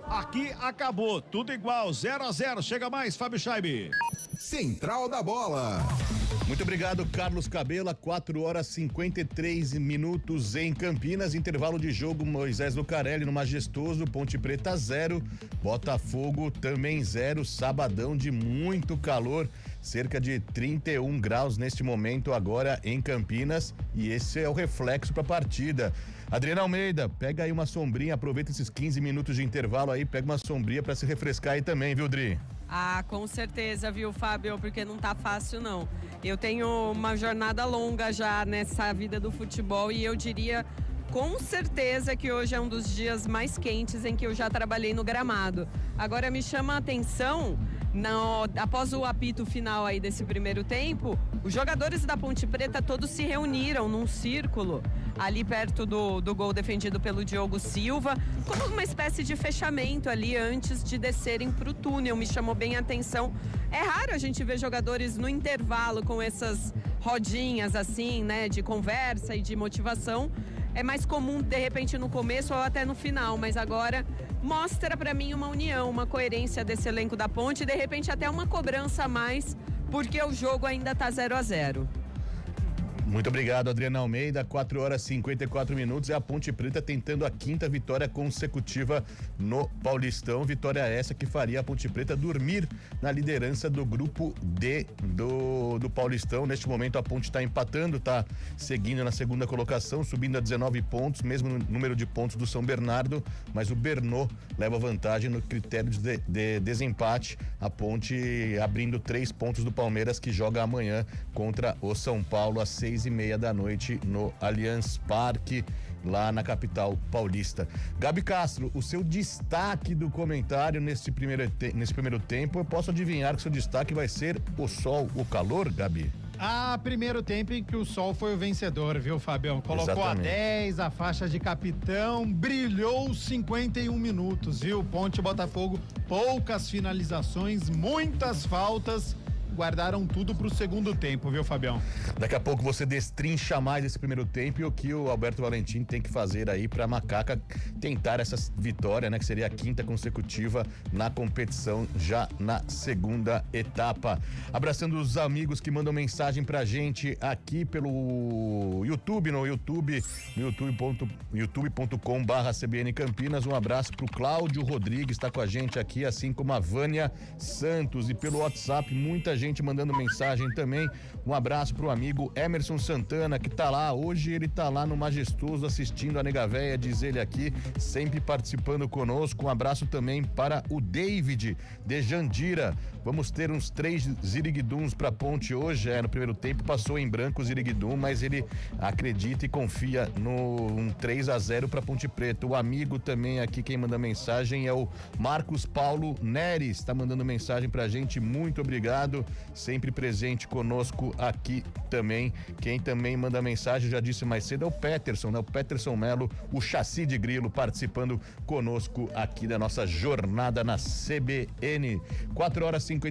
Aqui acabou, tudo igual, 0-0. Chega mais, Fábio Scheibe. Central da Bola. Muito obrigado, Carlos Cabela. 4h53 em Campinas. Intervalo de jogo, Moisés Lucarelli no Majestoso. Ponte Preta 0. Botafogo também 0. Sabadão de muito calor. Cerca de 31 graus neste momento agora em Campinas. E esse é o reflexo para a partida. Adriana Almeida, pega aí uma sombrinha. Aproveita esses 15 minutos de intervalo aí. Pega uma sombrinha para se refrescar aí também, viu, Dri? Ah, com certeza, viu, Fábio? Porque não tá fácil, não. Eu tenho uma jornada longa já nessa vida do futebol e eu diria com certeza que hoje é um dos dias mais quentes em que eu já trabalhei no gramado. Agora me chama a atenção, após o apito final aí desse primeiro tempo, os jogadores da Ponte Preta todos se reuniram num círculo ali perto do gol defendido pelo Diogo Silva, como uma espécie de fechamento ali antes de descerem para o túnel. Me chamou bem a atenção. É raro a gente ver jogadores no intervalo com essas rodinhas assim, né, de conversa e de motivação. É mais comum, de repente, no começo ou até no final, mas agora mostra para mim uma união, uma coerência desse elenco da Ponte e, de repente, até uma cobrança a mais, porque o jogo ainda tá 0-0. Muito obrigado, Adriana Almeida. 4h54. É a Ponte Preta tentando a 5ª vitória consecutiva no Paulistão. Vitória essa que faria a Ponte Preta dormir na liderança do grupo D do Paulistão. Neste momento a Ponte está empatando, está seguindo na segunda colocação, subindo a 19 pontos, mesmo número de pontos do São Bernardo, mas o Bernô leva vantagem no critério de desempate. A Ponte abrindo 3 pontos do Palmeiras, que joga amanhã contra o São Paulo às 6h30 da noite no Allianz Parque, lá na capital paulista. Gabi Castro, o seu destaque do comentário nesse primeiro tempo, eu posso adivinhar que o seu destaque vai ser o sol, o calor, Gabi? Primeiro tempo em que o Sol foi o vencedor, viu, Fabião? Colocou Exatamente. a 10, a faixa de capitão, brilhou 51 minutos, viu? Ponte Botafogo, poucas finalizações, muitas faltas, guardaram tudo pro segundo tempo, viu, Fabião? Daqui a pouco você destrincha mais esse primeiro tempo e o que o Alberto Valentim tem que fazer aí pra Macaca tentar essa vitória, né? Que seria a 5ª consecutiva na competição já na segunda etapa. Abraçando os amigos que mandam mensagem pra gente aqui pelo YouTube, no youtube.com/CBN Campinas. Um abraço pro Cláudio Rodrigues, tá com a gente aqui, assim como a Vânia Santos, e pelo WhatsApp, muita gente mandando mensagem também. Um abraço pro amigo Emerson Santana, que tá lá, hoje ele tá lá no Majestoso assistindo a Nega Véia, diz ele aqui, sempre participando conosco. Um abraço também para o David de Jandira. Vamos ter uns 3 Ziriguiduns pra Ponte hoje, no primeiro tempo passou em branco o Ziriguidum, mas ele acredita e confia no 3-0 pra Ponte Preta. O amigo também aqui, quem manda mensagem é o Marcos Paulo Neres, tá mandando mensagem pra gente, muito obrigado, sempre presente conosco aqui também. Quem também manda mensagem, já disse mais cedo, é o Peterson, né? O Peterson Melo, o Chassi de Grilo, participando conosco aqui da nossa jornada na CBN. 4h57,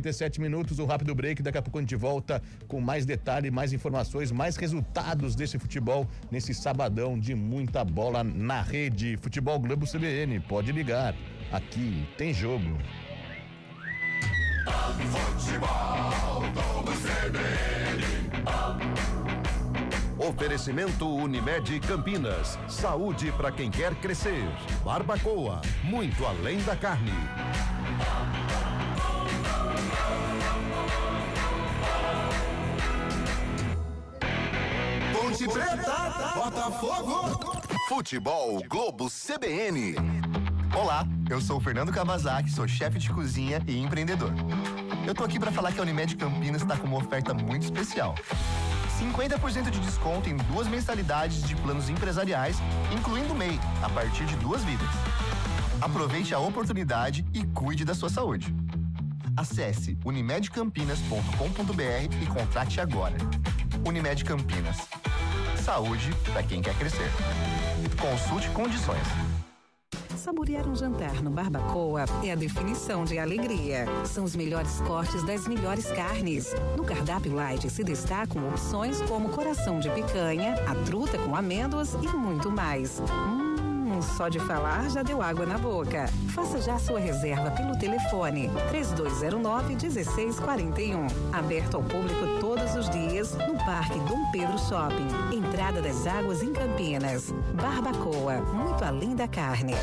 um rápido break, daqui a pouco a gente volta com mais detalhe, mais informações, mais resultados desse futebol nesse sabadão de muita bola na rede. Futebol Globo CBN, pode ligar, aqui tem jogo. Futebol Globo CBN. Oferecimento Unimed Campinas. Saúde para quem quer crescer. Barbacoa, muito além da carne. Ponte Preta, Botafogo. Futebol Globo CBN. Olá, eu sou o Fernando Kawasaki, sou chefe de cozinha e empreendedor. Eu tô aqui para falar que a Unimed Campinas está com uma oferta muito especial. 50% de desconto em 2 mensalidades de planos empresariais, incluindo MEI, a partir de 2 vidas. Aproveite a oportunidade e cuide da sua saúde. Acesse unimedcampinas.com.br e contrate agora. Unimed Campinas. Saúde para quem quer crescer. Consulte condições. Saborear um jantar no Barbacoa é a definição de alegria. São os melhores cortes das melhores carnes. No cardápio light se destacam opções como coração de picanha, a truta com amêndoas e muito mais. Só de falar já deu água na boca. Faça já sua reserva pelo telefone 3209-1641. Aberto ao público todos os dias no Parque Dom Pedro Shopping. Entrada das Águas em Campinas. Barbacoa, muito além da carne.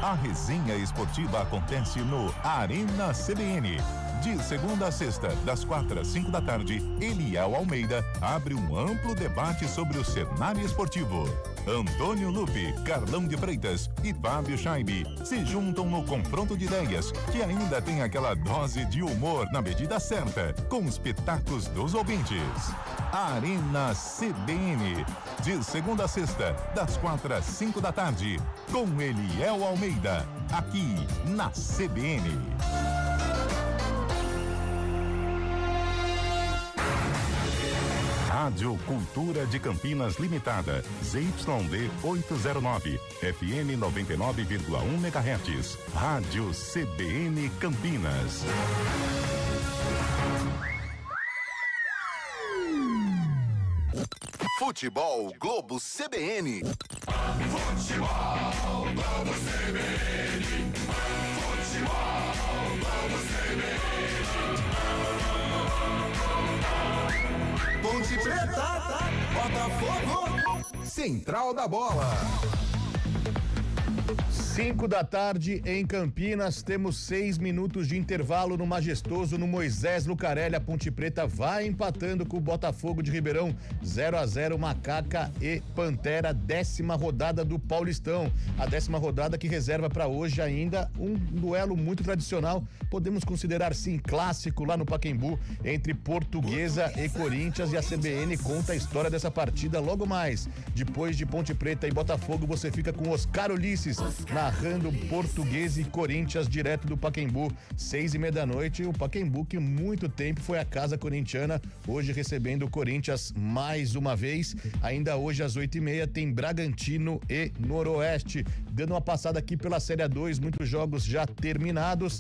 A resenha esportiva acontece no Arena CBN. De segunda a sexta, das 4 às 5 da tarde, Eliel Almeida abre um amplo debate sobre o cenário esportivo. Antônio Lupe, Carlão de Freitas e Fábio Scheibe se juntam no confronto de ideias, que ainda tem aquela dose de humor na medida certa, com os pitacos dos ouvintes. Arena CBN, de segunda a sexta, das 4 às 5 da tarde, com Eliel Almeida, aqui na CBN. Rádio Cultura de Campinas Limitada, ZYD 809, FM 99,1 MHz. Rádio CBN Campinas. Futebol Globo CBN. Futebol Globo CBN. Futebol Globo CBN. Ponte Preta, Botafogo, Central da Bola. 5 da tarde em Campinas, temos 6 minutos de intervalo no Majestoso, no Moisés Lucarelli. A Ponte Preta vai empatando com o Botafogo de Ribeirão, 0-0, Macaca e Pantera, 10ª rodada do Paulistão. A 10ª rodada que reserva para hoje ainda um duelo muito tradicional, podemos considerar sim clássico lá no Pacaembu, entre Portuguesa e Corinthians, e a CBN conta a história dessa partida logo mais. Depois de Ponte Preta e Botafogo, você fica com Oscar Ulisses na narrando Portuguesa e Corinthians direto do Pacaembu, 6:30 da noite. O Pacaembu, que muito tempo foi a casa corintiana, hoje recebendo o Corinthians mais uma vez. Ainda hoje às 8:30 tem Bragantino e Noroeste. Dando uma passada aqui pela Série A2, muitos jogos já terminados.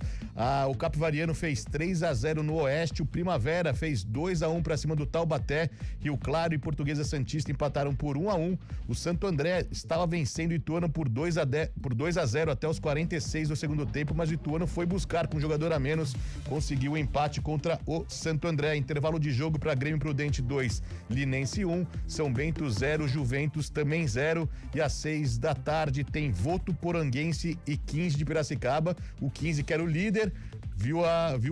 O Capivariano fez 3-0 no Oeste, o Primavera fez 2-1 para cima do Taubaté, Rio Claro e Portuguesa Santista empataram por 1-1. O Santo André estava vencendo o Ituano por 2-0 até os 46 do segundo tempo, mas o Ituano foi buscar com um jogador a menos, conseguiu o empate contra o Santo André. Intervalo de jogo para Grêmio Prudente 2, Linense 1, São Bento 0, Juventus também 0, e às 6 da tarde tem Voto Poranguense e 15 de Piracicaba. O 15, que era o líder, viu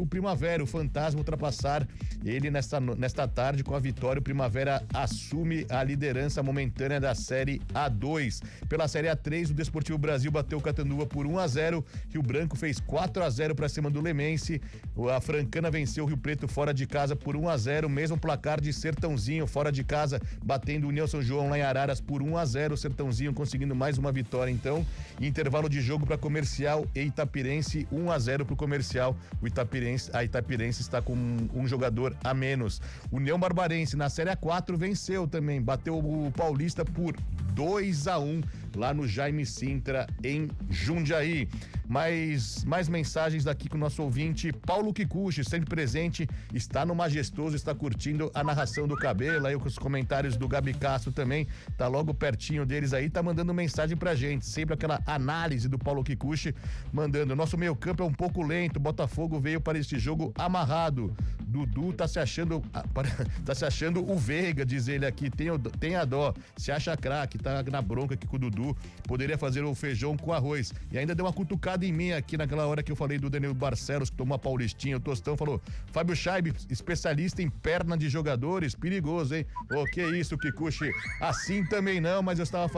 o Primavera, o Fantasma, ultrapassar ele nesta tarde. Com a vitória, o Primavera assume a liderança momentânea da Série A2. Pela Série A3, o Desportivo Brasil bateu o Catanduva por 1-0, Rio Branco fez 4-0 para cima do Lemense, a Francana venceu o Rio Preto fora de casa por 1-0, mesmo placar de Sertãozinho fora de casa, batendo o União São João lá em Araras por 1-0, Sertãozinho conseguindo mais uma vitória então. Intervalo de jogo para Comercial e Itapirense, 1-0 para o Comercial. A Itapirense está com um jogador a menos. União Barbarense na Série A4 venceu também, bateu o Paulista por 2-1 lá no Jaime Sintra, em Jundiaí. Mais mensagens daqui com o nosso ouvinte Paulo Kikuchi, sempre presente, está no Majestoso, está curtindo a narração do Cabelo, aí com os comentários do Gabi Castro também, tá logo pertinho deles aí, tá mandando mensagem pra gente, sempre aquela análise do Paulo Kikuchi, mandando: nosso meio campo é um pouco lento, Botafogo veio para este jogo amarrado, Dudu tá se achando o Veiga, diz ele aqui, tem a dó, se acha craque, tá na bronca aqui com o Dudu, poderia fazer o feijão com arroz, e ainda deu uma cutucada em mim aqui naquela hora que eu falei do Danilo Barcelos, que tomou a Paulistinha. O Tostão falou: Fábio Scheib, especialista em perna de jogadores, perigoso, hein? Que isso, Kikuchi? Assim também não, mas eu estava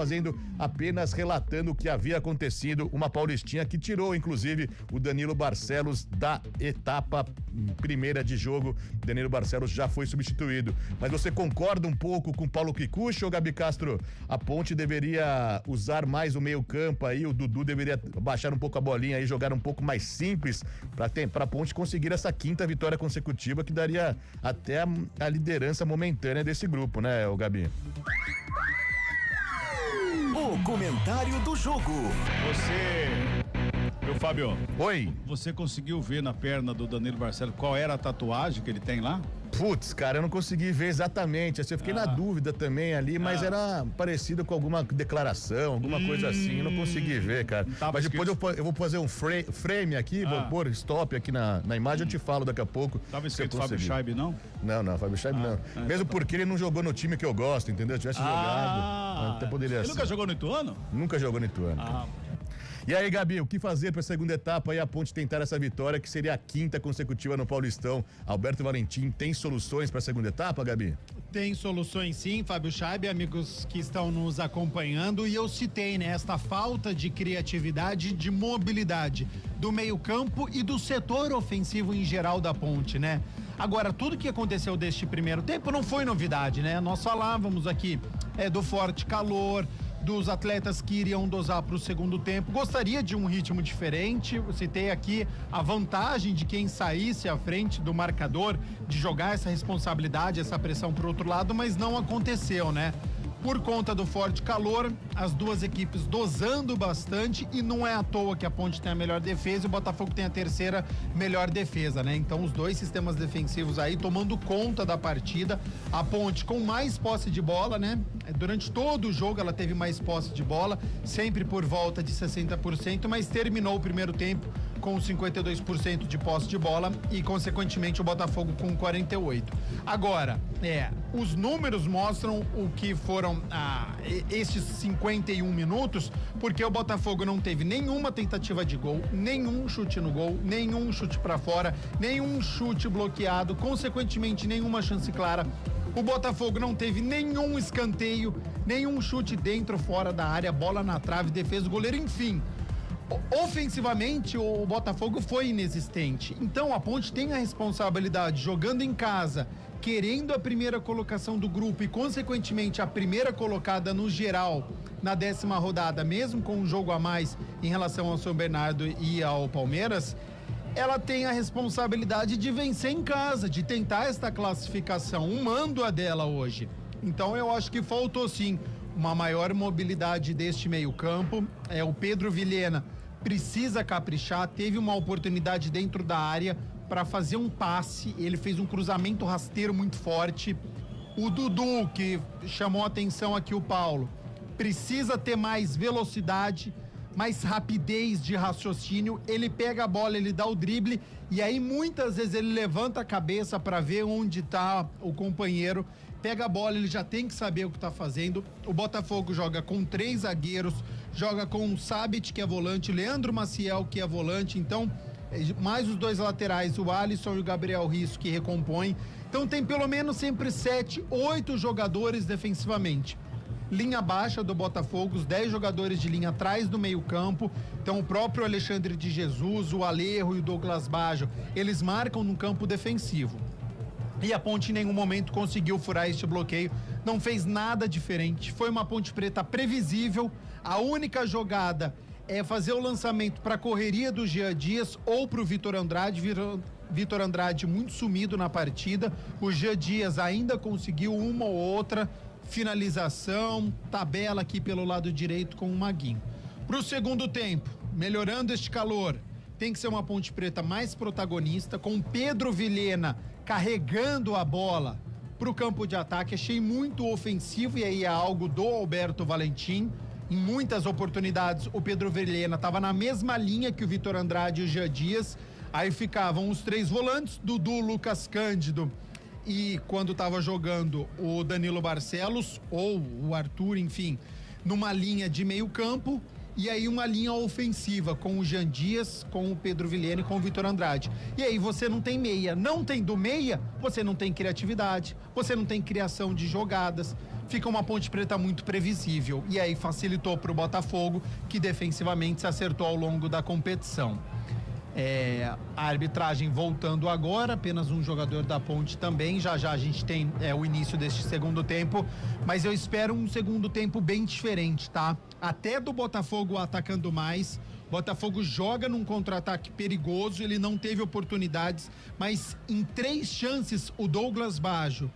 apenas relatando o que havia acontecido. Uma Paulistinha que tirou, inclusive, o Danilo Barcelos da etapa primeira de jogo. Danilo Barcelos já foi substituído. Mas você concorda um pouco com o Paulo Kikuchi, ou Gabi Castro? A Ponte deveria usar mais o meio campo aí, o Dudu deveria baixar um pouco a bolinha aí, jogar um pouco mais simples para a Ponte conseguir essa quinta vitória consecutiva, que daria até a liderança momentânea desse grupo, né, o Gabi? O comentário do jogo. Meu Fábio. Oi. Você conseguiu ver na perna do Danilo Barcelos qual era a tatuagem que ele tem lá? Putz, cara, eu não consegui ver exatamente, assim, eu fiquei na dúvida também ali, mas era parecido com alguma declaração, alguma coisa assim, eu não consegui ver, cara. Mas depois eu vou fazer um frame aqui, vou pôr stop aqui na imagem, eu te falo daqui a pouco. Tava escrito Fábio Scheib, não? Não, Fábio Scheib não. Mesmo porque ele não jogou no time que eu gosto, entendeu? Se tivesse jogado, até poderia ser. Ele nunca jogou no Ituano? Nunca jogou no Ituano. E aí, Gabi, o que fazer para a segunda etapa e a Ponte tentar essa vitória, que seria a quinta consecutiva no Paulistão? Alberto Valentim tem soluções para a segunda etapa, Gabi? Tem soluções sim, Fábio Scheib, amigos que estão nos acompanhando, e eu citei, né, esta falta de criatividade, de mobilidade do meio-campo e do setor ofensivo em geral da Ponte, né? Agora, tudo que aconteceu deste primeiro tempo não foi novidade, né? Nós falávamos aqui do forte calor, dos atletas que iriam dosar para o segundo tempo, gostaria de um ritmo diferente. Eu citei aqui a vantagem de quem saísse à frente do marcador, de jogar essa responsabilidade, essa pressão para o outro lado, mas não aconteceu, né? Por conta do forte calor, as duas equipes dosando bastante, e não é à toa que a Ponte tem a melhor defesa e o Botafogo tem a terceira melhor defesa, né? Então os dois sistemas defensivos aí tomando conta da partida, a Ponte com mais posse de bola, né? Durante todo o jogo ela teve mais posse de bola, sempre por volta de 60%, mas terminou o primeiro tempo com 52% de posse de bola e, consequentemente, o Botafogo com 48%. Agora, os números mostram o que foram esses 51 minutos, porque o Botafogo não teve nenhuma tentativa de gol, nenhum chute no gol, nenhum chute para fora, nenhum chute bloqueado, consequentemente, nenhuma chance clara. O Botafogo não teve nenhum escanteio, nenhum chute dentro ou fora da área, bola na trave, defesa do goleiro, enfim. Ofensivamente, o Botafogo foi inexistente. Então a Ponte tem a responsabilidade, jogando em casa, querendo a primeira colocação do grupo e, consequentemente, a primeira colocada no geral na 10ª rodada, mesmo com um jogo a mais em relação ao São Bernardo e ao Palmeiras, ela tem a responsabilidade de vencer em casa, de tentar esta classificação. O mando é dela hoje. Então eu acho que faltou sim uma maior mobilidade deste meio-campo. O Pedro Vilhena precisa caprichar, teve uma oportunidade dentro da área para fazer um passe, ele fez um cruzamento rasteiro muito forte. O Dudu, que chamou a atenção aqui o Paulo, precisa ter mais velocidade, mais rapidez de raciocínio. Ele pega a bola, ele dá o drible e aí muitas vezes ele levanta a cabeça para ver onde está o companheiro, pega a bola, ele já tem que saber o que está fazendo. O Botafogo joga com 3 zagueiros, joga com o Sabit, que é volante, Leandro Maciel, que é volante, então mais os 2 laterais, o Alisson e o Gabriel Risso, que recompõem. Então tem pelo menos sempre 7, 8 jogadores defensivamente. Linha baixa do Botafogo, os 10 jogadores de linha atrás do meio-campo. Então o próprio Alexandre de Jesus, o Alejo e o Douglas Baggio, eles marcam no campo defensivo. E a Ponte em nenhum momento conseguiu furar este bloqueio, não fez nada diferente. Foi uma Ponte Preta previsível. A única jogada é fazer o lançamento para a correria do Jean Dias ou para o Vitor Andrade. Vitor Andrade muito sumido na partida. O Jean Dias ainda conseguiu uma ou outra finalização, tabela aqui pelo lado direito com o Maguinho. Para o segundo tempo, melhorando este calor, tem que ser uma Ponte Preta mais protagonista, com Pedro Vilhena carregando a bola para o campo de ataque. Achei muito ofensivo e aí é algo do Alberto Valentim. Em muitas oportunidades o Pedro Vilhena estava na mesma linha que o Vitor Andrade e o Jean Dias. Aí ficavam os 3 volantes, Dudu, Lucas Cândido e, quando estava jogando, o Danilo Barcelos ou o Arthur, enfim, numa linha de meio campo. E aí uma linha ofensiva com o Jean Dias, com o Pedro Vilhena e com o Vitor Andrade. E aí você não tem meia. Não tendo meia, você não tem criatividade, você não tem criação de jogadas. Fica uma Ponte Preta muito previsível. E aí facilitou para o Botafogo, que defensivamente se acertou ao longo da competição. A arbitragem voltando agora, apenas um jogador da Ponte também. Já a gente tem o início deste segundo tempo, mas eu espero um segundo tempo bem diferente, tá? Até do Botafogo atacando mais. Botafogo joga num contra-ataque perigoso, ele não teve oportunidades, mas em 3 chances o Douglas Baggio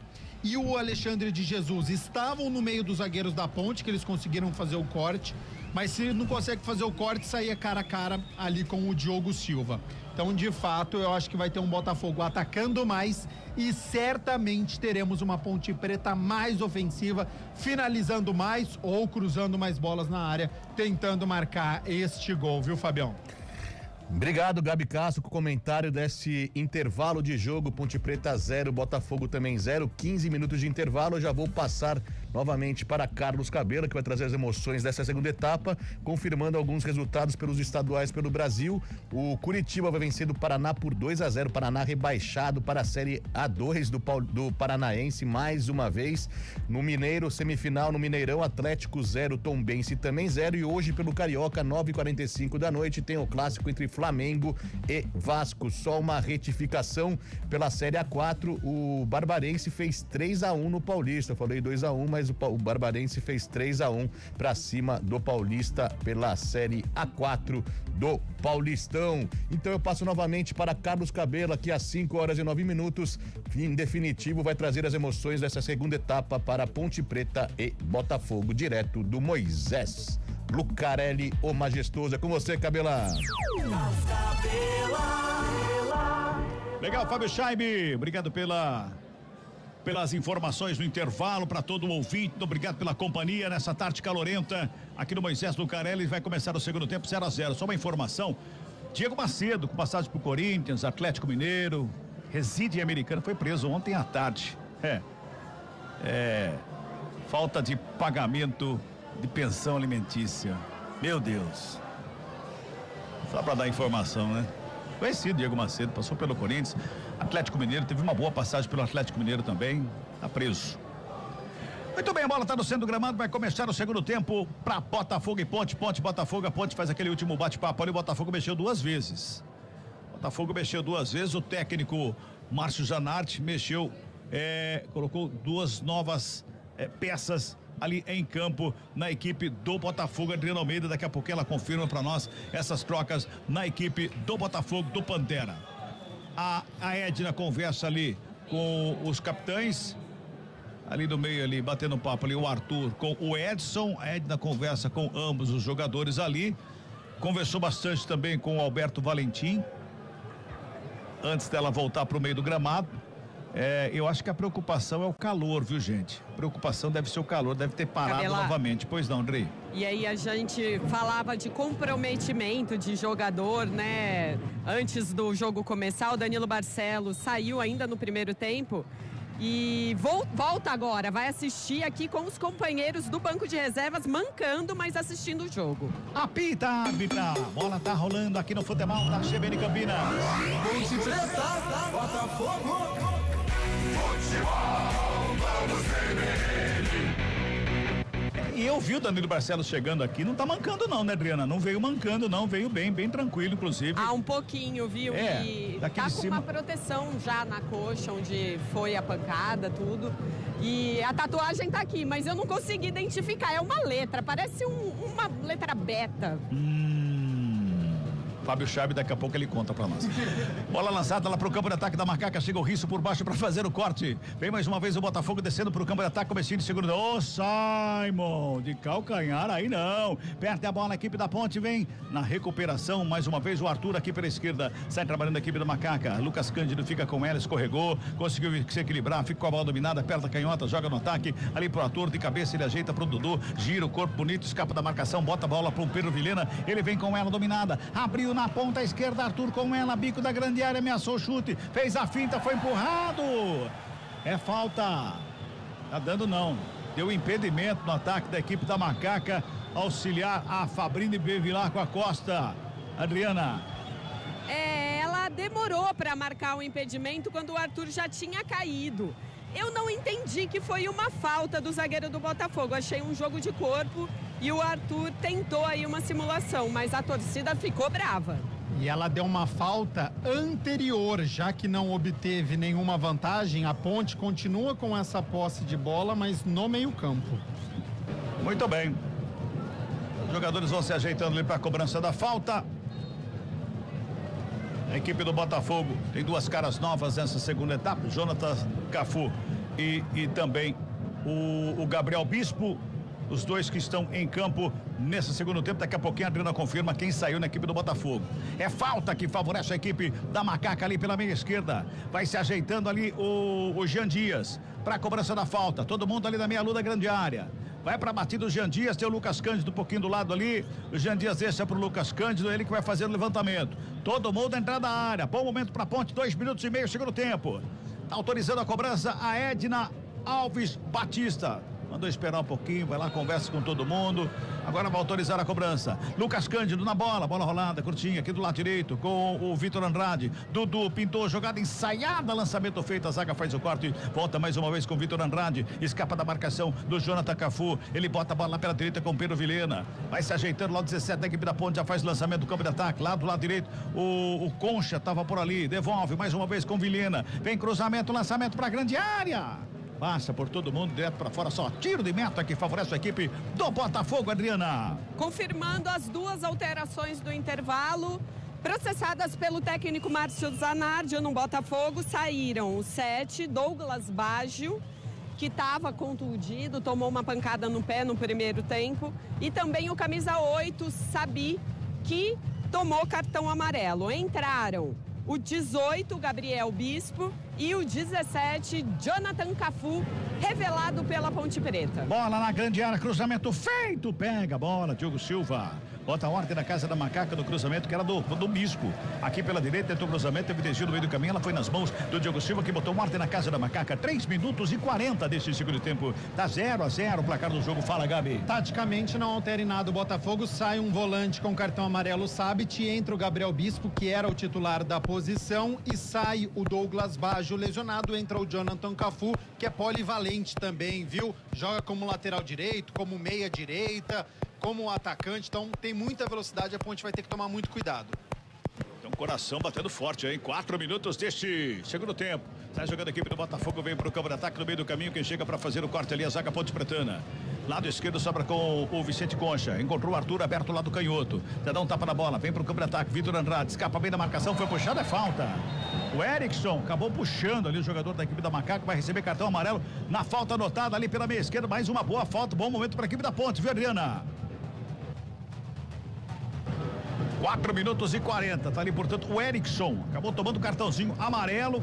e o Alexandre de Jesus estavam no meio dos zagueiros da Ponte, que eles conseguiram fazer o corte, mas se não consegue fazer o corte, saía cara a cara ali com o Diogo Silva. Então, de fato, eu acho que vai ter um Botafogo atacando mais e certamente teremos uma Ponte Preta mais ofensiva, finalizando mais ou cruzando mais bolas na área, tentando marcar este gol, viu, Fabião? Obrigado, Gabi Castro, com o comentário desse intervalo de jogo. Ponte Preta 0, Botafogo também 0, 15 minutos de intervalo. Eu já vou passar novamente para Carlos Cabela, que vai trazer as emoções dessa segunda etapa, confirmando alguns resultados pelos estaduais pelo Brasil. O Curitiba vai vencer do Paraná por 2-0, Paraná rebaixado para a Série A2 do Paranaense mais uma vez. No Mineiro, semifinal no Mineirão, Atlético 0, Tombense também 0, e hoje pelo Carioca, 9h45 da noite, tem o clássico entre Flamengo e Vasco. Só uma retificação pela Série A4, o Barbarense fez 3-1 no Paulista. Eu falei 2-1, mas o Barbarense fez 3-1 para cima do Paulista pela Série A4 do Paulistão. Então eu passo novamente para Carlos Cabela, aqui às 5h09. Em definitivo, vai trazer as emoções dessa segunda etapa para Ponte Preta e Botafogo, direto do Moisés Lucarelli, o majestoso. É com você, Cabela. Legal, Fábio Scheibe, obrigado pelas informações no intervalo, para todo ouvinte, obrigado pela companhia nessa tarde calorenta aqui no Moisés Lucarelli. Vai começar o segundo tempo 0-0. Só uma informação: Diego Macedo, com passagem pro Corinthians, Atlético Mineiro, reside em Americana, foi preso ontem à tarde. Falta de pagamento de pensão alimentícia. Meu Deus. Só para dar informação, né? Conhecido Diego Macedo, passou pelo Corinthians, Atlético Mineiro, teve uma boa passagem pelo Atlético Mineiro também, tá preso. Muito bem, a bola tá no centro do gramado, vai começar o segundo tempo para Botafogo e Ponte, Botafogo, a Ponte faz aquele último bate-papo ali, o Botafogo mexeu 2 vezes. O técnico Márcio Zanardi mexeu colocou 2 novas peças ali em campo na equipe do Botafogo. Adriana Almeida, daqui a pouco ela confirma para nós essas trocas na equipe do Botafogo, do Pantera. A Edna conversa ali com os capitães, ali no meio ali, batendo papo ali, o Arthur com o Edson. A Edna conversa com ambos os jogadores ali, conversou bastante também com o Alberto Valentim, antes dela voltar para o meio do gramado. Eu acho que a preocupação é o calor, viu, gente? A preocupação deve ser o calor, deve ter parado novamente. Pois não, Andrei? E aí a gente falava de comprometimento de jogador, né? Antes do jogo começar, o Danilo Barcelos saiu ainda no primeiro tempo e volta agora, vai assistir aqui com os companheiros do banco de reservas, mancando, mas assistindo o jogo. Apita, árbitra, bola tá rolando aqui no futebol da CBN Campinas. Ponte Preta, Botafogo. E eu vi o Danilo Barcelos chegando aqui, não tá mancando não, né, Adriana? Não veio mancando não, veio bem tranquilo, inclusive. Um pouquinho, viu? E tá com uma proteção já na coxa, onde foi a pancada, tudo. E a tatuagem tá aqui, mas eu não consegui identificar, é uma letra, parece uma letra beta. Fábio Chaves, daqui a pouco ele conta pra nós. Bola lançada lá pro campo de ataque da Macaca, chega o Risso por baixo pra fazer o corte. Vem mais uma vez o Botafogo descendo pro campo de ataque, comecinho de segundo. Simon, de calcanhar aí não. Perde a bola a equipe da Ponte, vem na recuperação, mais uma vez o Arthur aqui pela esquerda, sai trabalhando a equipe da Macaca. Lucas Cândido fica com ela, escorregou, conseguiu se equilibrar, fica com a bola dominada, perto da canhota, joga no ataque, ali pro Arthur, de cabeça ele ajeita pro Dudu, gira o corpo bonito, escapa da marcação, bota a bola pro Pedro Vilhena, ele vem com ela dominada, abriu na ponta esquerda, Arthur com ela, bico da grande área, ameaçou o chute, fez a finta, foi empurrado, é falta, tá dando não, deu impedimento no ataque da equipe da Macaca, auxiliar a Fabrini Bevilar com a Costa. Adriana. Ela demorou para marcar o impedimento quando o Arthur já tinha caído. Eu não entendi que foi uma falta do zagueiro do Botafogo. Achei um jogo de corpo e o Arthur tentou aí uma simulação, mas a torcida ficou brava. E ela deu uma falta anterior, já que não obteve nenhuma vantagem. A Ponte continua com essa posse de bola, mas no meio-campo. Muito bem. Os jogadores vão se ajeitando ali para a cobrança da falta. A equipe do Botafogo tem 2 caras novas nessa segunda etapa, Jonathan Cafu e também o Gabriel Bispo, os dois que estão em campo nesse segundo tempo. Daqui a pouquinho a Adriana confirma quem saiu na equipe do Botafogo. É falta que favorece a equipe da Macaca ali pela meia esquerda, vai se ajeitando ali o Jean Dias para a cobrança da falta, todo mundo ali na meia-lua da grande área. Vai para a batida o Jean Dias, tem o Lucas Cândido um pouquinho do lado ali. O Jean Dias deixa para o Lucas Cândido, ele que vai fazer o levantamento. Todo mundo entrando na área. Bom momento para a Ponte, 2 minutos e meio, segundo tempo. Tá autorizando a cobrança a Edna Alves Batista. Mandou esperar um pouquinho, vai lá, conversa com todo mundo. Agora vai autorizar a cobrança. Lucas Cândido na bola rolada, curtinha, aqui do lado direito, com o Vitor Andrade. Dudu pintou, jogada ensaiada, lançamento feito, a zaga faz o corte. Volta mais uma vez com o Vitor Andrade, escapa da marcação do Jonathan Cafu. Ele bota a bola lá pela direita com o Pedro Vilhena. Vai se ajeitando lá, o 17 da equipe da Ponte, já faz o lançamento do campo de ataque. Lá do lado direito, o Concha tava por ali, devolve mais uma vez com o Vilhena. Vem cruzamento, lançamento pra grande área. Passa por todo mundo, direto para fora, só tiro de meta que favorece a equipe do Botafogo, Adriana. Confirmando as 2 alterações do intervalo, processadas pelo técnico Márcio Zanardi no Botafogo, saíram o 7, Douglas Baggio, que estava contundido, tomou uma pancada no pé no primeiro tempo, e também o camisa 8, Sabi, que tomou cartão amarelo. Entraram o 18, Gabriel Bispo, e o 17, Jonathan Cafu, revelado pela Ponte Preta. Bola na grande área, cruzamento feito, pega a bola, Diogo Silva. Bota a ordem na casa da Macaca do cruzamento, que era do Bispo. Aqui pela direita, tentou o cruzamento, teve desvio no meio do caminho, ela foi nas mãos do Diogo Silva, que botou ordem na casa da Macaca. 3 minutos e 40 desse segundo tempo. Tá 0-0 o placar do jogo. Fala, Gabi. Taticamente não altera em nada. O Botafogo sai um volante com cartão amarelo, Sabit, entra o Gabriel Bispo, que era o titular da posição, e sai o Douglas Baggio lesionado, entra o Jonathan Cafu, que é polivalente também, viu? Joga como lateral direito, como meia direita, como atacante, então tem muita velocidade, a Ponte vai ter que tomar muito cuidado. Então coração batendo forte, hein? 4 minutos deste segundo tempo. Sai jogando a equipe do Botafogo, vem pro campo de ataque no meio do caminho. Quem chega para fazer o corte ali, a zaga Ponte Pretana. Lado esquerdo sobra com o Vicente Concha. Encontrou o Arthur aberto lá do canhoto. Já dá um tapa na bola, vem pro campo de ataque. Vitor Andrade escapa bem da marcação, foi puxado, é falta. O Erickson acabou puxando ali o jogador da equipe da Macaco, vai receber cartão amarelo na falta anotada ali pela meia esquerda. Mais uma boa falta, bom momento para a equipe da Ponte, viu, Adriana? 4 minutos e 40, tá ali, portanto, o Erickson acabou tomando o cartãozinho amarelo.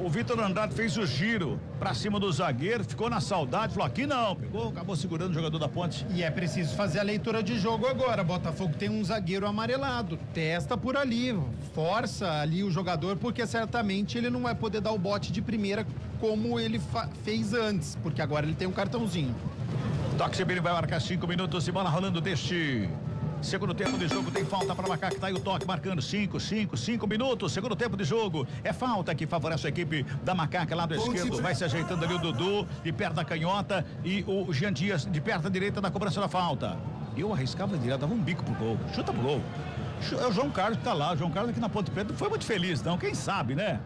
O Vitor Andrade fez o giro pra cima do zagueiro, ficou na saudade, falou aqui não, pegou, acabou segurando o jogador da Ponte. E é preciso fazer a leitura de jogo agora. Botafogo tem um zagueiro amarelado, testa por ali, força ali o jogador, porque certamente ele não vai poder dar o bote de primeira como ele fez antes, porque agora ele tem um cartãozinho. Toque CBN vai marcar 5 minutos de bola rolando deste segundo tempo de jogo. Tem falta para Macaco, tá aí o toque marcando 5 minutos, segundo tempo de jogo. É falta que favorece a equipe da Macaca lá do esquerdo. Vai se ajeitando ali o Dudu de perto da canhota e o Jean Dias de perto da direita na cobrança da falta. Eu arriscava direto, dava um bico pro gol. Chuta pro gol. É o João Carlos que tá lá. O João Carlos aqui na Ponte Preta não foi muito feliz, não. Quem sabe, né?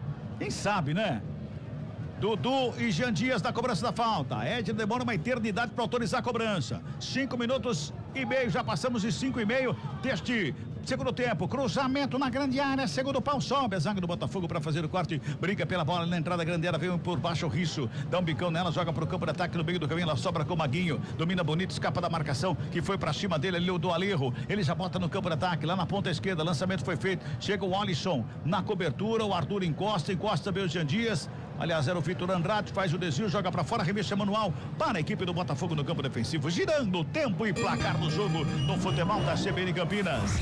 Dudu e Jean Dias na cobrança da falta. Ed demora uma eternidade para autorizar a cobrança. 5 minutos e meio, já passamos de 5 e meio deste segundo tempo. Cruzamento na grande área, segundo pau, sobe a zaga do Botafogo para fazer o corte. Brinca pela bola na entrada grande área, veio por baixo o Risso, dá um bicão nela, joga pro campo de ataque no meio do caminho, ela sobra com o Maguinho, domina bonito, escapa da marcação que foi para cima dele ali, o do Alejo. Ele já bota no campo de ataque, lá na ponta esquerda, lançamento foi feito, chega o Alisson na cobertura, o Arthur encosta também o Jean Dias. Aliás, era o Vitor Andrade, faz o desvio, joga pra fora, remessa manual para a equipe do Botafogo no campo defensivo, girando o tempo e placar do jogo no futebol da CBN Campinas.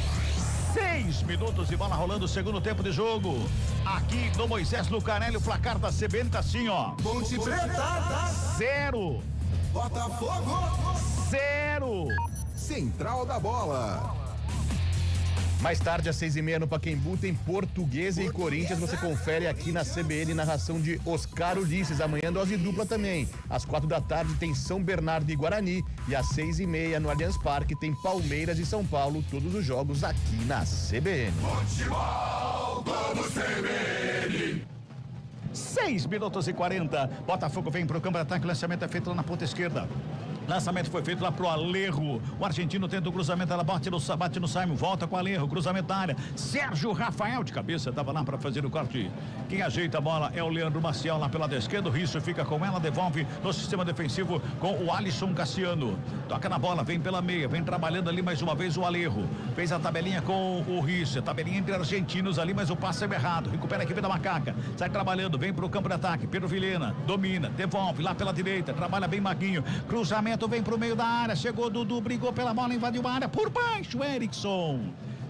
6 minutos de bola rolando o segundo tempo de jogo. Aqui no Moisés Lucarelli, o placar da CBN tá assim, ó. Ponte Preta 0. Botafogo 0. Central da Bola. Mais tarde, às 6h30 no Pacaembu, tem Portuguesa e Corinthians. Você confere aqui na CBN, narração de Oscar Ulisses. Amanhã, dose dupla também. Às 4 da tarde tem São Bernardo e Guarani. E às 6h30 no Allianz Parque tem Palmeiras e São Paulo. Todos os jogos aqui na CBN. Futebol como CBN. 6 minutos e 40. Botafogo vem pro campo de ataque. Lançamento é feito lá na ponta esquerda. Lançamento foi feito lá pro Alejo. O argentino tenta o cruzamento, ela bate no Simon, volta com o Alejo, cruzamento da área. Sérgio Rafael de cabeça, estava lá para fazer o corte. Quem ajeita a bola é o Leandro Maciel lá pela esquerda. O Risso fica com ela, devolve no sistema defensivo com o Alisson Cassiano. Toca na bola, vem pela meia, vem trabalhando ali mais uma vez o Alejo. Fez a tabelinha com o Risso, a tabelinha entre argentinos ali, mas o passe é errado. Recupera a equipe da Macaca, sai trabalhando, vem pro campo de ataque. Pedro Vilhena, domina, devolve lá pela direita, trabalha bem Maguinho. Cruzamento vem pro meio da área, chegou Dudu, brigou pela bola, invadiu a área por baixo, Erickson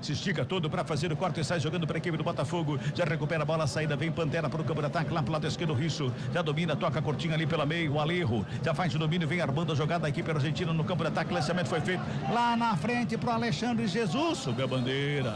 se estica todo para fazer o corte e sai jogando para a equipe do Botafogo, já recupera a bola, a saída, vem Pantera para o campo de ataque, lá pro lado esquerdo, Risso, já domina, toca curtinho ali pela meio, o Alejo, já faz o domínio, vem armando a jogada da equipe argentina no campo de ataque, lançamento foi feito lá na frente pro Alexandre Jesus, subiu a bandeira.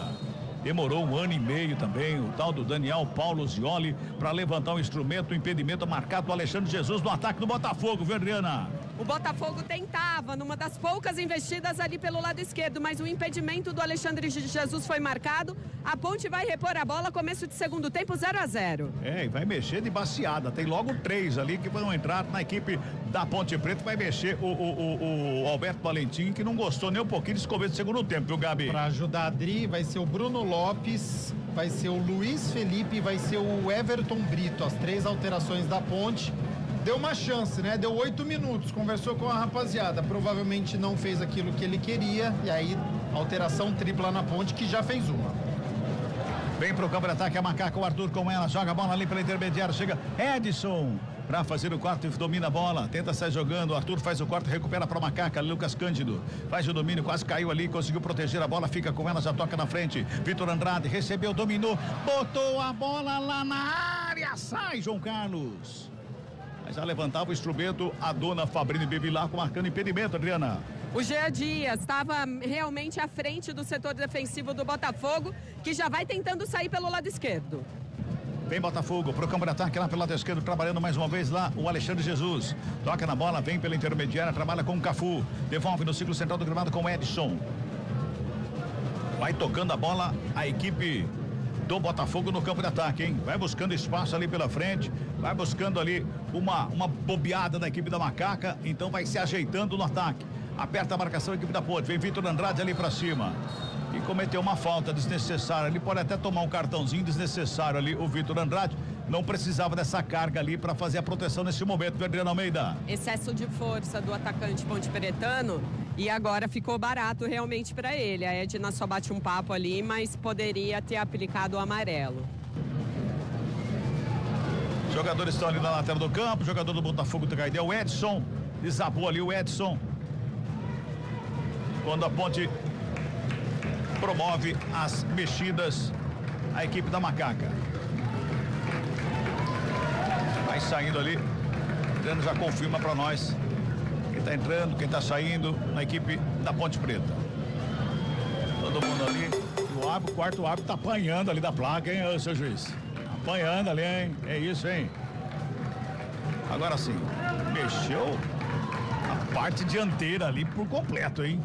Demorou 1 ano e meio também, o tal do Daniel Paulo Zioli, para levantar um instrumento, um impedimento marcado do Alexandre Jesus no ataque do Botafogo, viu, Adriana? O Botafogo tentava, numa das poucas investidas ali pelo lado esquerdo, mas o impedimento do Alexandre Jesus foi marcado. A Ponte vai repor a bola, começo de segundo tempo, 0-0. É, e vai mexer de baseada. Tem logo 3 ali que vão entrar na equipe da Ponte Preta. Vai mexer o Alberto Valentim, que não gostou nem um pouquinho desse começo do segundo tempo, viu, Gabi? Pra ajudar a Adri, vai ser o Bruno Lopes, vai ser o Luiz Felipe e vai ser o Everton Brito. As 3 alterações da Ponte. Deu uma chance, né? Deu 8 minutos, conversou com a rapaziada, provavelmente não fez aquilo que ele queria, e aí alteração tripla na Ponte, que já fez uma. Vem pro campo de ataque a Macaca, o Arthur com ela, joga a bola ali pela intermediária, chega Edson para fazer o corte, domina a bola, tenta sair jogando, o Arthur faz o corte, recupera para Macaca, Lucas Cândido faz o domínio, quase caiu ali, conseguiu proteger a bola, fica com ela, já toca na frente, Vitor Andrade recebeu, dominou, botou a bola lá na área, sai João Carlos. Já levantava o instrumento a dona Fabrini Bevilacqua marcando impedimento, Adriana. O Jean Dias estava realmente à frente do setor defensivo do Botafogo, que já vai tentando sair pelo lado esquerdo. Vem Botafogo pro campo de ataque lá pelo lado esquerdo, trabalhando mais uma vez lá o Alexandre Jesus. Toca na bola, vem pela intermediária, trabalha com o Cafu. Devolve no ciclo central do gramado com o Edson. Vai tocando a bola a equipe do Botafogo no campo de ataque, hein? Vai buscando espaço ali pela frente, vai buscando ali uma bobeada da equipe da Macaca, então vai se ajeitando no ataque. Aperta a marcação, a equipe da Ponte, vem Vitor Andrade ali pra cima. E cometeu uma falta desnecessária, ele pode até tomar um cartãozinho desnecessário ali, o Vitor Andrade. Não precisava dessa carga ali para fazer a proteção nesse momento, Adriano Almeida. Excesso de força do atacante ponteprettano e agora ficou barato realmente para ele. A Edna só bate um papo ali, mas poderia ter aplicado o amarelo. Jogadores estão ali na lateral do campo, jogador do Botafogo é o Edson, desabou ali o Edson. Quando a Ponte promove as mexidas, a equipe da Macaca. Vai saindo ali, Adriano já confirma para nós quem tá entrando, quem tá saindo na equipe da Ponte Preta. Todo mundo ali, o quarto árbitro tá apanhando ali da placa, hein, ô, seu juiz? Apanhando ali, hein? É isso, hein? Agora sim, mexeu a parte dianteira ali por completo, hein?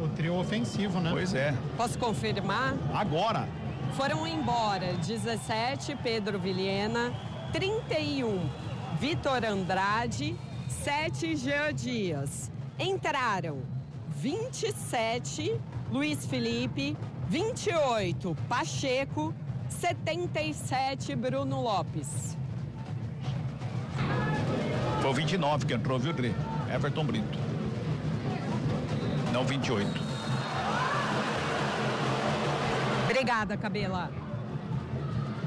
O trio ofensivo, né? Pois é. Posso confirmar? Agora. Foram embora 17, Pedro Vilhena, 31, Vitor Andrade, 7, Jean Dias. Entraram 27, Luiz Felipe, 28, Pacheco, 77, Bruno Lopes. Foi o 29 que entrou, viu, Dri? Everton Brito. Não 28. Obrigada, Cabela.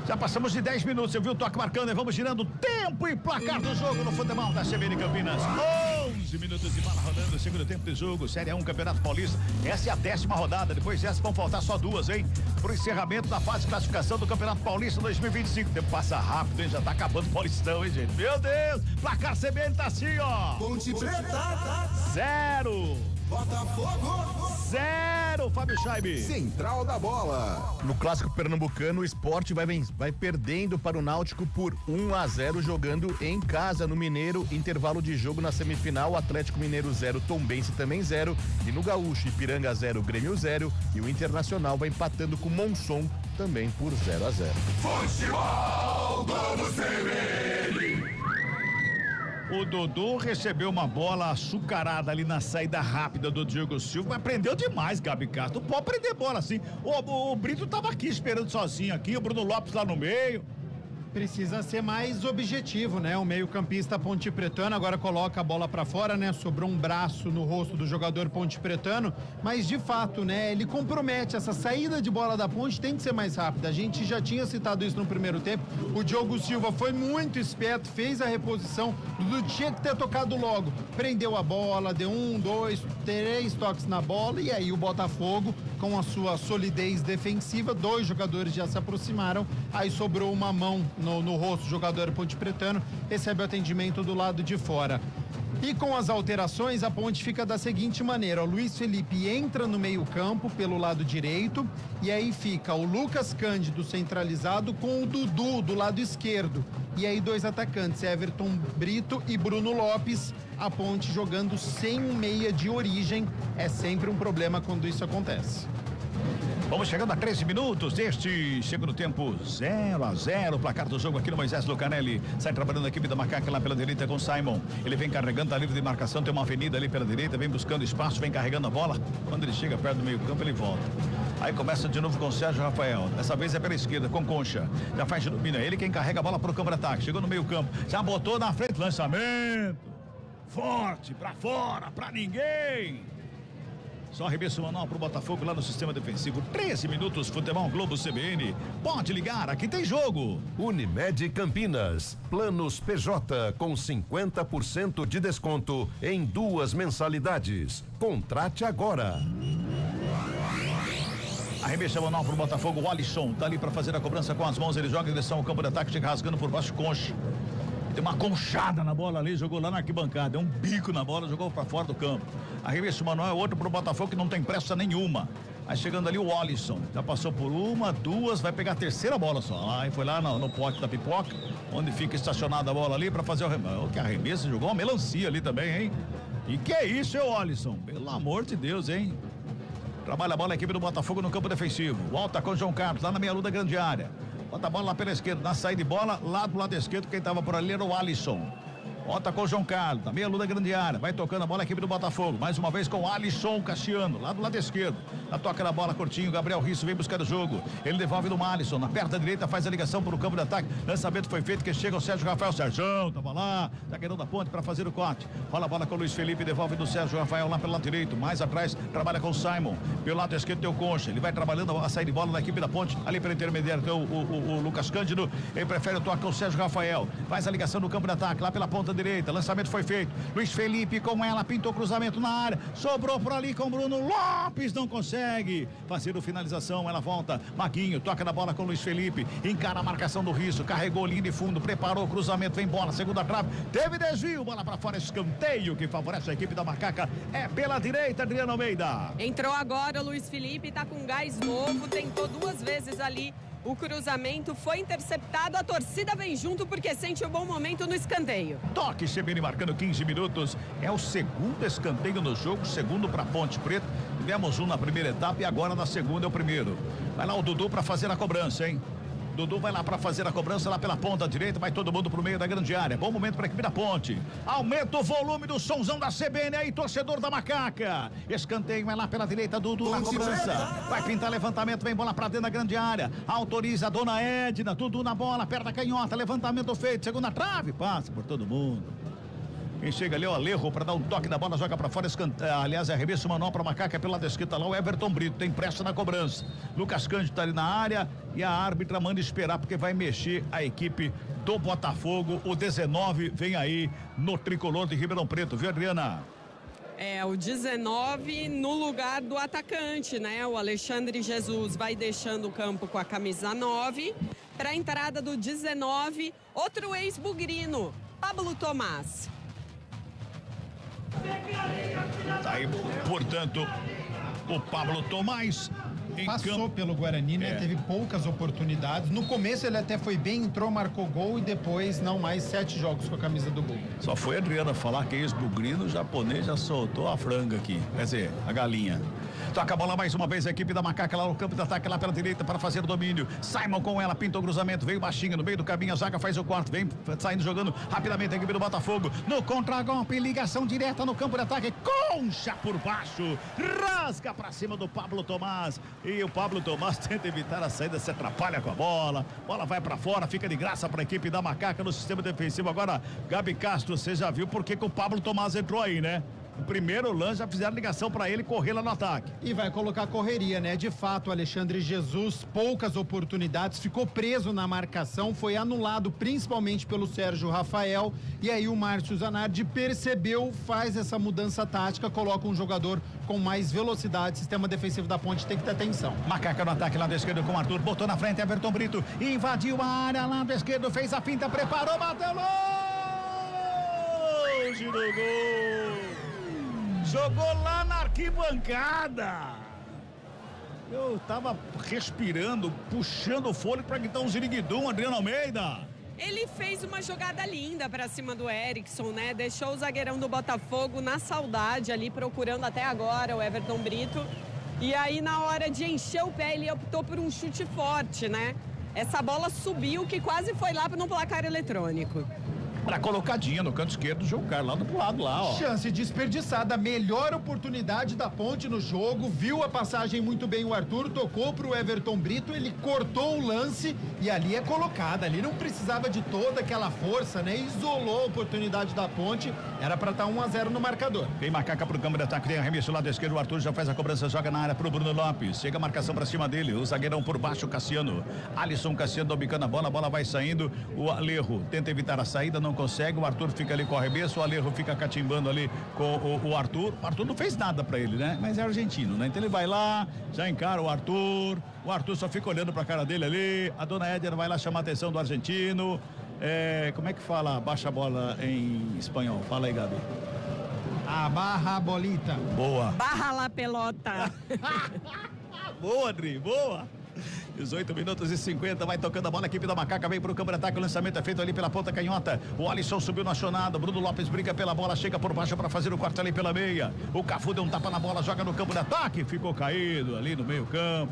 Já passamos de 10 minutos, você viu o toque marcando e vamos girando tempo e placar do jogo no futebol da CBN Campinas. 11 minutos de bola rolando, segundo tempo de jogo, Série 1, Campeonato Paulista. Essa é a 10ª rodada, depois dessa vão faltar só 2, hein? Pro encerramento da fase de classificação do Campeonato Paulista 2025. O tempo passa rápido, hein? Já tá acabando o Paulistão, hein, gente? Meu Deus! Placar CBN tá assim, ó. Ponte Preta. 0. Botafogo. 0, Fábio Scheibe. Central da bola. No clássico pernambucano, o Sport vai perdendo para o Náutico por 1-0, jogando em casa no Mineiro. Intervalo de jogo na semifinal, Atlético Mineiro 0, Tombense também 0. E no Gaúcho, Ipiranga 0, Grêmio 0. E o Internacional vai empatando com o Monson também por 0-0. Futebol Globo CBN. O Dodô recebeu uma bola açucarada ali na saída rápida do Diego Silva, mas prendeu demais, Gabi Castro. Não pode prender bola assim. O Brito tava aqui esperando sozinho aqui, o Bruno Lopes lá no meio. Precisa ser mais objetivo, né? O meio-campista pontepretano agora coloca a bola pra fora, né? Sobrou um braço no rosto do jogador pontepretano, mas de fato, né? Ele compromete essa saída de bola da Ponte, tem que ser mais rápida. A gente já tinha citado isso no primeiro tempo. O Diogo Silva foi muito esperto, fez a reposição, Dudu tinha que ter tocado logo. Prendeu a bola, deu 1, 2, 3 toques na bola e aí o Botafogo, com a sua solidez defensiva, 2 jogadores já se aproximaram, aí sobrou uma mão no rosto do jogador pontepretano, recebe o atendimento do lado de fora. E com as alterações, a Ponte fica da seguinte maneira: o Luiz Felipe entra no meio-campo pelo lado direito, e aí fica o Lucas Cândido centralizado com o Dudu do lado esquerdo. E aí 2 atacantes, Everton Brito e Bruno Lopes. A Ponte jogando sem um meia de origem. É sempre um problema quando isso acontece. Vamos chegando a 13 minutos deste segundo tempo, 0-0, placar do jogo aqui no Moisés Lucanelli. Sai trabalhando a equipe da Macaca lá pela direita com o Simon. Ele vem carregando, tá livre de marcação, tem uma avenida ali pela direita, vem buscando espaço, vem carregando a bola. Quando ele chega perto do meio campo, ele volta. Aí começa de novo com o Sérgio Rafael. Dessa vez é pela esquerda, com Concha. Já faz de domínio, ele quem carrega a bola pro campo de ataque. Chegou no meio campo, já botou na frente, lançamento. Forte, pra fora, pra ninguém. Só arremesso manual pro Botafogo lá no sistema defensivo. 13 minutos, Futebol Globo CBN. Pode ligar, aqui tem jogo. Unimed Campinas. Planos PJ com 50% de desconto em 2 mensalidades. Contrate agora. Arremesso manual pro Botafogo. O Alisson tá ali para fazer a cobrança com as mãos. Ele joga em direção ao campo de ataque, chega rasgando por baixo, Concha. Deu uma conchada na bola ali, jogou lá na arquibancada, deu um bico na bola, jogou para fora do campo. Arremesso manual é outro pro Botafogo que não tem pressa nenhuma. Aí chegando ali o Alisson, já passou por 1, 2, vai pegar a terceira bola só. Aí foi lá no pote da pipoca, onde fica estacionada a bola ali para fazer o arremesso. Que arremesso, jogou uma melancia ali também, hein? E que é isso, Alisson? Pelo amor de Deus, hein? Trabalha a bola a equipe do Botafogo no campo defensivo. Volta com o João Carlos, lá na meia lua da grande área. Bota a bola lá pela esquerda, na saída de bola, lá do lado esquerdo, quem estava por ali era o Alisson. Volta com o João Carlos, na meia lua da grande área. Vai tocando a bola a equipe do Botafogo. Mais uma vez com o Alisson Cassiano, lá do lado esquerdo. A toca na bola, curtinho. Gabriel Risso vem buscar o jogo. Ele devolve no Alisson. Na perna direita faz a ligação para o campo de ataque. Lançamento foi feito, que chega o Sérgio Rafael. Sérgio tava lá, zagueirão da ponte para fazer o corte. Rola a bola com o Luiz Felipe, devolve do Sérgio Rafael lá pelo lado direito. Mais atrás, trabalha com o Simon. Pelo lado esquerdo tem o Concha. Ele vai trabalhando a saída de bola da equipe da ponte. Ali pela intermediária tem o Lucas Cândido. Ele prefere o toque com o Sérgio Rafael. Faz a ligação no campo de ataque, lá pela ponta direita. Lançamento foi feito. Luiz Felipe com ela, pintou cruzamento na área. Sobrou por ali com o Bruno Lopes, não consegue fazer a finalização. Ela volta. Maguinho toca na bola com o Luiz Felipe. Encara a marcação do Risso. Carregou linha de fundo. Preparou o cruzamento. Vem bola. Segunda trave. Teve desvio. Bola pra fora. Escanteio que favorece a equipe da Macaca. É pela direita, Adriano Almeida. Entrou agora o Luiz Felipe. Tá com gás novo. Tentou 2 vezes ali. O cruzamento foi interceptado, a torcida vem junto porque sente um bom momento no escanteio. Toque, CBN marcando 15 minutos. É o segundo escanteio no jogo, segundo para Ponte Preta. Tivemos um na primeira etapa e agora na segunda é o primeiro. Vai lá o Dudu para fazer a cobrança, hein? Dudu vai lá para fazer a cobrança lá pela ponta direita, vai todo mundo pro meio da grande área. Bom momento para a equipe da Ponte. Aumenta o volume do sonzão da CBN aí, torcedor da Macaca. Escanteio vai lá pela direita, Dudu na cobrança. Vai pintar levantamento, vem bola para dentro da grande área. Autoriza a dona Edna, Dudu na bola, perna canhota, levantamento feito, segunda trave, passa por todo mundo. Quem chega ali é o Alejo para dar um toque na bola, joga para fora, aliás, é arremesso manual para Macaca pela lado esquerda lá, o Everton Brito, tem pressa na cobrança. Lucas Cândido tá ali na área e a árbitra manda esperar porque vai mexer a equipe do Botafogo. O 19 vem aí no tricolor de Ribeirão Preto, viu, Adriana? É, o 19 no lugar do atacante, né? O Alexandre Jesus vai deixando o campo com a camisa 9. Para a entrada do 19, outro ex-bugrino, Pablo Tomás. Tá aí, portanto, o Pablo Tomás passou pelo Guarani, né? Teve poucas oportunidades. No começo ele até foi bem, entrou, marcou gol e depois não mais 7 jogos com a camisa do Bugrino. Só foi a Adriana falar que ex-bugrino, o japonês já soltou a franga aqui, quer dizer, a galinha. Toca a bola mais uma vez a equipe da Macaca lá no campo de ataque lá pela direita para fazer o domínio. Simon com ela, pintou o cruzamento, veio baixinho no meio do caminho, a zaga faz o corte, vem saindo jogando rapidamente a equipe do Botafogo. No contra-golpe, ligação direta no campo de ataque, Concha por baixo, rasga para cima do Pablo Tomás. E o Pablo Tomás tenta evitar a saída, se atrapalha com a bola vai para fora, fica de graça para a equipe da Macaca no sistema defensivo. Agora, Gabi Castro, você já viu por que o Pablo Tomás entrou aí, né? O primeiro lance já fizeram ligação para ele correr lá no ataque. E vai colocar correria, né? De fato, Alexandre Jesus, poucas oportunidades, ficou preso na marcação, foi anulado principalmente pelo Sérgio Rafael. E aí o Márcio Zanardi percebeu, faz essa mudança tática, coloca um jogador com mais velocidade. Sistema defensivo da Ponte tem que ter atenção. Macaca no ataque, lado esquerdo com o Arthur, botou na frente Everton Brito, invadiu a área, lado esquerdo, fez a finta, preparou, bateu longe do gol. Jogou lá na arquibancada. Eu tava respirando, puxando o fôlego para gritar um ziriguidum, Adriano Almeida. Ele fez uma jogada linda para cima do Erickson, né? Deixou o zagueirão do Botafogo na saudade ali, procurando até agora o Everton Brito. E aí, na hora de encher o pé, ele optou por um chute forte, né? Essa bola subiu que quase foi lá no placar eletrônico. Pra colocadinha no canto esquerdo do João Carlos, lá do lado lá, ó. Chance desperdiçada, melhor oportunidade da Ponte no jogo, viu a passagem muito bem o Arthur, tocou pro Everton Brito, ele cortou o lance e ali é colocada, ali não precisava de toda aquela força, né? Isolou a oportunidade da Ponte, era pra estar 1-0 no marcador. Tem Macaca pro campo de ataque, tem arremesso lado esquerdo, o Arthur já faz a cobrança, joga na área pro Bruno Lopes, chega a marcação pra cima dele, o zagueirão por baixo, Cassiano, Alisson Cassiano dobicando a bola vai saindo, o Alejo tenta evitar a saída, não consegue, o Arthur fica ali com o arremesso, o Alejo fica catimbando ali com o Arthur. O Arthur não fez nada pra ele, né? Mas é argentino, né? Então ele vai lá, já encara o Arthur só fica olhando pra cara dele ali, a dona Edna vai lá chamar a atenção do argentino. Como é que fala baixa a bola em espanhol? Fala aí, Gabi. A barra a bolita. Boa. Barra la pelota. Boa, Adri, boa. 18 minutos e 50, vai tocando a bola, a equipe da Macaca vem pro campo de ataque, o lançamento é feito ali pela ponta canhota, o Alisson subiu na chonada, Bruno Lopes briga pela bola, chega por baixo para fazer o corte ali pela meia, o Cafu deu um tapa na bola, joga no campo de ataque, ficou caído ali no meio campo,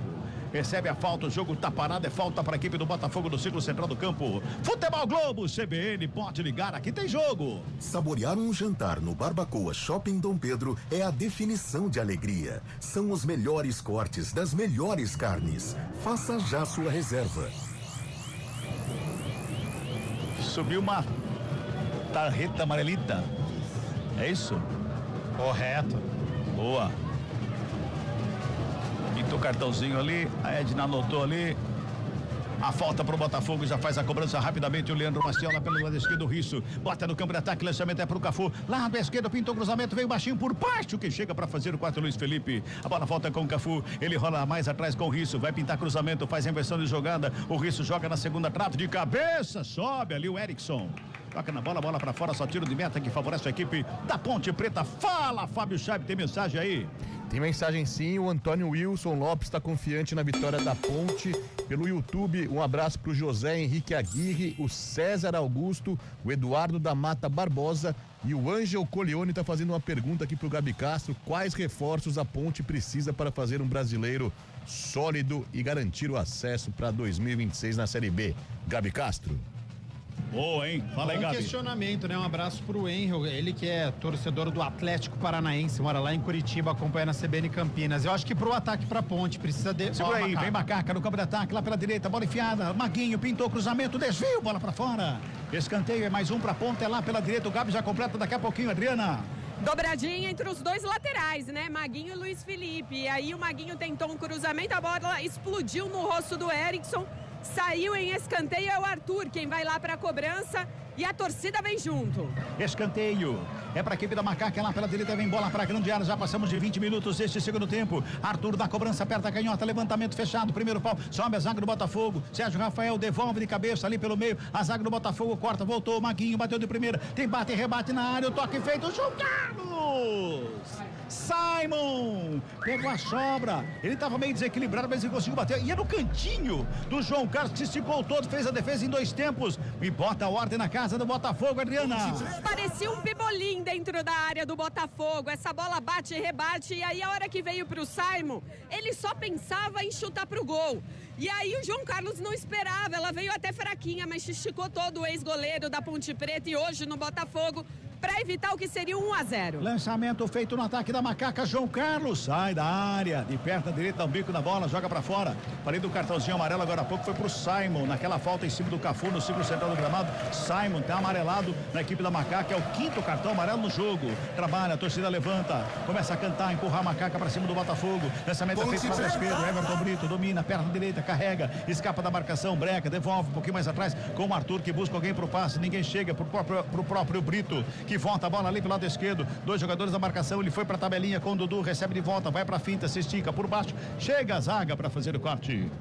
recebe a falta, o jogo tá parado, é falta para a equipe do Botafogo do círculo central do campo. Futebol Globo, CBN, pode ligar, aqui tem jogo. Saborear um jantar no Barbacoa Shopping Dom Pedro é a definição de alegria. São os melhores cortes das melhores carnes. Faça já sua reserva. Subiu uma tarreta amarelita, é isso? Correto. Boa. Pintou o cartãozinho ali, a Edna anotou ali. A falta pro Botafogo, já faz a cobrança rapidamente o Leandro Maciel lá pelo lado esquerdo, o Risso bota no campo de ataque, lançamento é pro Cafu, lado esquerdo, pintou o cruzamento, veio baixinho por baixo, que chega para fazer o quarto, Luiz Felipe, a bola volta com o Cafu, ele rola mais atrás com o Risso, vai pintar cruzamento, faz a inversão de jogada, o Risso joga na segunda trave de cabeça, sobe ali o Erickson. Toca na bola, bola pra fora, só tiro de meta que favorece a equipe da Ponte Preta. Fala, Fábio Chaib, tem mensagem aí? Tem mensagem sim, o Antônio Wilson Lopes está confiante na vitória da Ponte. Pelo YouTube, um abraço pro José Henrique Aguirre, o César Augusto, o Eduardo da Mata Barbosa e o Ângel Colione está fazendo uma pergunta aqui pro Gabi Castro. Quais reforços a Ponte precisa para fazer um brasileiro sólido e garantir o acesso para 2026 na Série B? Gabi Castro. Boa, hein? Fala aí, Gabi. Questionamento, né? Um abraço pro Henry, ele que é torcedor do Atlético Paranaense, mora lá em Curitiba, acompanha na CBN Campinas. Eu acho que pro ataque pra Ponte precisa de... Segura aí, vem Macaca no campo de ataque, lá pela direita, bola enfiada, Maguinho pintou cruzamento, desvio, bola pra fora. Escanteio, é mais um pra Ponte, é lá pela direita, o Gabi já completa daqui a pouquinho, Adriana. Dobradinha entre os dois laterais, né? Maguinho e Luiz Felipe. E aí o Maguinho tentou um cruzamento, a bola explodiu no rosto do Erickson. Saiu em escanteio, é o Arthur quem vai lá para a cobrança e a torcida vem junto. Escanteio, é para a equipe da Macaca, lá pela direita vem bola para a grande área, já passamos de 20 minutos deste segundo tempo. Arthur da cobrança, aperta a canhota, levantamento fechado, primeiro pau, sobe a zaga do Botafogo, Sérgio Rafael devolve de cabeça ali pelo meio, a zaga do Botafogo corta, voltou, Maguinho bateu de primeira, tem bate e rebate na área, o toque feito, João Carlos! Simon pegou a sobra, ele estava meio desequilibrado, mas ele conseguiu bater, e é no cantinho do João Carlos, que se esticou todo, fez a defesa em 2 tempos e bota a ordem na casa do Botafogo, Adriana. Parecia um pibolim dentro da área do Botafogo, essa bola bate e rebate, e aí a hora que veio pro Simon, ele só pensava em chutar pro gol. E aí o João Carlos não esperava, ela veio até fraquinha, mas esticou todo o ex-goleiro da Ponte Preta e hoje no Botafogo, para evitar o que seria um 1-0. Lançamento feito no ataque da Macaca, João Carlos sai da área, de perna direita, dá um bico na bola, joga pra fora. Falei do cartãozinho amarelo agora há pouco, foi pro Simon, naquela falta em cima do Cafu, no círculo central do gramado. Simon tá amarelado na equipe da Macaca, é o 5º cartão amarelo no jogo. Trabalha, a torcida levanta, começa a cantar, empurrar a Macaca pra cima do Botafogo. Lançamento feito para o esquerdo, Everton Brito domina, perna direita, carrega, escapa da marcação, breca, devolve um pouquinho mais atrás com o Arthur, que busca alguém pro passe, ninguém chega pro próprio Brito, que volta a bola ali pelo lado esquerdo, 2 jogadores da marcação, ele foi pra tabelinha com o Dudu, recebe de volta, vai pra finta, se estica por baixo, chega a zaga pra fazer o corte.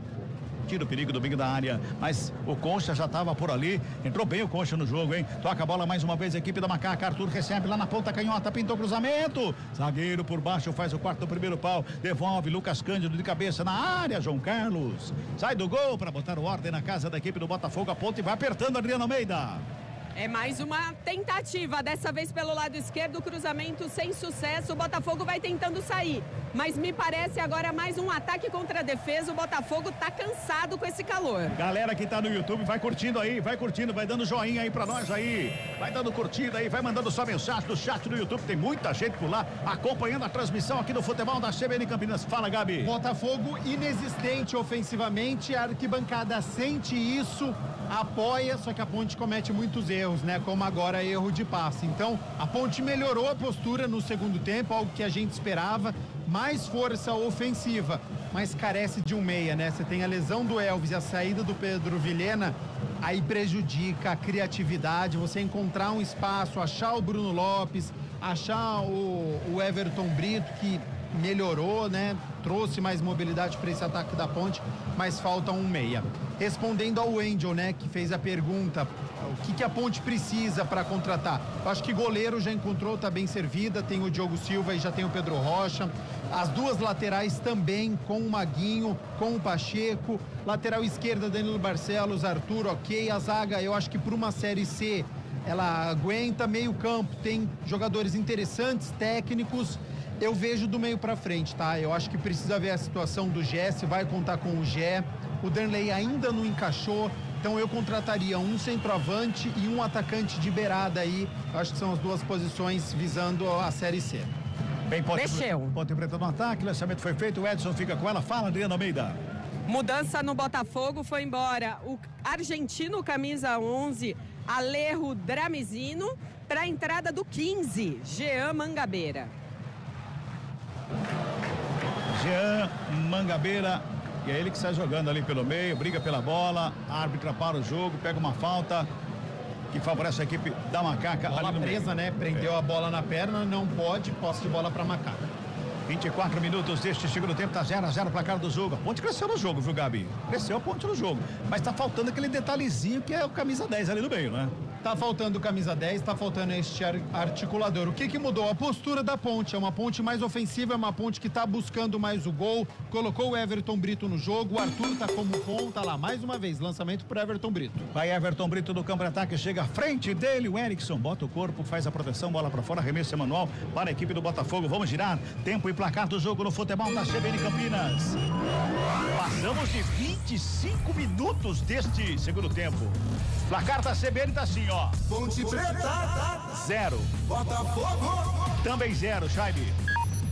Tira o perigo do bingo da área, mas o Concha já estava por ali, entrou bem o Concha no jogo, hein? Toca a bola mais uma vez, a equipe da Macaca, Arthur recebe lá na ponta canhota, pintou cruzamento, zagueiro por baixo, faz o quarto do primeiro pau, devolve, Lucas Cândido de cabeça na área, João Carlos, sai do gol para botar ordem na casa da equipe do Botafogo, a ponte vai apertando, Adriano Almeida. É mais uma tentativa, dessa vez pelo lado esquerdo, cruzamento sem sucesso, o Botafogo vai tentando sair, mas me parece agora mais um ataque contra a defesa, o Botafogo tá cansado com esse calor. Galera que tá no YouTube, vai curtindo aí, vai curtindo, vai dando joinha aí pra nós aí, vai dando curtida aí, vai mandando sua mensagem no chat do YouTube, tem muita gente por lá, acompanhando a transmissão aqui do futebol da CBN Campinas. Fala, Gabi. Botafogo inexistente ofensivamente, a arquibancada sente isso, apoia, só que a Ponte comete muitos erros, né? Como agora erro de passe. Então, a Ponte melhorou a postura no segundo tempo, algo que a gente esperava, mais força ofensiva, mas carece de um meia, né? Você tem a lesão do Elvis e a saída do Pedro Vilhena, aí prejudica a criatividade, você encontrar um espaço, achar o Bruno Lopes, achar o Everton Brito, que melhorou, né? Trouxe mais mobilidade para esse ataque da Ponte, mas falta um meia. Respondendo ao Wendel, né, que fez a pergunta, o que a Ponte precisa para contratar? Eu acho que goleiro já encontrou, tá bem servida, tem o Diogo Silva e já tem o Pedro Rocha. As duas laterais também, com o Maguinho, com o Pacheco. Lateral esquerda, Danilo Barcelos, Arthur, ok. A zaga, eu acho que para uma Série C, ela aguenta. Meio campo, tem jogadores interessantes, técnicos. Eu vejo do meio para frente, tá? Eu acho que precisa ver a situação do Gé, se vai contar com o Gé. O Danley ainda não encaixou, então eu contrataria um centroavante e um atacante de beirada aí. Acho que são as duas posições visando a Série C. Bem, Ponte Preta no ataque, lançamento foi feito, o Edson fica com ela. Fala, Adriana Almeida. Mudança no Botafogo, foi embora o argentino camisa 11, Alejo Dramizino, para a entrada do 15, Jean Mangabeira. Jean Mangabeira, e é ele que sai jogando ali pelo meio, briga pela bola, árbitra para o jogo, pega uma falta que favorece a equipe da Macaca. Bola ali no presa, meio. né? Prendeu a bola na perna, não pode, posse de bola para Macaca. 24 minutos deste segundo tempo, tá 0-0 o placar do jogo. A Ponte cresceu no jogo, viu, Gabi? Cresceu a Ponte no jogo, mas tá faltando aquele detalhezinho que é o camisa 10 ali no meio, né? Tá faltando camisa 10, tá faltando este articulador. O que mudou? A postura da Ponte. É uma Ponte mais ofensiva, é uma Ponte que tá buscando mais o gol. Colocou o Everton Brito no jogo. O Arthur tá como ponta lá. Mais uma vez, lançamento pro Everton Brito. Vai Everton Brito no campo de ataque, chega à frente dele. O Erickson bota o corpo, faz a proteção, bola pra fora, arremesso manual para a equipe do Botafogo. Vamos girar. Tempo e placar do jogo no futebol da CBN Campinas. Passamos de 25 minutos deste segundo tempo. Placar da CBN tá assim, ó. Ponte Preta 0. Botafogo Também 0, Chaibe.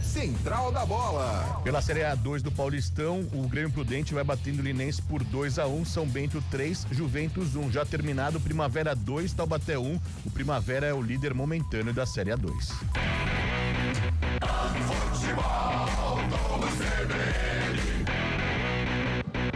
Central da Bola. Pela Série A2 do Paulistão, o Grêmio Prudente vai batendo o Linense por 2-1, São Bento 3, Juventus 1. Já terminado, Primavera 2, Taubaté 1. O Primavera é o líder momentâneo da Série A2. Futebol do CBN.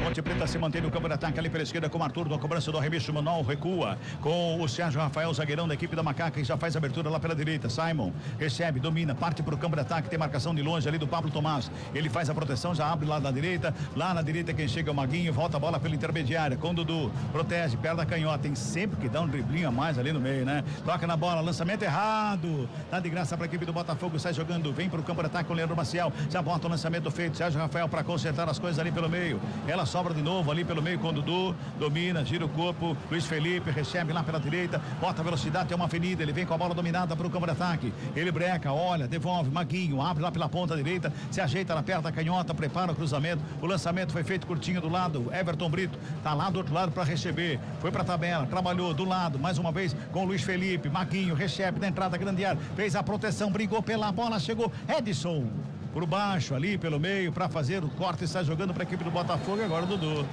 Ponte Preta se mantém no campo de ataque ali pela esquerda com o Arthur, na cobrança do arremesso manual, recua com o Sérgio Rafael, zagueirão da equipe da Macaca, que já faz a abertura lá pela direita. Simon recebe, domina, parte para o campo de ataque, tem marcação de longe ali do Pablo Tomás. Ele faz a proteção, já abre lá na direita. Lá na direita quem chega é o Maguinho, volta a bola pela intermediária com o Dudu, protege, perde a canhota. Tem sempre que dar um driblinho a mais ali no meio, né? Toca na bola, lançamento errado. Dá de graça para a equipe do Botafogo, sai jogando, vem para o campo de ataque com o Leandro Maciel. Já bota o lançamento feito, Sérgio Rafael para consertar as coisas ali pelo meio. Ela sobra de novo ali pelo meio com o Dudu, domina, gira o corpo, Luiz Felipe recebe lá pela direita, bota a velocidade, tem uma avenida, ele vem com a bola dominada para o campo de ataque, ele breca, olha, devolve, Maguinho, abre lá pela ponta direita, se ajeita na perna da canhota, prepara o cruzamento, o lançamento foi feito curtinho do lado, Everton Brito tá lá do outro lado para receber, foi pra tabela, trabalhou do lado, mais uma vez com o Luiz Felipe, Maguinho recebe na entrada grande área, fez a proteção, brigou pela bola, chegou Edson por baixo ali pelo meio para fazer o corte, está jogando para a equipe do Botafogo. E agora o Dudu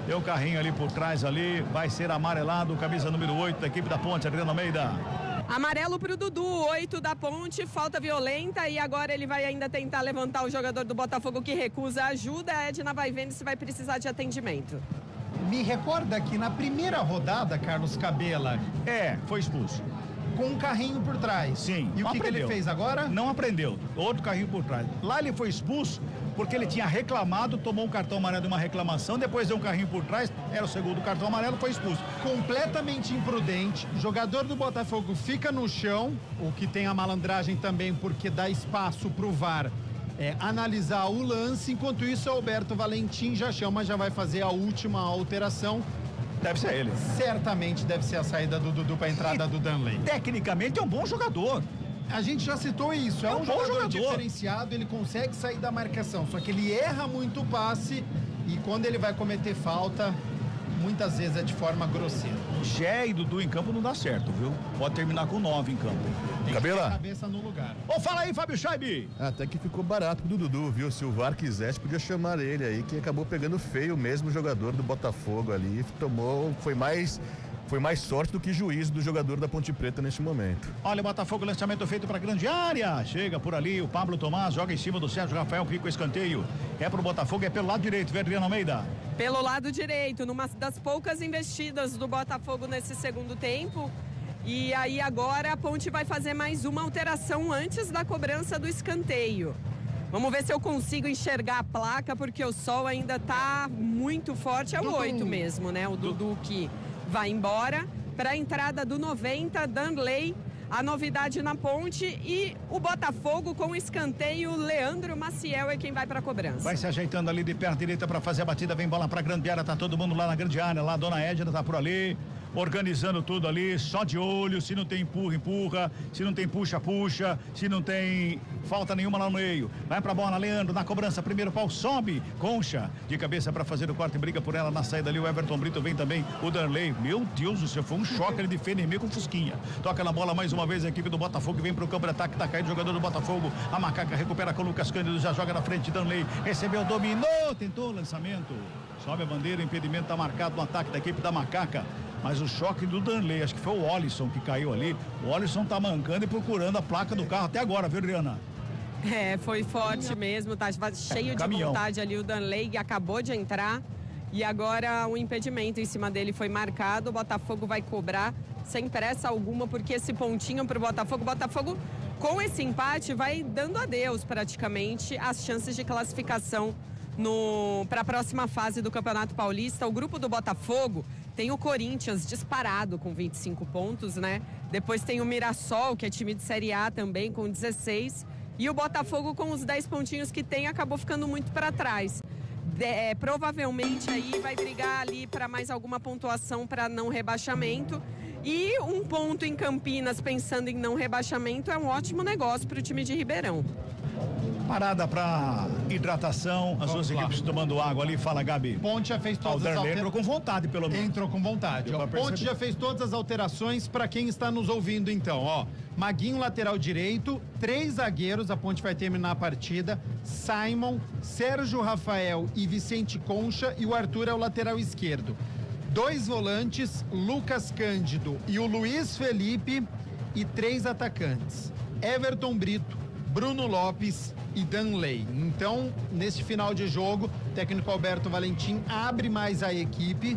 deu o carrinho ali por trás ali, vai ser amarelado, camisa número 8 da equipe da Ponte, Adriana Almeida. Amarelo pro Dudu, 8 da Ponte, falta violenta e agora ele vai ainda tentar levantar o jogador do Botafogo que recusa ajuda. A Edna vai vendo se vai precisar de atendimento. Me recorda que na primeira rodada, Carlos Cabela, foi expulso. Com um carrinho por trás. Sim. E o que ele fez agora? Não aprendeu. Outro carrinho por trás. Lá ele foi expulso porque ele tinha reclamado, tomou um cartão amarelo de uma reclamação, depois deu um carrinho por trás, era o segundo cartão amarelo, foi expulso. Completamente imprudente. O jogador do Botafogo fica no chão, o que tem a malandragem também, porque dá espaço pro VAR analisar o lance. Enquanto isso, Alberto Valentim já chama, já vai fazer a última alteração. Deve ser ele. Certamente deve ser a saída do Dudu para a entrada do Danley. Tecnicamente é um bom jogador. A gente já citou isso, é um bom jogador diferenciado, ele consegue sair da marcação, só que ele erra muito o passe e quando ele vai cometer falta, muitas vezes é de forma grosseira. Gé e Dudu em campo não dá certo, viu? Pode terminar com 9 em campo. Tem Cabela. que ter a cabeça no lugar. Fala aí, Fábio Scheibe. Até que ficou barato pro Dudu, viu? Se o VAR quisesse, podia chamar ele aí, que acabou pegando feio mesmo o jogador do Botafogo ali. Foi mais sorte do que juízo do jogador da Ponte Preta neste momento. Olha o Botafogo, lançamento feito para grande área. Chega por ali, o Pablo Tomás joga em cima do Sérgio Rafael, fica o escanteio. É pro Botafogo, é pelo lado direito, Adriana Almeida. Pelo lado direito, numa das poucas investidas do Botafogo nesse segundo tempo. E aí agora a Ponte vai fazer mais uma alteração antes da cobrança do escanteio. Vamos ver se eu consigo enxergar a placa, porque o sol ainda tá muito forte. É o 8 mesmo, né? O Dudu que vai embora. Para a entrada do 90, Danley, a novidade na ponte, e o Botafogo com escanteio, Leandro Maciel é quem vai para a cobrança. Vai se ajeitando ali de perna direita para fazer a batida, vem bola para a grande área, tá todo mundo lá na grande área, lá a dona Edna tá por ali, organizando tudo ali, só de olho, se não tem empurra, se não tem puxa, se não tem falta nenhuma lá no meio. Vai pra bola, Leandro, na cobrança, primeiro pau, sobe, Concha, de cabeça pra fazer o corte, briga por ela na saída ali, o Everton Brito, vem também o Danley. Meu Deus do céu, foi um choque ele de Fenemê com Fusquinha. Toca na bola mais uma vez a equipe do Botafogo, vem pro campo de ataque, tá caído o jogador do Botafogo, a Macaca recupera com o Lucas Cândido, já joga na frente, Danley, recebeu, dominou, tentou o lançamento, sobe a bandeira, impedimento tá marcado no ataque da equipe da Macaca. Mas o choque do Danley, acho que foi o Olisson que caiu ali. O Olisson tá mancando e procurando a placa do carro até agora, viu, Adriana? Foi forte mesmo, tá cheio de vontade ali o Danley, acabou de entrar e agora o impedimento em cima dele foi marcado. O Botafogo vai cobrar sem pressa alguma, porque esse pontinho pro Botafogo, com esse empate vai dando adeus praticamente as chances de classificação para a próxima fase do Campeonato Paulista. O grupo do Botafogo tem o Corinthians disparado com 25 pontos, né? Depois tem o Mirassol, que é time de Série A também, com 16. E o Botafogo, com os 10 pontinhos que tem, acabou ficando muito para trás. Provavelmente aí vai brigar ali para mais alguma pontuação para não rebaixamento. E um ponto em Campinas, pensando em não rebaixamento, é um ótimo negócio para o time de Ribeirão. Parada para hidratação, as duas equipes tomando água ali, fala Gabi. Ponte já fez todas as alterações. Entrou com vontade, pelo menos. Entrou com vontade. Ó. Ponte já fez todas as alterações para quem está nos ouvindo então, ó. Maguinho lateral direito, 3 zagueiros, a Ponte vai terminar a partida. Simon, Sérgio Rafael e Vicente Concha, e o Arthur é o lateral esquerdo. 2 volantes, Lucas Cândido e o Luiz Felipe, e 3 atacantes. Everton Brito, Bruno Lopes e Danley. Então, neste final de jogo, o técnico Alberto Valentim abre mais a equipe,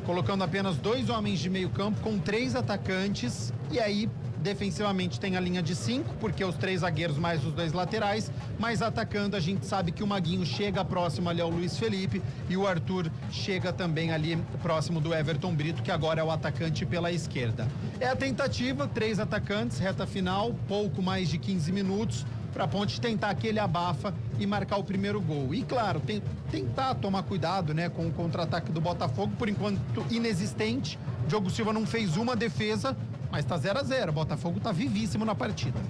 colocando apenas 2 homens de meio campo com 3 atacantes, e aí defensivamente tem a linha de 5, porque os 3 zagueiros mais os 2 laterais, mas atacando a gente sabe que o Maguinho chega próximo ali ao Luiz Felipe e o Arthur chega também ali próximo do Everton Brito, que agora é o atacante pela esquerda. É a tentativa, 3 atacantes, reta final, pouco mais de 15 minutos, para a Ponte tentar aquele abafa e marcar o primeiro gol. E claro, tentar tomar cuidado, né, com o contra-ataque do Botafogo, por enquanto inexistente. Diogo Silva não fez uma defesa, mas tá 0-0. O Botafogo tá vivíssimo na partida.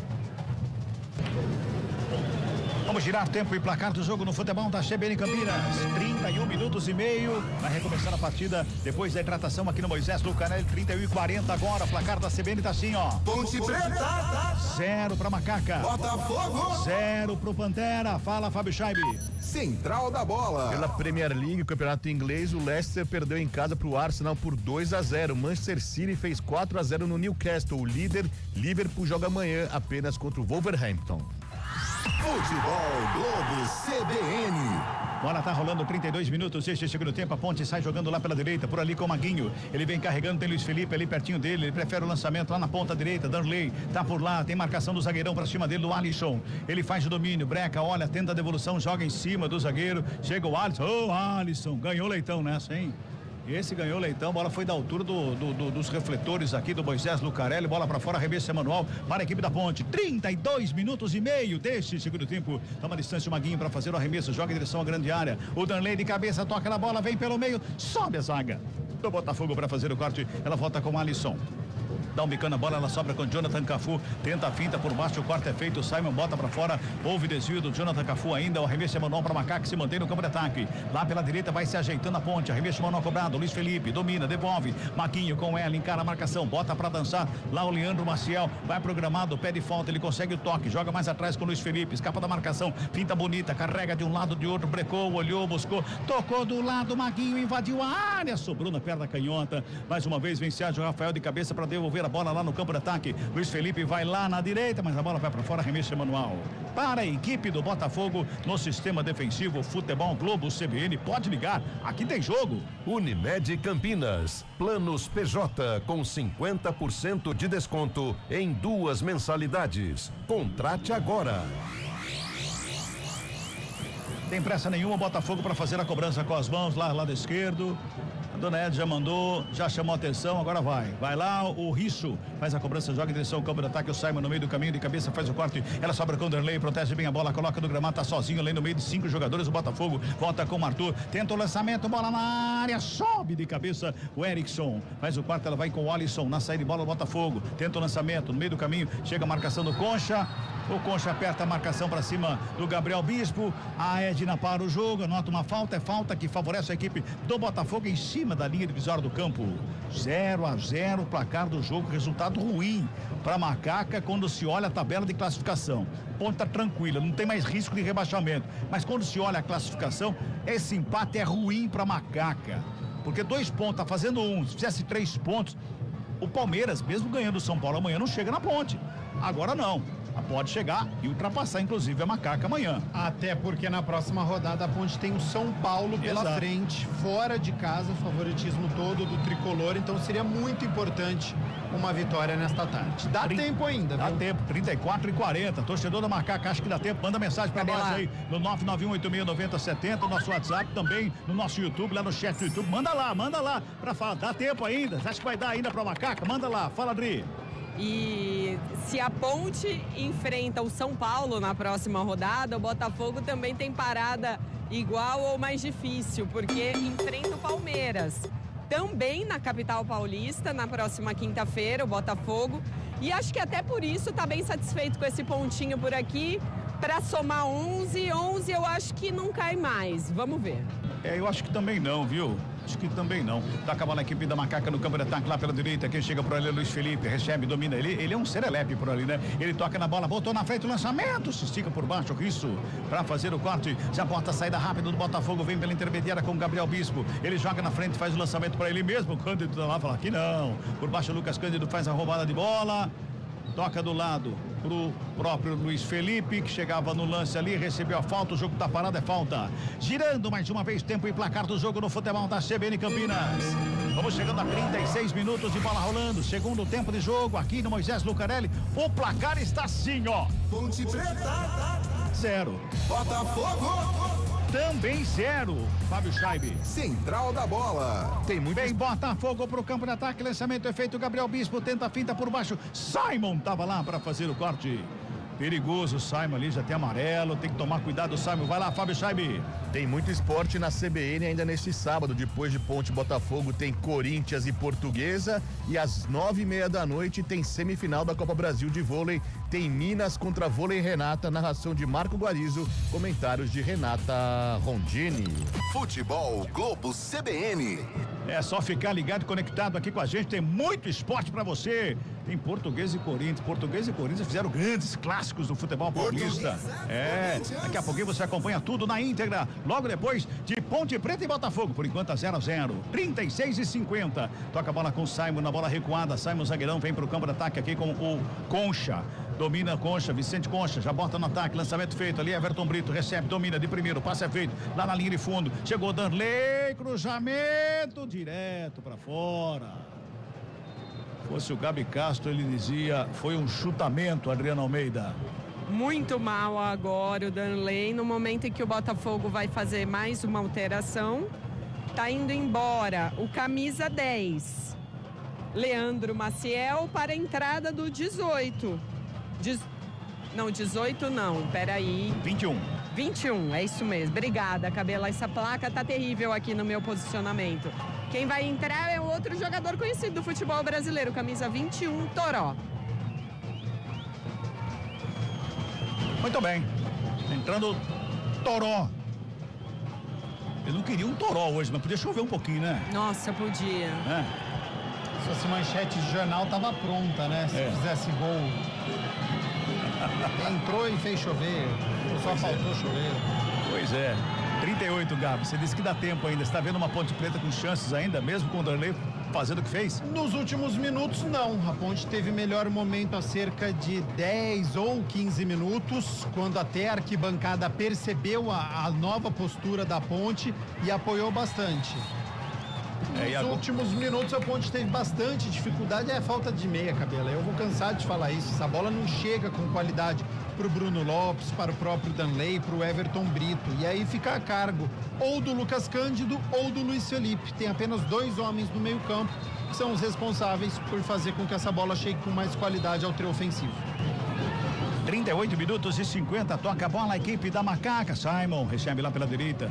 Vamos girar tempo e placar do jogo no futebol da CBN Campinas. 31 minutos e meio. Vai recomeçar a partida depois da hidratação aqui no Moisés Lucarelli. 31:40 agora. Placar da CBN tá assim, ó. Ponte Preta. 0 pra Macaca. Botafogo. 0 pro Pantera. Fala, Fábio Scheibe. Central da Bola. Pela Premier League, o campeonato inglês, o Leicester perdeu em casa pro Arsenal por 2-0. Manchester City fez 4-0 no Newcastle. O líder, Liverpool, joga amanhã apenas contra o Wolverhampton. Futebol Globo CBN. Bola tá rolando 32 minutos, este segundo tempo, a Ponte sai jogando lá pela direita, por ali com o Maguinho, ele vem carregando, tem Luiz Felipe ali pertinho dele, ele prefere o lançamento lá na ponta direita, Danley tá por lá, tem marcação do zagueirão pra cima dele, do Alisson, ele faz o domínio, breca, olha, tenta a devolução, joga em cima do zagueiro, chega o Alisson, Alisson, ganhou leitão nessa, hein? Esse ganhou leitão, bola foi da altura dos refletores aqui do Moisés Lucarelli, bola pra fora, arremesso manual para a equipe da Ponte. 32 minutos e meio deste segundo tempo. Toma distância o Maguinho para fazer o arremesso, joga em direção à grande área. O Danley de cabeça toca na bola, vem pelo meio, sobe a zaga do Botafogo para fazer o corte. Ela volta com o Alisson. Dá um bicando a bola, ela sobra com Jonathan Cafu, tenta a finta por baixo, o corte é feito, o Simon bota pra fora, houve desvio do Jonathan Cafu ainda, o arremesso manual pra Macaca, que se mantém no campo de ataque, lá pela direita vai se ajeitando a Ponte, arremesso manual cobrado, Luiz Felipe, domina, devolve, Maquinho com ela, encara a marcação, bota pra dançar, lá o Leandro Maciel, vai programado, pé de falta, ele consegue o toque, joga mais atrás com o Luiz Felipe, escapa da marcação, finta bonita, carrega de um lado, de outro, brecou, olhou, buscou, tocou do lado, Maguinho invadiu a área, sobrou na perna canhota, mais uma vez vem Sérgio Rafael de cabeça pra devolver a bola lá no campo de ataque. Luiz Felipe vai lá na direita, mas a bola vai para fora, arremesso manual. Para a equipe do Botafogo no sistema defensivo Futebol Globo CBN, pode ligar, aqui tem jogo. Unimed Campinas, planos PJ com 50% de desconto em 2 mensalidades. Contrate agora. Tem pressa nenhuma, Botafogo para fazer a cobrança com as mãos lá, lado esquerdo. A Dona Ed já mandou, já chamou a atenção, agora vai. Vai lá, o Risso faz a cobrança, joga em direção ao campo de ataque, o Simon no meio do caminho, de cabeça faz o corte, ela sobra com o Derlei, protege bem a bola, coloca no gramado, tá sozinho ali no meio de 5 jogadores, o Botafogo volta com o Arthur, tenta o lançamento, bola na área, sobe de cabeça o Erickson, faz o corte, ela vai com o Alisson, na saída de bola o Botafogo, tenta o lançamento, no meio do caminho, chega a marcação do Concha, o Concha aperta a marcação para cima do Gabriel Bispo, a Edna para o jogo, anota uma falta, é falta que favorece a equipe do Botafogo em cima da linha divisória do campo. 0-0 placar do jogo, resultado ruim para Macaca quando se olha a tabela de classificação. Ponta tranquila, não tem mais risco de rebaixamento, mas quando se olha a classificação, esse empate é ruim para Macaca, porque 2 pontos, tá fazendo 1, se fizesse 3 pontos, o Palmeiras, mesmo ganhando o São Paulo amanhã, não chega na ponte. Agora não. Pode chegar e ultrapassar, inclusive, a Macaca amanhã. Até porque na próxima rodada a Ponte tem o São Paulo pela frente, fora de casa, o favoritismo todo do tricolor, então seria muito importante uma vitória nesta tarde. Dá tempo ainda, dá viu? tempo, 34:40. Torcedor da Macaca, acho que dá tempo. Manda mensagem pra nós aí no 991869070, nosso WhatsApp, também no nosso YouTube, lá no chat do YouTube. Manda lá pra falar. Dá tempo ainda? Você acha que vai dar ainda pra Macaca? Manda lá, fala, Adri. E se a Ponte enfrenta o São Paulo na próxima rodada, o Botafogo também tem parada igual ou mais difícil, porque enfrenta o Palmeiras. Também na capital paulista, na próxima quinta-feira, o Botafogo. E acho que até por isso está bem satisfeito com esse pontinho por aqui. Para somar 11 eu acho que não cai mais. Vamos ver. Eu acho que também não, viu? Acho que também não. Tá acabando a equipe da Macaca no campo de ataque lá pela direita. Quem chega por ali é Luiz Felipe, recebe, domina. Ele é um serelepe por ali, né? Ele toca na bola, botou na frente o lançamento, se estica por baixo, isso para fazer o corte. Já bota a saída rápida do Botafogo, vem pela intermediária com o Gabriel Bispo. Ele joga na frente, faz o lançamento para ele mesmo. Cândido tá lá, fala que não. Por baixo o Lucas Cândido faz a roubada de bola. Toca do lado pro próprio Luiz Felipe, que chegava no lance ali, recebeu a falta, o jogo tá parado, é falta. Girando mais uma vez tempo e placar do jogo no futebol da CBN Campinas. Vamos chegando a 36 minutos de bola rolando, segundo tempo de jogo aqui no Moisés Lucarelli. O placar está assim, ó. Ponte Preta 0. Botafogo também 0. Fábio Scheibe. Central da bola. Tem muito bem, Botafogo pro campo de ataque, lançamento é feito, Gabriel Bispo tenta a finta por baixo, Simon tava lá para fazer o corte. Perigoso, o Simon ali já tem amarelo, tem que tomar cuidado, Simon. Vai lá, Fábio Scheibe. Tem muito esporte na CBN ainda neste sábado. Depois de Ponte Botafogo tem Corinthians e Portuguesa, e às 9:30 da noite tem semifinal da Copa Brasil de vôlei. Tem Minas contra Vôlei Renata, narração de Marco Guarizo, comentários de Renata Rondini. Futebol Globo CBN. É só ficar ligado e conectado aqui com a gente, tem muito esporte pra você. Tem Portuguesa e Corinthians. Portuguesa e Corinthians fizeram grandes clássicos do futebol paulista. Daqui a pouquinho você acompanha tudo na íntegra, logo depois de Ponte Preta e Botafogo, por enquanto a 0-0, 36:50. Toca a bola com o Simon, na bola recuada, Simon zagueirão vem pro campo de ataque aqui com o Concha. Domina Concha, Vicente Concha, já bota no ataque, lançamento feito ali, Everton Brito recebe, domina de primeiro, passe é feito, lá na linha de fundo, chegou Danley, cruzamento, direto pra fora. Fosse o Gabi Castro, ele dizia, foi um chutamento, Adriano Almeida. Muito mal agora o Danley, no momento em que o Botafogo vai fazer mais uma alteração, tá indo embora o camisa 10, Leandro Maciel, para a entrada do 18. Não, 18 não, peraí. 21, é isso mesmo. Obrigada, Cabela. Essa placa tá terrível aqui no meu posicionamento. Quem vai entrar é outro jogador conhecido do futebol brasileiro, camisa 21, Toró. Muito bem. Entrando Toró. Eu não queria um Toró hoje, mas podia chover um pouquinho, né? Nossa, podia. Se fosse manchete de jornal, tava pronta, né? Se fizesse gol. Entrou e fez chover, só faltou chover. Pois é, 38, Gabi, você disse que dá tempo ainda, você tá vendo uma Ponte Preta com chances ainda, mesmo com o Danley fazendo o que fez? Nos últimos minutos, não. A Ponte teve melhor momento há cerca de 10 ou 15 minutos, quando até a arquibancada percebeu a nova postura da Ponte e apoiou bastante. Nos últimos minutos a Ponte teve bastante dificuldade, é a falta de meia, Cabela. Eu vou cansar de falar isso. Essa bola não chega com qualidade pro Bruno Lopes, para o próprio Danley, pro Everton Brito. E aí fica a cargo ou do Lucas Cândido ou do Luiz Felipe. Tem apenas 2 homens no meio-campo que são os responsáveis por fazer com que essa bola chegue com mais qualidade ao trio ofensivo. 38 minutos e 50, toca a bola a equipe da Macaca. Simon recebe lá pela direita.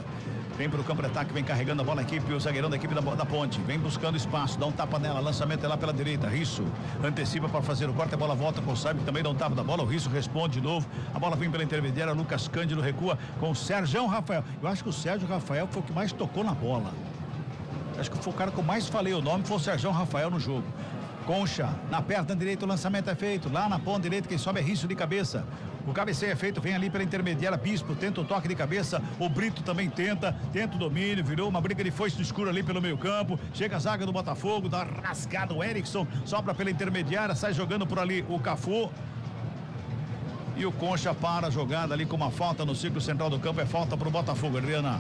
Vem pro campo de ataque, vem carregando a bola a equipe, o zagueirão da equipe da Ponte. Vem buscando espaço, dá um tapa nela, lançamento é lá pela direita. Risso antecipa para fazer o corte, a bola volta com o Simon, também dá um tapa da bola. O Risso responde de novo. A bola vem pela intermediária, Lucas Cândido recua com o Sérgio Rafael. Eu acho que o Sérgio Rafael foi o que mais tocou na bola. Acho que foi o cara que eu mais falei o nome, foi o Sérgio Rafael no jogo. Concha, na perna direita o lançamento é feito, lá na ponta direita quem sobe é Risso de cabeça. O cabeceio é feito, vem ali pela intermediária, Bispo tenta o toque de cabeça, o Brito também tenta o domínio, virou uma briga de foice no escuro ali pelo meio campo, chega a zaga do Botafogo, dá uma rasgada, o Erickson sobra pela intermediária, sai jogando por ali o Cafu. E o Concha para a jogada ali com uma falta no círculo central do campo, é falta pro Botafogo, Adriana.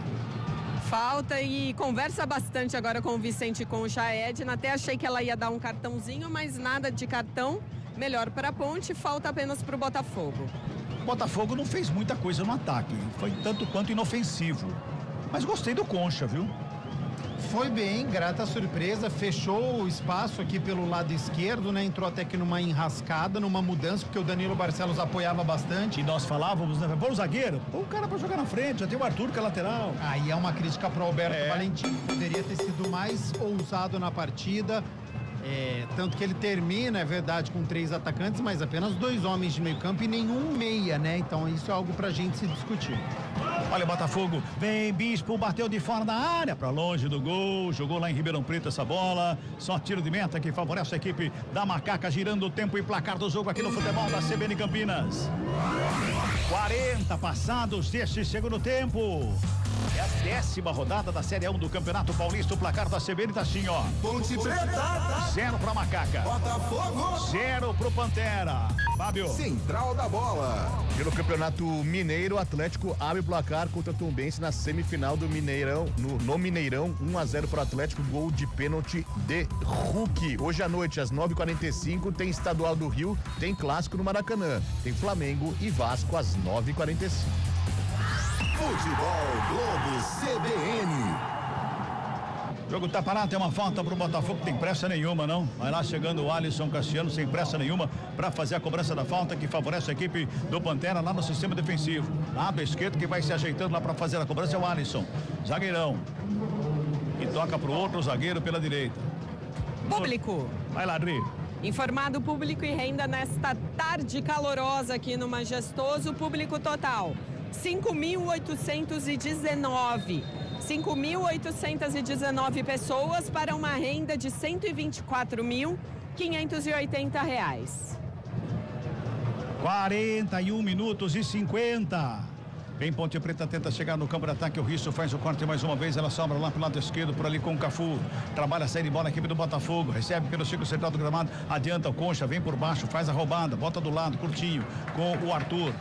Falta e conversa bastante agora com o Vicente Concha, a Edna. Até achei que ela ia dar um cartãozinho, mas nada de cartão. Melhor para a Ponte, falta apenas para o Botafogo. O Botafogo não fez muita coisa no ataque, foi tanto quanto inofensivo. Mas gostei do Concha, viu? Foi bem, grata surpresa, fechou o espaço aqui pelo lado esquerdo, né? Entrou até que numa enrascada, numa mudança, porque o Danilo Barcelos apoiava bastante. E nós falávamos, né? Pô, o zagueiro, põe o cara pra jogar na frente, já tem o Arthur que é lateral. Aí é uma crítica pro Alberto Valentim, poderia ter sido mais ousado na partida. Tanto que ele termina, é verdade, com 3 atacantes, mas apenas 2 homens de meio campo e nenhum meia, né? Então isso é algo pra gente se discutir. Olha o Botafogo, vem Bispo, bateu de fora da área, pra longe do gol, jogou lá em Ribeirão Preto essa bola, só tiro de meta que favorece a equipe da Macaca, girando o tempo e placar do jogo aqui no futebol da CBN Campinas. 40 passados deste segundo tempo. É a 10ª rodada da Série 1 do Campeonato Paulista. O placar da CBN tá assim, ó. Ponte Preta. 0 pra Macaca. Botafogo. 0 pro Pantera. Fábio. Central da bola. Pelo Campeonato Mineiro, o Atlético abre o placar contra o Tombense na semifinal do Mineirão. No Mineirão, 1-0 pro Atlético, gol de pênalti de Hulk. Hoje à noite, às 9h45, tem Estadual do Rio, tem Clássico no Maracanã. Tem Flamengo e Vasco às 9h45. Futebol Globo CBN. O jogo tá parado, tem uma falta pro Botafogo, tem pressa nenhuma, não. Vai lá chegando o Alisson Cassiano, sem pressa nenhuma, para fazer a cobrança da falta que favorece a equipe do Pantera lá no sistema defensivo. Lado esquerdo, que vai se ajeitando lá para fazer a cobrança é o Alisson, zagueirão. E toca pro outro zagueiro pela direita. Público. Vai lá, Adri. Informado público e renda nesta tarde calorosa aqui no Majestoso, público total 5.819. 5.819 pessoas para uma renda de R$124.580. 41 minutos e 50. Vem Ponte Preta, tenta chegar no campo de ataque, o Risso faz o corte mais uma vez, ela sobra lá pro lado esquerdo, por ali com o Cafu, trabalha a saída de bola a equipe do Botafogo, recebe pelo círculo central do gramado, adianta o Concha, vem por baixo, faz a roubada, bota do lado, curtinho, com o Arthur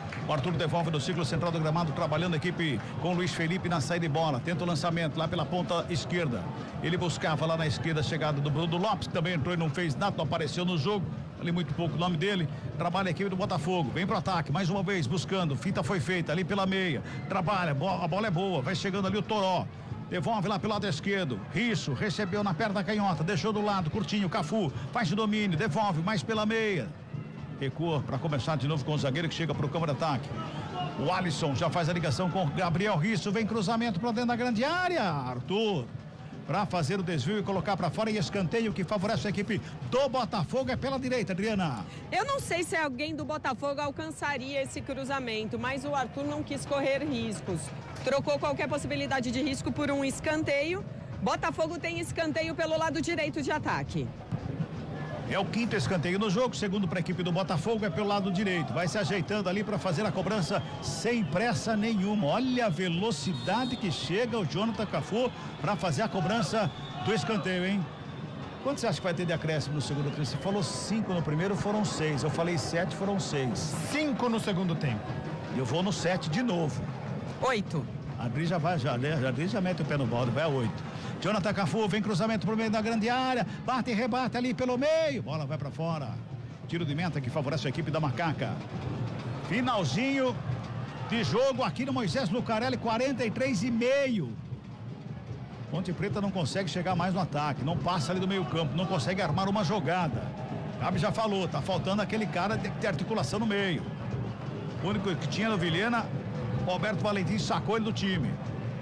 devolve do círculo central do gramado, trabalhando a equipe com o Luiz Felipe na saída de bola, tenta o lançamento lá pela ponta esquerda, ele buscava lá na esquerda a chegada do Bruno Lopes, que também entrou e não fez nada, não apareceu no jogo, ali muito pouco o nome dele, trabalha a equipe do Botafogo, vem pro ataque, mais uma vez, buscando, fita foi feita ali pela meia, trabalha, a bola é boa, vai chegando ali o Toró, devolve lá pelo lado esquerdo, Risso, recebeu na perna da canhota, deixou do lado, curtinho, Cafu, faz o domínio, devolve mais pela meia, recua para começar de novo com o zagueiro que chega pro campo de ataque, o Alisson já faz a ligação com o Gabriel Risso, vem cruzamento para dentro da grande área, Arthur, para fazer o desvio e colocar para fora, e escanteio que favorece a equipe do Botafogo é pela direita, Adriana. Eu não sei se alguém do Botafogo alcançaria esse cruzamento, mas o Arthur não quis correr riscos. Trocou qualquer possibilidade de risco por um escanteio. Botafogo tem escanteio pelo lado direito de ataque. É o 5º escanteio no jogo, segundo para a equipe do Botafogo, é pelo lado direito. Vai se ajeitando ali para fazer a cobrança sem pressa nenhuma. Olha a velocidade que chega o Jonathan Cafu para fazer a cobrança do escanteio, hein? Quanto você acha que vai ter de acréscimo no segundo tempo? Você falou 5 no primeiro, foram 6. Eu falei 7, foram 6. 5 no segundo tempo. Eu vou no 7 de novo. 8. A Adri já vai, a Adri já mete o pé no balde, vai a 8. Jonathan Cafu, vem cruzamento pro meio da grande área, bate e rebate ali pelo meio, bola vai pra fora. Tiro de meta que favorece a equipe da Macaca. Finalzinho de jogo aqui no Moisés Lucarelli, 43,5. Ponte Preta não consegue chegar mais no ataque, não passa ali do meio campo, não consegue armar uma jogada. Gabi já falou, tá faltando aquele cara de ter articulação no meio. O único que tinha no Vilhena, o Alberto Valentim sacou ele do time.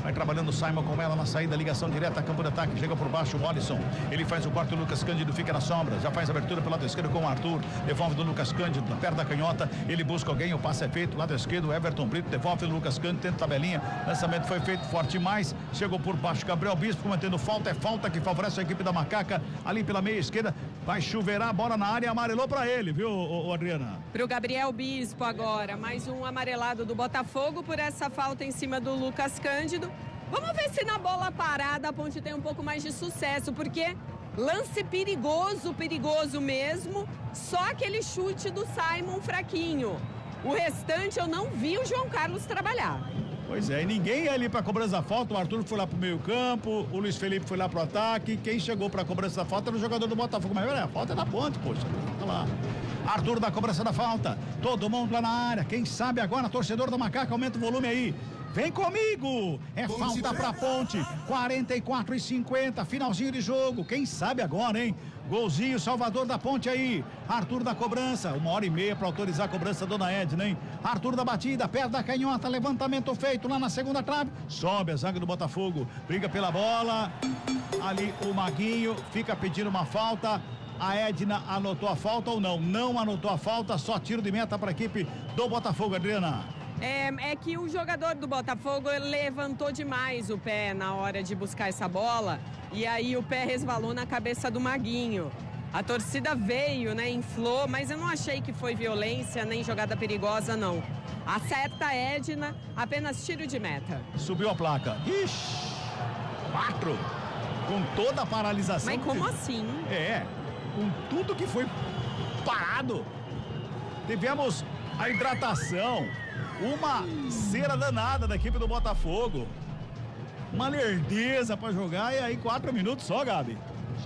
Vai trabalhando o Simon com ela na saída, ligação direta, campo de ataque, chega por baixo o Alisson. Ele faz o corte, o Lucas Cândido fica na sombra, já faz a abertura pelo lado esquerdo com o Arthur, devolve do Lucas Cândido, perto da canhota, ele busca alguém, o passe é feito, lado esquerdo, o Everton Brito devolve o Lucas Cândido, tenta tabelinha, lançamento foi feito forte mais, chegou por baixo Gabriel Bispo, cometendo falta, é falta que favorece a equipe da Macaca, ali pela meia esquerda, vai chuveirar a bola na área, amarelou pra ele, viu, Adriana? Pro Gabriel Bispo agora, mais um amarelado do Botafogo por essa falta em cima do Lucas Cândido. Vamos ver se na bola parada a Ponte tem um pouco mais de sucesso, porque lance perigoso, perigoso mesmo, só aquele chute do Simon fraquinho. O restante eu não vi o João Carlos trabalhar. Pois é, e ninguém ia ali pra cobrança da falta, o Arthur foi lá pro meio campo, o Luiz Felipe foi lá pro ataque, quem chegou pra cobrança da falta era o jogador do Botafogo, mas a falta é da Ponte, poxa, tá lá. Arthur da cobrança da falta, todo mundo lá na área, quem sabe agora, torcedor da Macaca, aumenta o volume aí. Vem comigo, é falta pra Ponte, 44,50, finalzinho de jogo, quem sabe agora, hein? Golzinho, Salvador da Ponte aí, Arthur da cobrança, 1h30 para autorizar a cobrança, dona Edna, hein? Arthur da batida, perto da canhota, levantamento feito lá na segunda trave, sobe a zaga do Botafogo, briga pela bola, ali o Maguinho, fica pedindo uma falta, a Edna anotou a falta ou não? Não anotou a falta, só tiro de meta para a equipe do Botafogo, Adriana. É que o jogador do Botafogo levantou demais o pé na hora de buscar essa bola e aí o pé resvalou na cabeça do Maguinho. A torcida veio, né, inflou, mas eu não achei que foi violência nem jogada perigosa, não. Acerta a Edna, apenas tiro de meta. Subiu a placa. Ixi, 4. Com toda a paralisação. Mas como assim? É, com tudo que foi parado. Tivemos a hidratação. Uma cera danada da equipe do Botafogo. Uma lerdeza pra jogar e aí 4 minutos só, Gabi.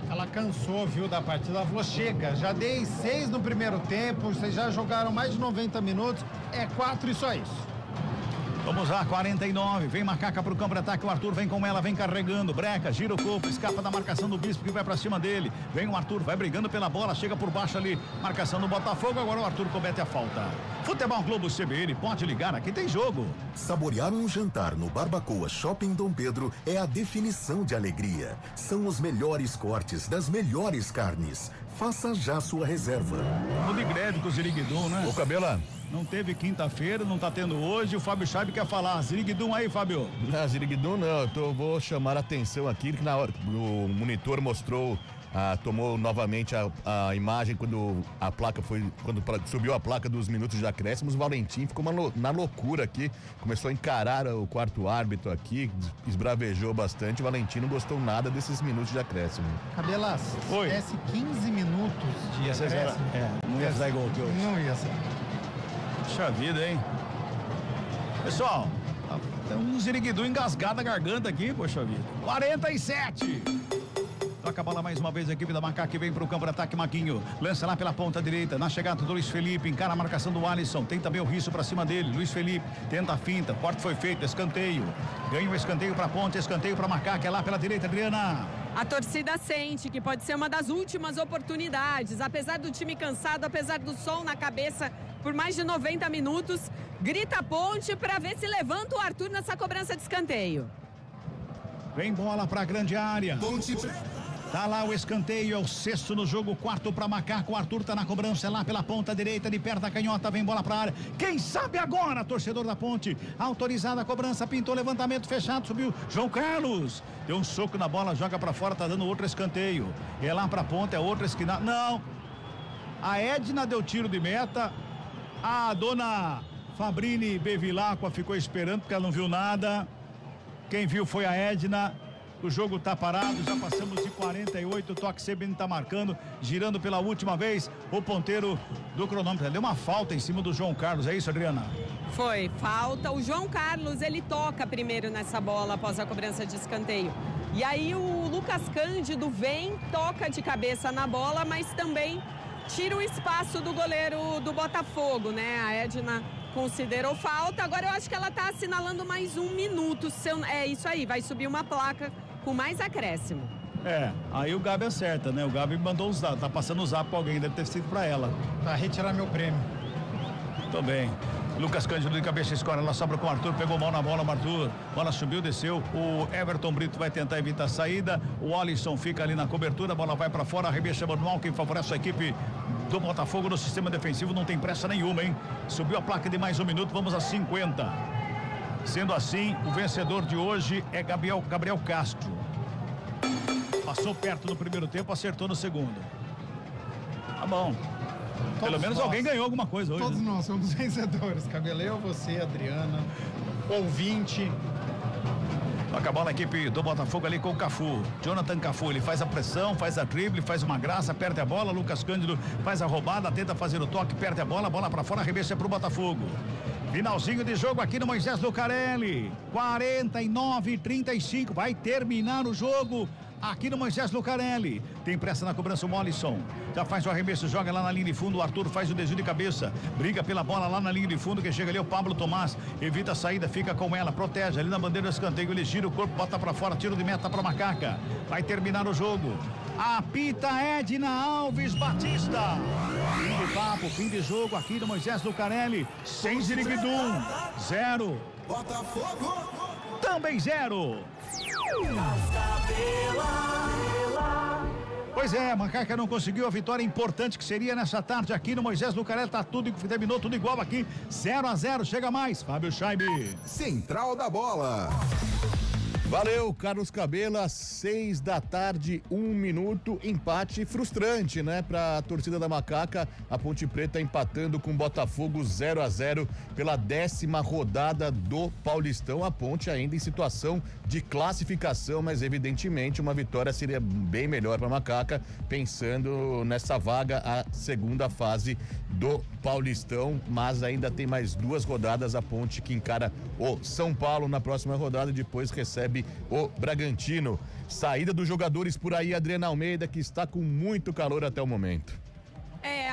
Ela cansou, viu, da partida. Ela falou, chega, já dei 6 no primeiro tempo, vocês já jogaram mais de 90 minutos, é 4 e só isso. Vamos lá, 49, vem Macaca pro campo de ataque, o Arthur vem com ela, vem carregando, breca, gira o corpo, escapa da marcação do Bispo que vai pra cima dele, vem o Arthur, vai brigando pela bola, chega por baixo ali, marcação do Botafogo, agora o Arthur comete a falta. Futebol Globo CBN, pode ligar, aqui tem jogo. Saborear um jantar no Barbacoa Shopping Dom Pedro é a definição de alegria. São os melhores cortes das melhores carnes. Faça já sua reserva. Vamos de greve com o Ziriguidum, né? Ô, Cabela. Não teve quinta-feira, não tá tendo hoje. O Fábio Chaib quer falar. Ziriguidum aí, Fábio. Não, Ziriguidum não. Vou chamar a atenção aqui que na hora o monitor mostrou, tomou novamente a imagem quando a placa foi, quando subiu a placa dos minutos de acréscimos. O Valentim ficou na loucura aqui, começou a encarar o quarto árbitro aqui, esbravejou bastante. O Valentim não gostou nada desses minutos de acréscimo. Cabelas, se tivesse 15 minutos de acréscimo, não ia sair gol aqui hoje. Não ia sair. Puxa vida, hein? Pessoal, tem um Ziriguidum engasgado na garganta aqui, poxa vida. 47! Toca a bola mais uma vez, a equipe da Macaca que vem pro campo de ataque, Maguinho. Lança lá pela ponta direita, na chegada do Luiz Felipe, encara a marcação do Alisson. Tem também o Risso pra cima dele. Luiz Felipe tenta a finta, corte foi feito, escanteio. Ganha o escanteio pra Ponte, escanteio pra Macaca, é lá pela direita, Adriana. A torcida sente que pode ser uma das últimas oportunidades. Apesar do time cansado, apesar do sol na cabeça por mais de 90 minutos, grita a Ponte pra ver se levanta o Arthur nessa cobrança de escanteio. Vem bola pra grande área. Ponte. Tá lá o escanteio, é o 6º no jogo, 4 pra Macaca, o Arthur tá na cobrança, é lá pela ponta direita, de perto da canhota, vem bola pra área, quem sabe agora, torcedor da Ponte, autorizada a cobrança, pintou levantamento fechado, subiu, João Carlos, deu um soco na bola, joga pra fora, tá dando outro escanteio, é lá pra ponta, é outra esquina, não, a Edna deu tiro de meta, a dona Fabrini Bevilacqua ficou esperando porque ela não viu nada, quem viu foi a Edna. O jogo tá parado, já passamos de 48, o toque CBN tá marcando, girando pela última vez, o ponteiro do cronômetro. Deu uma falta em cima do João Carlos, é isso, Adriana? Foi, falta. O João Carlos, ele toca primeiro nessa bola após a cobrança de escanteio. E aí o Lucas Cândido vem, toca de cabeça na bola, mas também tira o espaço do goleiro do Botafogo, né? A Edna considerou falta. Agora eu acho que ela tá assinalando mais 1 minuto. É isso aí, vai subir uma placa com mais acréscimo. Aí o Gabi acerta, né? O Gabi mandou usar, tá passando o zap pra alguém, deve ter sido pra ela. Pra retirar meu prêmio. Também. Lucas Cândido de cabeça escora, ela sobra com o Arthur, pegou mal na bola, o Arthur, bola subiu, desceu, o Everton Brito vai tentar evitar a saída, o Alisson fica ali na cobertura, a bola vai pra fora, arremesso manual, quem favorece a equipe do Botafogo no sistema defensivo, não tem pressa nenhuma, hein? Subiu a placa de mais 1 minuto, vamos a 50. Sendo assim, o vencedor de hoje é Gabriel Castro. Passou perto no primeiro tempo, acertou no segundo. Tá bom. Pelo menos alguém ganhou alguma coisa hoje. Todos nós somos vencedores. Cabeleu, você, Adriana, ouvinte. Acabou na equipe do Botafogo ali com o Cafu. Jonathan Cafu, ele faz a pressão, faz a drible, faz uma graça, perde a bola. Lucas Cândido faz a roubada, tenta fazer o toque, perde a bola pra fora, arremessa pro Botafogo. Finalzinho de jogo aqui no Moisés Lucarelli. 49-35, vai terminar o jogo aqui no Moisés Lucarelli. Tem pressa na cobrança o Molisson. Já faz o arremesso, joga lá na linha de fundo. O Arthur faz o desvio de cabeça. Briga pela bola lá na linha de fundo. Quem chega ali é o Pablo Tomás. Evita a saída, fica com ela, protege ali na bandeira do escanteio. Ele gira o corpo, bota pra fora, tiro de meta pra Macaca. Vai terminar o jogo. Apita Edna Alves Batista. Fim de papo, fim de jogo aqui no Moisés Lucarelli. Sem Ziriguidum. 0. Botafogo. Também 0. Pois é, Macaca não conseguiu a vitória importante que seria nessa tarde aqui no Moisés Lucarelli. Tá tudo, terminou tudo igual aqui. 0-0, chega mais. Fábio Scheibe. Central da Bola. Valeu, Carlos Cabela, 6 da tarde, 1 minuto, empate frustrante, né? Pra torcida da Macaca, a Ponte Preta empatando com o Botafogo 0-0 pela 10ª rodada do Paulistão. A Ponte ainda em situação de classificação, mas evidentemente uma vitória seria bem melhor pra Macaca, pensando nessa vaga, a segunda fase do Paulistão, mas ainda tem mais 2 rodadas. A Ponte que encara o São Paulo na próxima rodada e depois recebe o Bragantino. Saída dos jogadores por aí, Adriana Almeida, que está com muito calor até o momento.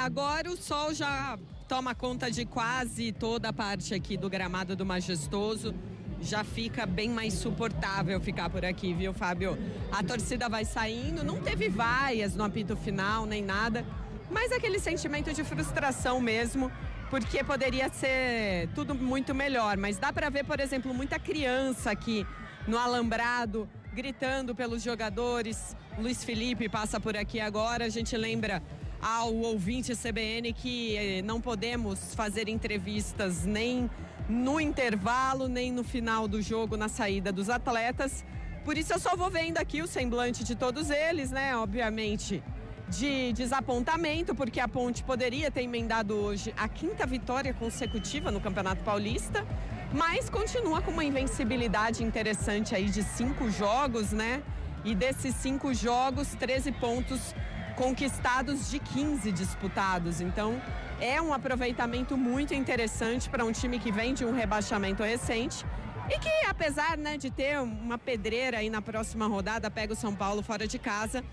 Agora o sol já toma conta de quase toda a parte aqui do gramado do Majestoso. Já fica bem mais suportável ficar por aqui, viu, Fábio? A torcida vai saindo, não teve vaias no apito final, nem nada, mas aquele sentimento de frustração mesmo, porque poderia ser tudo muito melhor. Mas dá para ver, por exemplo, muita criança aqui no alambrado, gritando pelos jogadores. Luiz Felipe passa por aqui agora. A gente lembra ao ouvinte CBN que não podemos fazer entrevistas nem no intervalo, nem no final do jogo, na saída dos atletas. Por isso eu só vou vendo aqui o semblante de todos eles, né? Obviamente de desapontamento, porque a Ponte poderia ter emendado hoje a 5ª vitória consecutiva no Campeonato Paulista, mas continua com uma invencibilidade interessante aí de 5 jogos, né? E desses 5 jogos, 13 pontos conquistados de 15 disputados. Então, é um aproveitamento muito interessante para um time que vem de um rebaixamento recente e que, apesar, né, de ter uma pedreira aí na próxima rodada, pega o São Paulo fora de casa,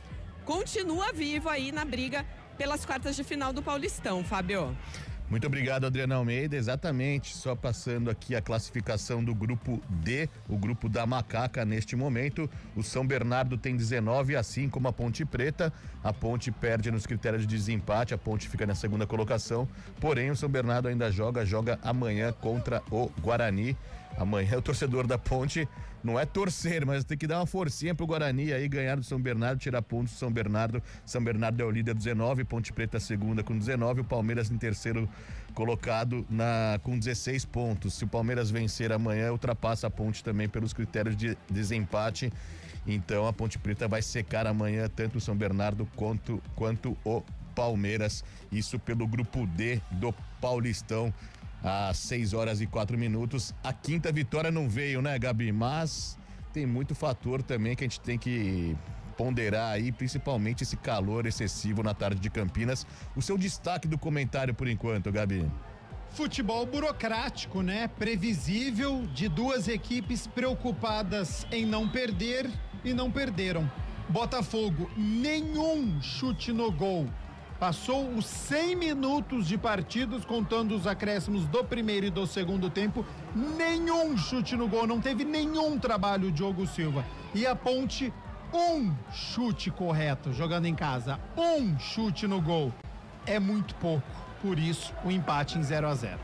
continua vivo aí na briga pelas quartas de final do Paulistão, Fábio. Muito obrigado, Adriana Almeida. Exatamente, só passando aqui a classificação do grupo D, o grupo da Macaca neste momento. O São Bernardo tem 19, assim como a Ponte Preta. A Ponte perde nos critérios de desempate, a Ponte fica na 2ª colocação. Porém, o São Bernardo ainda joga amanhã contra o Guarani. Amanhã o torcedor da Ponte não é torcer, mas tem que dar uma forcinha pro Guarani aí, ganhar do São Bernardo, tirar pontos do São Bernardo. São Bernardo é o líder 19, Ponte Preta segunda com 19, o Palmeiras em terceiro colocado com 16 pontos. Se o Palmeiras vencer amanhã, ultrapassa a Ponte também pelos critérios de desempate. Então a Ponte Preta vai secar amanhã tanto o São Bernardo quanto o Palmeiras. Isso pelo grupo D do Paulistão. Às 6h04. A 5ª vitória não veio, né, Gabi? Mas tem muito fator também que a gente tem que ponderar aí, principalmente esse calor excessivo na tarde de Campinas. O seu destaque do comentário por enquanto, Gabi? Futebol burocrático, né? Previsível, de 2 equipes preocupadas em não perder e não perderam. Botafogo, nenhum chute no gol. Passou os 100 minutos de partidos, contando os acréscimos do primeiro e do segundo tempo. Nenhum chute no gol, não teve nenhum trabalho, Diogo Silva. E a Ponte, um chute correto, jogando em casa. Um chute no gol. É muito pouco, por isso o empate em 0-0.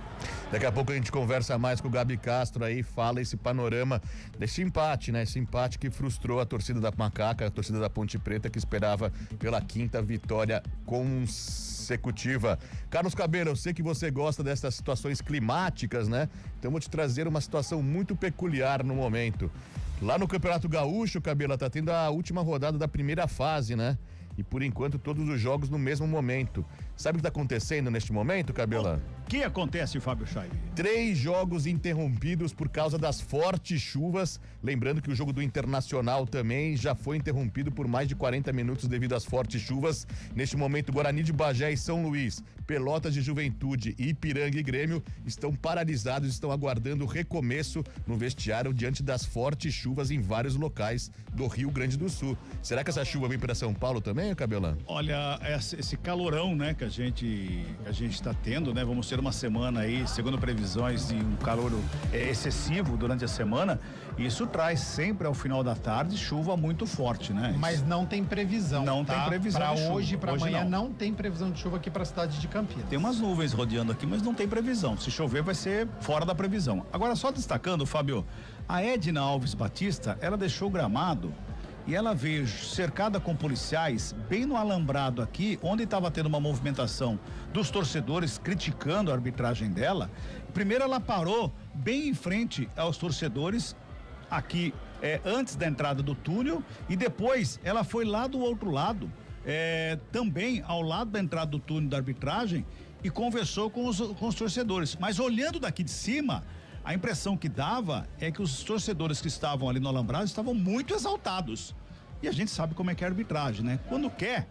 Daqui a pouco a gente conversa mais com o Gabi Castro aí, fala esse panorama desse empate, né? Esse empate que frustrou a torcida da Macaca, a torcida da Ponte Preta, que esperava pela 5ª vitória consecutiva. Carlos Cabelo, eu sei que você gosta dessas situações climáticas, né? Então vou te trazer uma situação muito peculiar no momento. Lá no Campeonato Gaúcho, Cabelo, tá tendo a última rodada da primeira fase, né? E por enquanto todos os jogos no mesmo momento. Sabe o que está acontecendo neste momento, Cabela? O que acontece, Fábio Chaib? 3 jogos interrompidos por causa das fortes chuvas. Lembrando que o jogo do Internacional também já foi interrompido por mais de 40 minutos devido às fortes chuvas. Neste momento, Guarani de Bagé e São Luís, Pelotas de Juventude e Ipiranga e Grêmio estão paralisados, estão aguardando o recomeço no vestiário diante das fortes chuvas em vários locais do Rio Grande do Sul. Será que essa chuva vem para São Paulo também, Cabelão? Olha, esse calorão, né, que a gente está tendo, né? Vamos ter uma semana aí, segundo previsões, de um calor excessivo durante a semana. Isso traz sempre ao final da tarde chuva muito forte, né? Mas não tem previsão. Não tem previsão. Para de hoje, para amanhã, não tem previsão de chuva aqui para a cidade de Campinas. Tem umas nuvens rodeando aqui, mas não tem previsão. Se chover, vai ser fora da previsão. Agora, só destacando, Fábio, a Edna Alves Batista, ela deixou o gramado e ela veio cercada com policiais bem no alambrado aqui, onde estava tendo uma movimentação dos torcedores criticando a arbitragem dela. Primeiro ela parou bem em frente aos torcedores aqui antes da entrada do túnel, e depois ela foi lá do outro lado, também ao lado da entrada do túnel da arbitragem, e conversou com os torcedores. Mas olhando daqui de cima, a impressão que dava é que os torcedores que estavam ali no alambrado estavam muito exaltados. E a gente sabe como é que é a arbitragem, né? Quando quer,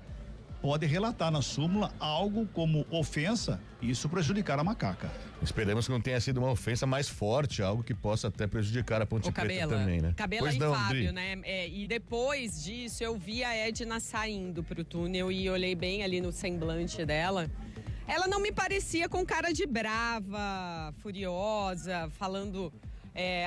pode relatar na súmula algo como ofensa e isso prejudicar a Macaca. Esperamos que não tenha sido uma ofensa mais forte, algo que possa até prejudicar a Ponte Preta também, né? Cabela e Fábio, né? E depois disso eu vi a Edna saindo pro túnel e olhei bem ali no semblante dela. Ela não me parecia com cara de brava, furiosa, falando...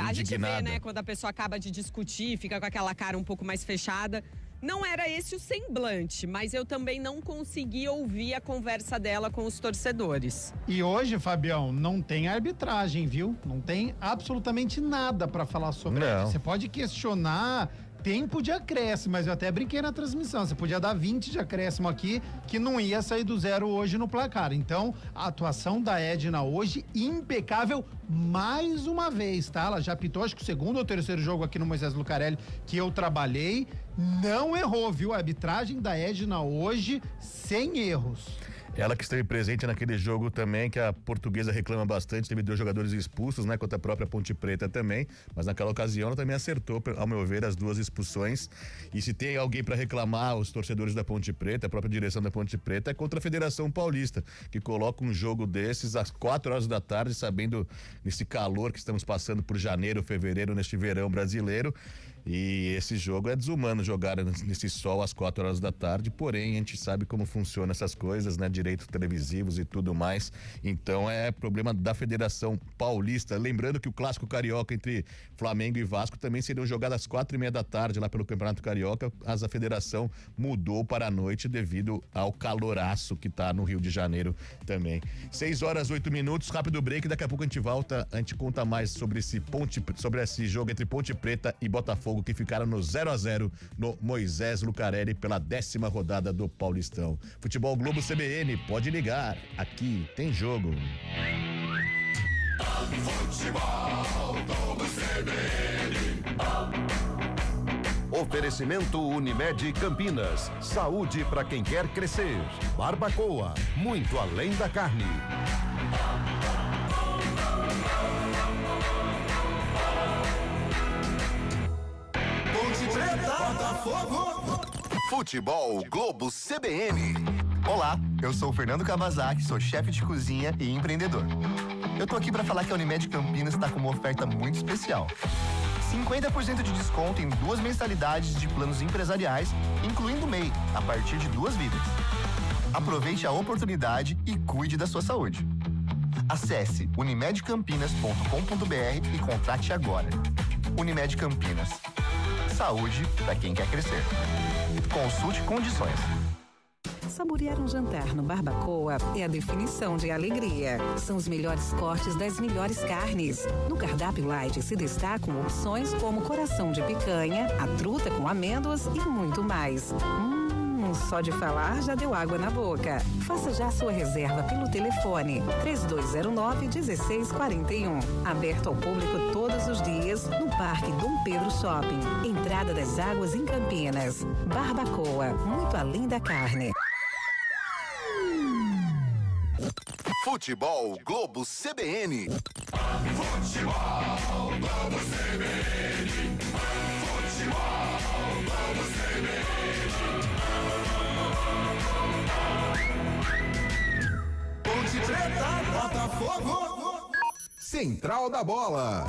a gente vê, né, quando a pessoa acaba de discutir, fica com aquela cara um pouco mais fechada. Não era esse o semblante, mas eu também não consegui ouvir a conversa dela com os torcedores. E hoje, Fabião, não tem arbitragem, viu? Não tem absolutamente nada para falar sobre isso. Você pode questionar tempo de acréscimo, mas eu até brinquei na transmissão, você podia dar 20 de acréscimo aqui, que não ia sair do 0 hoje no placar. Então, a atuação da Edna hoje, impecável mais uma vez, tá? Ela já apitou, acho que o segundo ou terceiro jogo aqui no Moisés Lucarelli que eu trabalhei, não errou, viu? A arbitragem da Edna hoje, sem erros. Ela que esteve presente naquele jogo também, que a Portuguesa reclama bastante, teve 2 jogadores expulsos, né? Contra a própria Ponte Preta também, mas naquela ocasião ela também acertou, ao meu ver, as 2 expulsões. E se tem alguém para reclamar, os torcedores da Ponte Preta, a própria direção da Ponte Preta, é contra a Federação Paulista, que coloca um jogo desses às 4 horas da tarde, sabendo nesse calor que estamos passando por janeiro, fevereiro, neste verão brasileiro. E esse jogo é desumano jogar nesse sol às 4 horas da tarde, porém a gente sabe como funcionam essas coisas, né? Direitos televisivos e tudo mais. Então é problema da Federação Paulista. Lembrando que o clássico carioca entre Flamengo e Vasco também seriam jogados às 4:30 da tarde lá pelo Campeonato Carioca, mas a federação mudou para a noite devido ao caloraço que tá no Rio de Janeiro também. 6:08, rápido break, daqui a pouco a gente volta, a gente conta mais sobre esse jogo entre Ponte Preta e Botafogo, que ficaram no 0-0 no Moisés Lucarelli pela 10ª rodada do Paulistão. Futebol Globo CBN, pode ligar, aqui tem jogo. Futebol Globo CBN. Oferecimento Unimed Campinas, saúde para quem quer crescer. Barbacoa, muito além da carne. Botafogo. Futebol Globo CBN. Olá, eu sou o Fernando Kawasaki, sou chefe de cozinha e empreendedor. Eu tô aqui para falar que a Unimed Campinas está com uma oferta muito especial. 50% de desconto em 2 mensalidades de planos empresariais, incluindo MEI, a partir de 2 vidas. Aproveite a oportunidade e cuide da sua saúde. Acesse unimedcampinas.com.br e contrate agora. Unimed Campinas. Saúde para quem quer crescer. Consulte condições. Saborear um jantar no Barbacoa é a definição de alegria. São os melhores cortes das melhores carnes. No cardápio light se destacam opções como coração de picanha, a truta com amêndoas e muito mais. Só de falar já deu água na boca. Faça já sua reserva pelo telefone 3209-1641. Aberto ao público todos os dias no Parque Dom Pedro Shopping. Entrada das Águas em Campinas. Barbacoa, muito além da carne. Futebol Globo CBN. Futebol Globo CBN. Futebol Globo CBN. Ponte Preta, Botafogo. Central da Bola.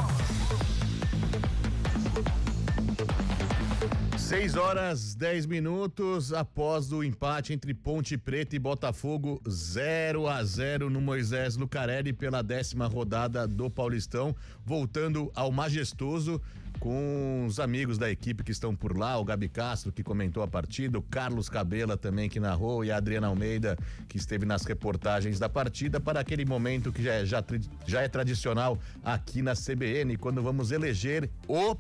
6h10 após o empate entre Ponte Preta e Botafogo, 0-0 no Moisés Lucarelli pela 10ª rodada do Paulistão, voltando ao majestoso com os amigos da equipe que estão por lá, o Gabi Castro que comentou a partida, o Carlos Cabela também que narrou e a Adriana Almeida que esteve nas reportagens da partida para aquele momento que já é tradicional aqui na CBN, quando vamos eleger o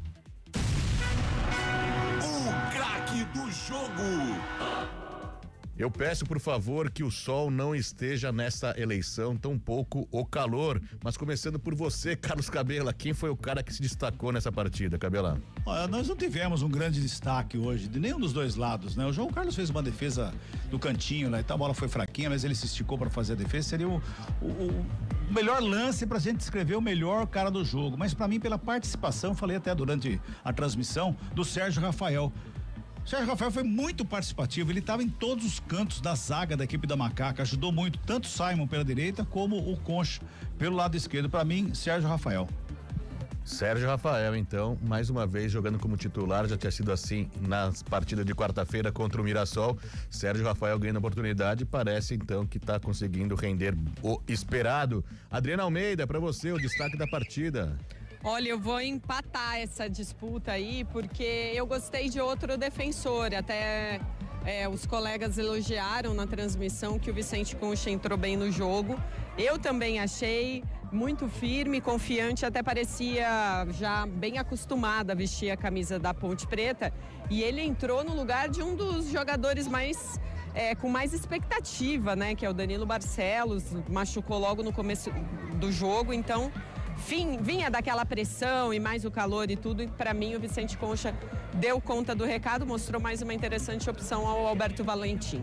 craque do jogo. Eu peço, por favor, que o sol não esteja nessa eleição, tampouco o calor. Mas começando por você, Carlos Cabela, quem foi o cara que se destacou nessa partida, Cabela? Olha, nós não tivemos um grande destaque hoje, de nenhum dos dois lados, né? O João Carlos fez uma defesa do cantinho lá e tal, a bola foi fraquinha, mas ele se esticou para fazer a defesa. Seria o melhor lance pra gente descrever o melhor cara do jogo. Mas pra mim, pela participação, falei até durante a transmissão, do Sérgio Rafael. O Sérgio Rafael foi muito participativo, ele estava em todos os cantos da zaga da equipe da Macaca, ajudou muito, tanto o Simon pela direita como o Concha pelo lado esquerdo. Para mim, Sérgio Rafael. Sérgio Rafael, então, mais uma vez jogando como titular, já tinha sido assim nas partidas de quarta-feira contra o Mirassol. Sérgio Rafael ganhando oportunidade, parece então que está conseguindo render o esperado. Adriana Almeida, para você, o destaque da partida. Olha, eu vou empatar essa disputa aí, porque eu gostei de outro defensor. Até os colegas elogiaram na transmissão que o Vicente Concha entrou bem no jogo. Eu também achei muito firme, confiante, até parecia já bem acostumada a vestir a camisa da Ponte Preta. E ele entrou no lugar de um dos jogadores mais com mais expectativa, né? Que é o Danilo Barcelos, machucou logo no começo do jogo, então vinha daquela pressão e mais o calor e tudo, e para mim o Vicente Concha deu conta do recado, mostrou mais uma interessante opção ao Alberto Valentim.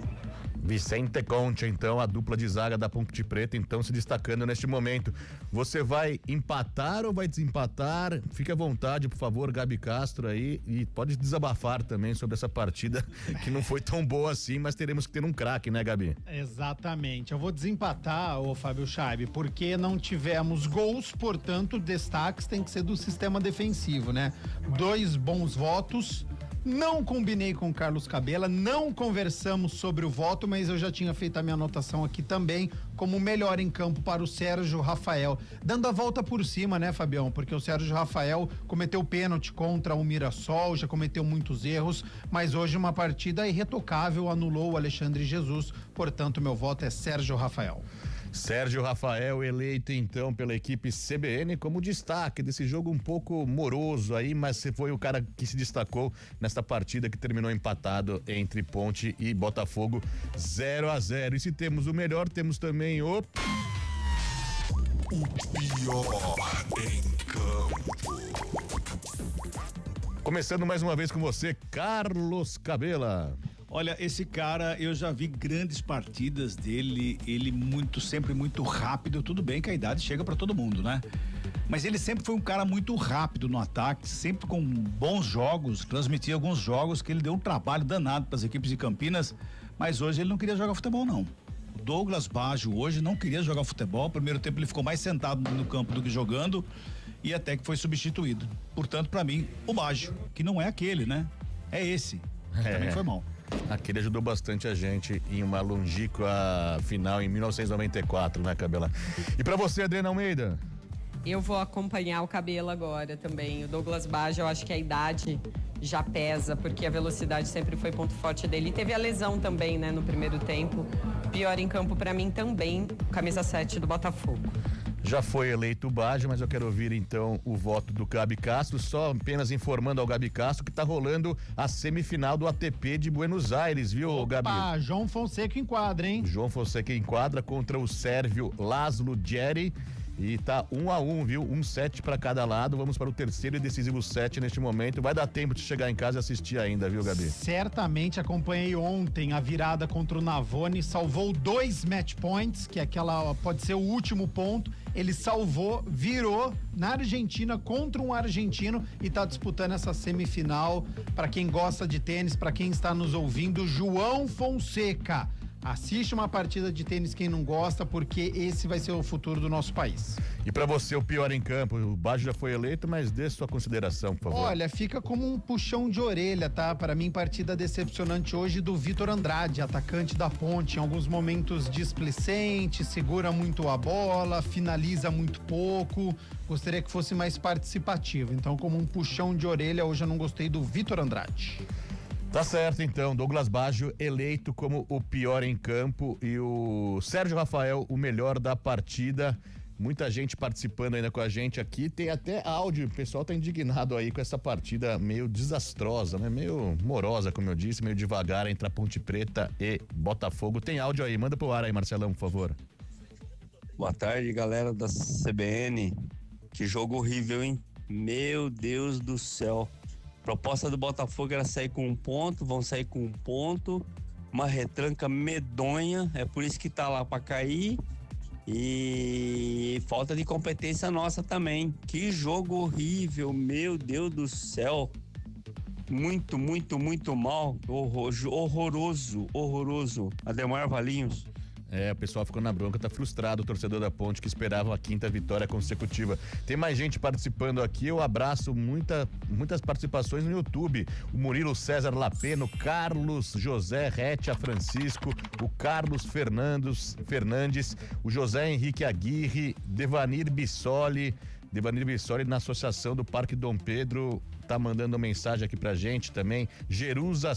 Vicente Concha, então, a dupla de zaga da Ponte Preta, então, se destacando neste momento. Você vai empatar ou vai desempatar? Fique à vontade, por favor, Gabi Castro aí, e pode desabafar também sobre essa partida que não foi tão boa assim, mas teremos que ter um craque, né, Gabi? Exatamente. Eu vou desempatar, ô Fábio Scheibe, porque não tivemos gols, portanto, destaques tem que ser do sistema defensivo, né? 2 bons votos. Não combinei com o Carlos Cabela, não conversamos sobre o voto, mas eu já tinha feito a minha anotação aqui também como melhor em campo para o Sérgio Rafael. Dando a volta por cima, né, Fabião? Porque o Sérgio Rafael cometeu pênalti contra o Mirassol, já cometeu muitos erros, mas hoje uma partida irretocável, anulou o Alexandre Jesus, portanto meu voto é Sérgio Rafael. Sérgio Rafael eleito então pela equipe CBN como destaque desse jogo um pouco moroso aí, mas você foi o cara que se destacou nesta partida que terminou empatado entre Ponte e Botafogo, 0-0. E se temos o melhor, temos também o pior em campo. Começando mais uma vez com você, Carlos Cabela. Olha, esse cara, eu já vi grandes partidas dele, ele sempre muito rápido, tudo bem que a idade chega pra todo mundo, né? Mas ele sempre foi um cara muito rápido no ataque, sempre com bons jogos, transmitia alguns jogos que ele deu um trabalho danado pras equipes de Campinas, mas hoje ele não queria jogar futebol, não. O Douglas Baggio hoje não queria jogar futebol, primeiro tempo ele ficou mais sentado no campo do que jogando, e até que foi substituído. Portanto, para mim, o Baggio, que não é aquele, né? É esse. Também foi mal. Aquele ajudou bastante a gente em uma longínqua final em 1994, né, Cabela? E pra você, Adriana Almeida? Eu vou acompanhar o Cabelo agora também. O Douglas Baggio, eu acho que a idade já pesa, porque a velocidade sempre foi ponto forte dele. E teve a lesão também, né, no primeiro tempo. Pior em campo pra mim também, camisa 7 do Botafogo. Já foi eleito o Baggio, mas eu quero ouvir então o voto do Gabi Castro, só apenas informando ao Gabi Castro que tá rolando a semifinal do ATP de Buenos Aires, viu, Gabi? João Fonseca enquadra, hein? João Fonseca enquadra contra o sérvio Laszlo Djeri. E tá 1-1, viu? 1-7 para cada lado. Vamos para o terceiro e decisivo set neste momento. Vai dar tempo de chegar em casa e assistir ainda, viu, Gabi? Certamente. Acompanhei ontem a virada contra o Navone. Salvou 2 match points, que é aquela, pode ser o último ponto. Ele salvou, virou na Argentina contra um argentino e tá disputando essa semifinal. Para quem gosta de tênis, para quem está nos ouvindo, João Fonseca. Assiste uma partida de tênis quem não gosta, porque esse vai ser o futuro do nosso país. E pra você, o pior em campo, o Baggio já foi eleito, mas dê sua consideração, por favor. Olha, fica como um puxão de orelha, tá? Para mim, partida decepcionante hoje do Vitor Andrade, atacante da Ponte. Em alguns momentos displicente, segura muito a bola, finaliza muito pouco. Gostaria que fosse mais participativo. Então, como um puxão de orelha, hoje eu não gostei do Vitor Andrade. Tá certo, então. Douglas Baggio eleito como o pior em campo e o Sérgio Rafael o melhor da partida. Muita gente participando ainda com a gente aqui. Tem até áudio. O pessoal tá indignado aí com essa partida meio desastrosa, né? Meio morosa, como eu disse, meio devagar entre a Ponte Preta e Botafogo. Tem áudio aí. Manda pro ar aí, Marcelão, por favor. Boa tarde, galera da CBN. Que jogo horrível, hein? Meu Deus do céu. A proposta do Botafogo era sair com 1 ponto, vão sair com 1 ponto, uma retranca medonha, é por isso que tá lá pra cair, e falta de competência nossa também. Que jogo horrível, meu Deus do céu, muito, muito, muito mal, horroroso, Ademar Valinhos. O pessoal ficou na bronca, tá frustrado o torcedor da Ponte que esperava a 5ª vitória consecutiva. Tem mais gente participando aqui, eu abraço muitas participações no YouTube. O Murilo César Lapeno, Carlos José Retia Francisco, o Carlos Fernandes, o José Henrique Aguirre, Devanir Bissoli na Associação do Parque Dom Pedro, tá mandando mensagem aqui pra gente também. Jerusa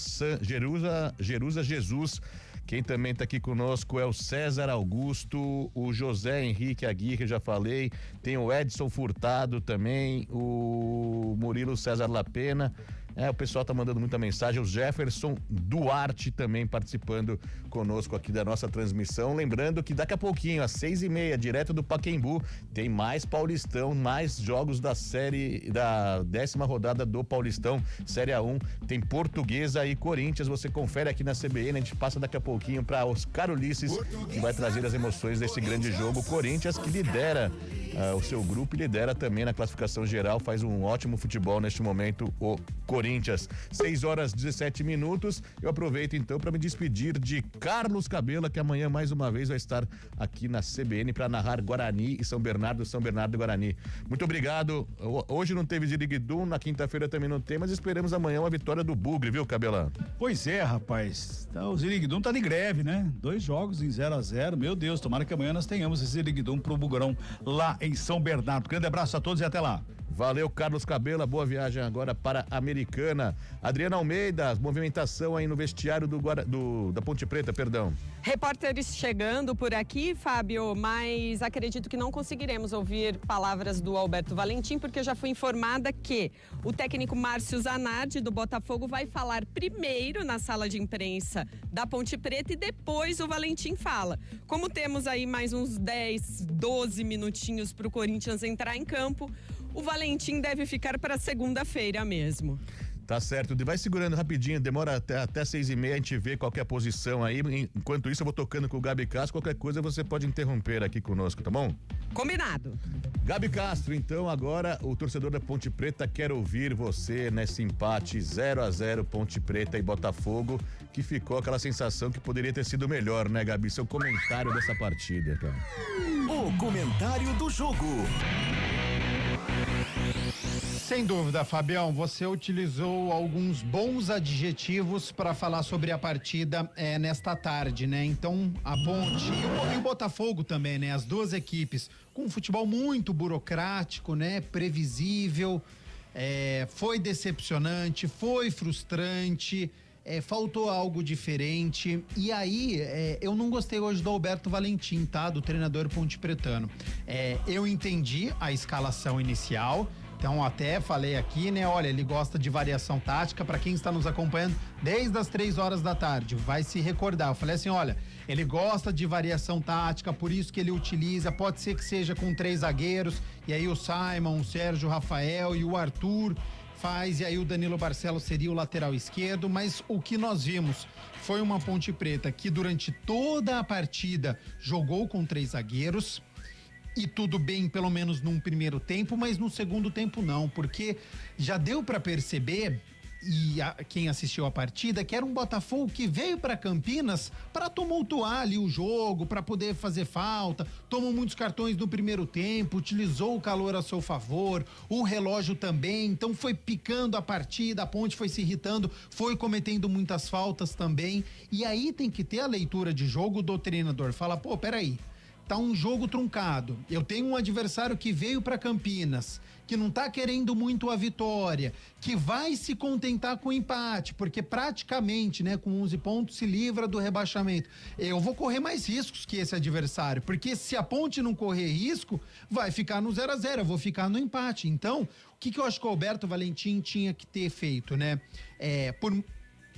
Jesus. Quem também está aqui conosco é o César Augusto, o José Henrique Aguirre, já falei, tem o Edson Furtado também, o Murilo César Lapena. O pessoal tá mandando muita mensagem. O Jefferson Duarte também participando conosco aqui da nossa transmissão. Lembrando que daqui a pouquinho, às 6h30, direto do Pacaembu, tem mais Paulistão, mais jogos da 10ª rodada do Paulistão, Série A1. Tem Portuguesa e Corinthians. Você confere aqui na CBN. A gente passa daqui a pouquinho para Oscar Ulisses, que vai trazer as emoções desse grande jogo. Corinthians, que lidera o seu grupo e lidera também na classificação geral, faz um ótimo futebol neste momento, o Corinthians. 6h17. Eu aproveito então para me despedir de Carlos Cabela, que amanhã mais uma vez vai estar aqui na CBN para narrar Guarani e São Bernardo e Guarani. Muito obrigado. Hoje não teve Ziriguidum, na quinta-feira também não tem, mas esperamos amanhã uma vitória do Bugre, viu, Cabela? Pois é, rapaz. O Ziriguidum tá de greve, né? 2 jogos em 0-0. Meu Deus, tomara que amanhã nós tenhamos esse Ziriguidum pro Bugrão lá em São Bernardo. Grande abraço a todos e até lá. Valeu, Carlos Cabela, boa viagem agora para a Americana. Adriana Almeida, movimentação aí no vestiário da Ponte Preta, perdão. Repórteres chegando por aqui, Fábio, mas acredito que não conseguiremos ouvir palavras do Alberto Valentim, porque eu já fui informada que o técnico Márcio Zanardi, do Botafogo, vai falar primeiro na sala de imprensa da Ponte Preta e depois o Valentim fala. Como temos aí mais uns 10, 12 minutinhos para o Corinthians entrar em campo, o Valentim deve ficar para segunda-feira mesmo. Tá certo, vai segurando rapidinho, demora até 6h30, a gente vê qual que é a posição aí. Enquanto isso, eu vou tocando com o Gabi Castro. Qualquer coisa você pode interromper aqui conosco, tá bom? Combinado. Gabi Castro, então agora o torcedor da Ponte Preta quer ouvir você nesse empate 0-0 Ponte Preta e Botafogo, que ficou aquela sensação que poderia ter sido melhor, né, Gabi? Seu comentário dessa partida, cara. O comentário do jogo. Sem dúvida, Fabião, você utilizou alguns bons adjetivos para falar sobre a partida nesta tarde, né? Então, a Ponte e o Botafogo também, né? As duas equipes com um futebol muito burocrático, né? Previsível, foi decepcionante, foi frustrante, faltou algo diferente. E aí, eu não gostei hoje do Alberto Valentim, tá? Do treinador pontepretano. Eu entendi a escalação inicial. Então, até falei aqui, né? Olha, ele gosta de variação tática. Para quem está nos acompanhando desde as 3 horas da tarde, vai se recordar. Eu falei assim: olha, ele gosta de variação tática, por isso que ele utiliza. Pode ser que seja com 3 zagueiros, e aí o Simon, o Sérgio, o Rafael e o Arthur faz, e aí o Danilo Barcelos seria o lateral esquerdo. Mas o que nós vimos foi uma Ponte Preta que durante toda a partida jogou com 3 zagueiros. E tudo bem, pelo menos num primeiro tempo, mas no segundo tempo não, porque já deu para perceber, e quem assistiu a partida, que era um Botafogo que veio para Campinas para tumultuar ali o jogo, para poder fazer falta, tomou muitos cartões no primeiro tempo, utilizou o calor a seu favor, o relógio também, então foi picando a partida, a Ponte foi se irritando, foi cometendo muitas faltas também, e aí tem que ter a leitura de jogo do treinador, fala, pô, peraí, tá um jogo truncado, eu tenho um adversário que veio para Campinas, que não tá querendo muito a vitória, que vai se contentar com o empate, porque praticamente, né, com 11 pontos se livra do rebaixamento. Eu vou correr mais riscos que esse adversário, porque se a Ponte não correr risco, vai ficar no 0-0, eu vou ficar no empate. Então, o que eu acho que o Alberto Valentim tinha que ter feito, né?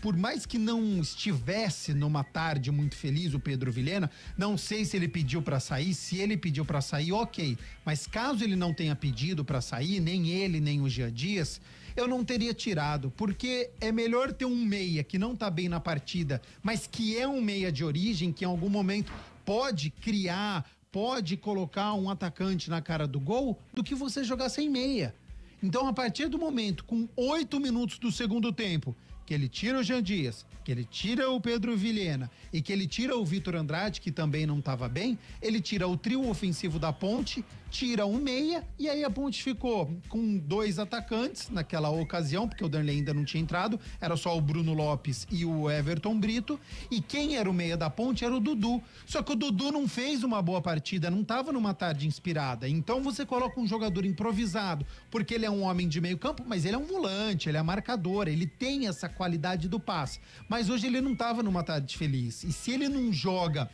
Por mais que não estivesse numa tarde muito feliz o Pedro Vilhena, não sei se ele pediu para sair, se ele pediu para sair, ok, mas caso ele não tenha pedido para sair, nem ele, nem o Jean Dias, eu não teria tirado, porque é melhor ter um meia que não tá bem na partida, mas que é um meia de origem, que em algum momento pode criar, pode colocar um atacante na cara do gol, do que você jogar sem meia. Então, a partir do momento, com 8 minutos do segundo tempo, que ele tira o Jean Dias, que ele tira o Pedro Vilhena e que ele tira o Vitor Andrade, que também não estava bem, ele tira o trio ofensivo da Ponte, tira um meia, e aí a Ponte ficou com 2 atacantes naquela ocasião, porque o Darley ainda não tinha entrado, era só o Bruno Lopes e o Everton Brito, e quem era o meia da Ponte era o Dudu. Só que o Dudu não fez uma boa partida, não estava numa tarde inspirada. Então você coloca um jogador improvisado, porque ele é um homem de meio campo, mas ele é um volante, ele é marcador, ele tem essa qualidade do passe. Mas hoje ele não estava numa tarde feliz. E se ele não joga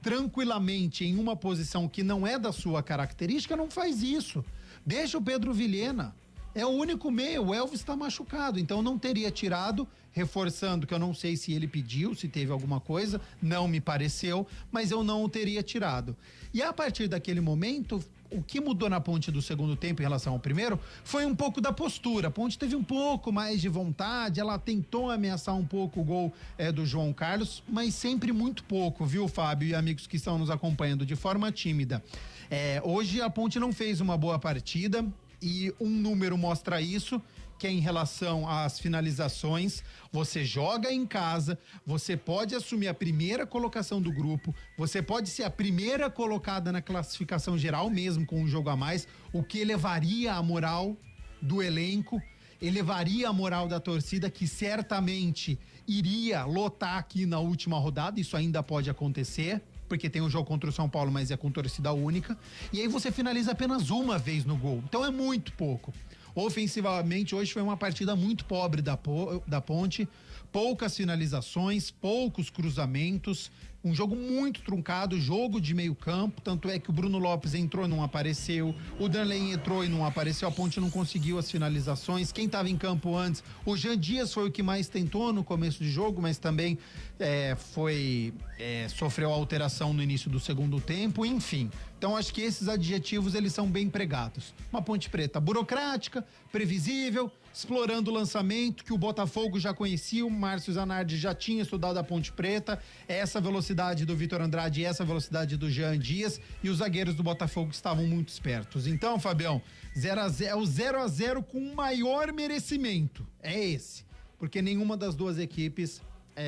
tranquilamente em uma posição que não é da sua característica, não faz isso. Deixa o Pedro Vilhena. É o único meio, o Elvis está machucado, então não teria tirado, reforçando que eu não sei se ele pediu, se teve alguma coisa, não me pareceu, mas eu não o teria tirado. E a partir daquele momento, o que mudou na Ponte do segundo tempo em relação ao primeiro foi um pouco da postura. A Ponte teve um pouco mais de vontade, ela tentou ameaçar um pouco o gol do João Carlos, mas sempre muito pouco, viu, Fábio e amigos que estão nos acompanhando, de forma tímida. Hoje a Ponte não fez uma boa partida e um número mostra isso, que é em relação às finalizações. Você joga em casa, você pode assumir a primeira colocação do grupo, você pode ser a primeira colocada na classificação geral, mesmo com um jogo a mais, o que elevaria a moral do elenco, elevaria a moral da torcida, que certamente iria lotar aqui na última rodada. Isso ainda pode acontecer, porque tem um jogo contra o São Paulo, mas é com torcida única, e aí você finaliza apenas uma vez no gol, então é muito pouco. Ofensivamente, hoje foi uma partida muito pobre da Ponte, poucas finalizações, poucos cruzamentos, um jogo muito truncado, jogo de meio campo, tanto é que o Bruno Lopes entrou e não apareceu, o Darley entrou e não apareceu, a Ponte não conseguiu as finalizações. Quem estava em campo antes, o Jean Dias foi o que mais tentou no começo de jogo, mas também sofreu alteração no início do segundo tempo, enfim. Então acho que esses adjetivos eles são bem empregados. Uma Ponte Preta burocrática, previsível, explorando o lançamento que o Botafogo já conhecia, o Márcio Zanardi já tinha estudado a Ponte Preta, essa velocidade do Vitor Andrade e essa velocidade do Jean Dias, e os zagueiros do Botafogo estavam muito espertos. Então, Fabião, 0-0, o 0-0 com maior merecimento é esse, porque nenhuma das duas equipes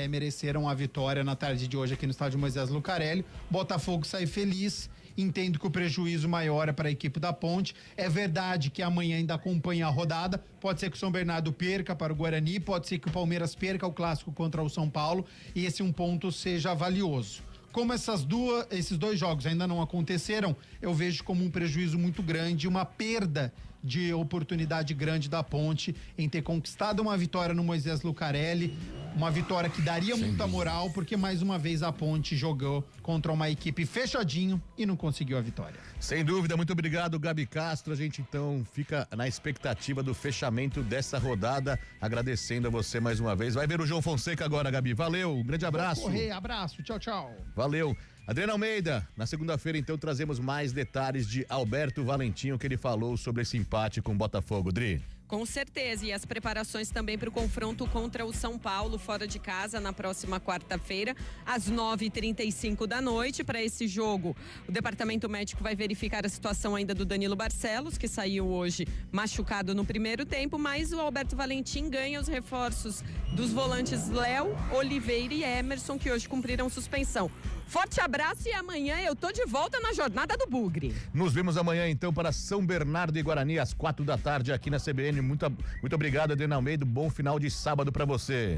mereceram a vitória na tarde de hoje aqui no estádio Moisés Lucarelli. Botafogo sai feliz entendo que o prejuízo maior é para a equipe da Ponte. É verdade que amanhã ainda acompanha a rodada, pode ser que o São Bernardo perca para o Guarani, pode ser que o Palmeiras perca o clássico contra o São Paulo e esse um ponto seja valioso. Como esses dois jogos ainda não aconteceram, eu vejo como um prejuízo muito grande, uma perda de oportunidade grande da Ponte em ter conquistado uma vitória no Moisés Lucarelli, uma vitória que daria muita moral, porque mais uma vez a Ponte jogou contra uma equipe fechadinho e não conseguiu a vitória. Sem dúvida, muito obrigado, Gabi Castro. A gente então fica na expectativa do fechamento dessa rodada, agradecendo a você mais uma vez. Vai ver o João Fonseca agora, Gabi. Valeu, um grande abraço. Correr, abraço, tchau, tchau. Valeu. Adriana Almeida, na segunda-feira então trazemos mais detalhes de Alberto Valentim, o que ele falou sobre esse empate com o Botafogo, Dri. Com certeza, e as preparações também para o confronto contra o São Paulo fora de casa na próxima quarta-feira, às 9h35 da noite. Para esse jogo, o departamento médico vai verificar a situação ainda do Danilo Barcelos, que saiu hoje machucado no primeiro tempo, mas o Alberto Valentim ganha os reforços dos volantes Léo, Oliveira e Emerson, que hoje cumpriram suspensão. Forte abraço e amanhã eu tô de volta na Jornada do Bugre. Nos vemos amanhã então para São Bernardo e Guarani às 4h aqui na CBN. Muito obrigado, Adriana Almeida. Bom final de sábado para você.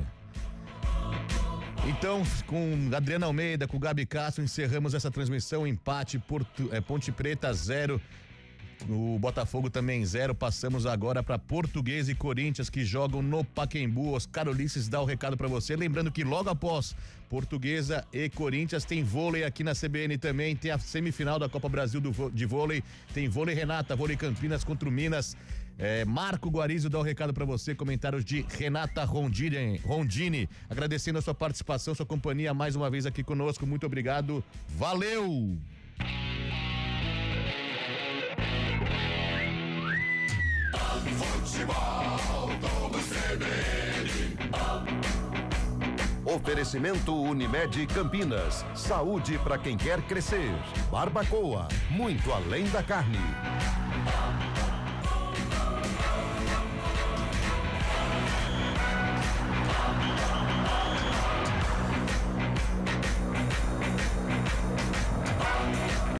Então, com Adriana Almeida, com Gabi Castro, encerramos essa transmissão. Empate, Ponte Preta 0. O Botafogo também 0. Passamos agora para Portuguesa e Corinthians, que jogam no Pacaembu. Oscar Ulisses dá o recado para você. Lembrando que logo após Portuguesa e Corinthians tem vôlei aqui na CBN também. Tem a semifinal da Copa Brasil de vôlei. Tem vôlei Renata, vôlei Campinas contra o Minas. Marco Guarizo dá o recado para você. Comentários de Renata Rondini. Agradecendo a sua participação, sua companhia mais uma vez aqui conosco. Muito obrigado. Valeu! Futebol do CBN. Oferecimento Unimed Campinas. Saúde para quem quer crescer. Barbacoa, muito além da carne.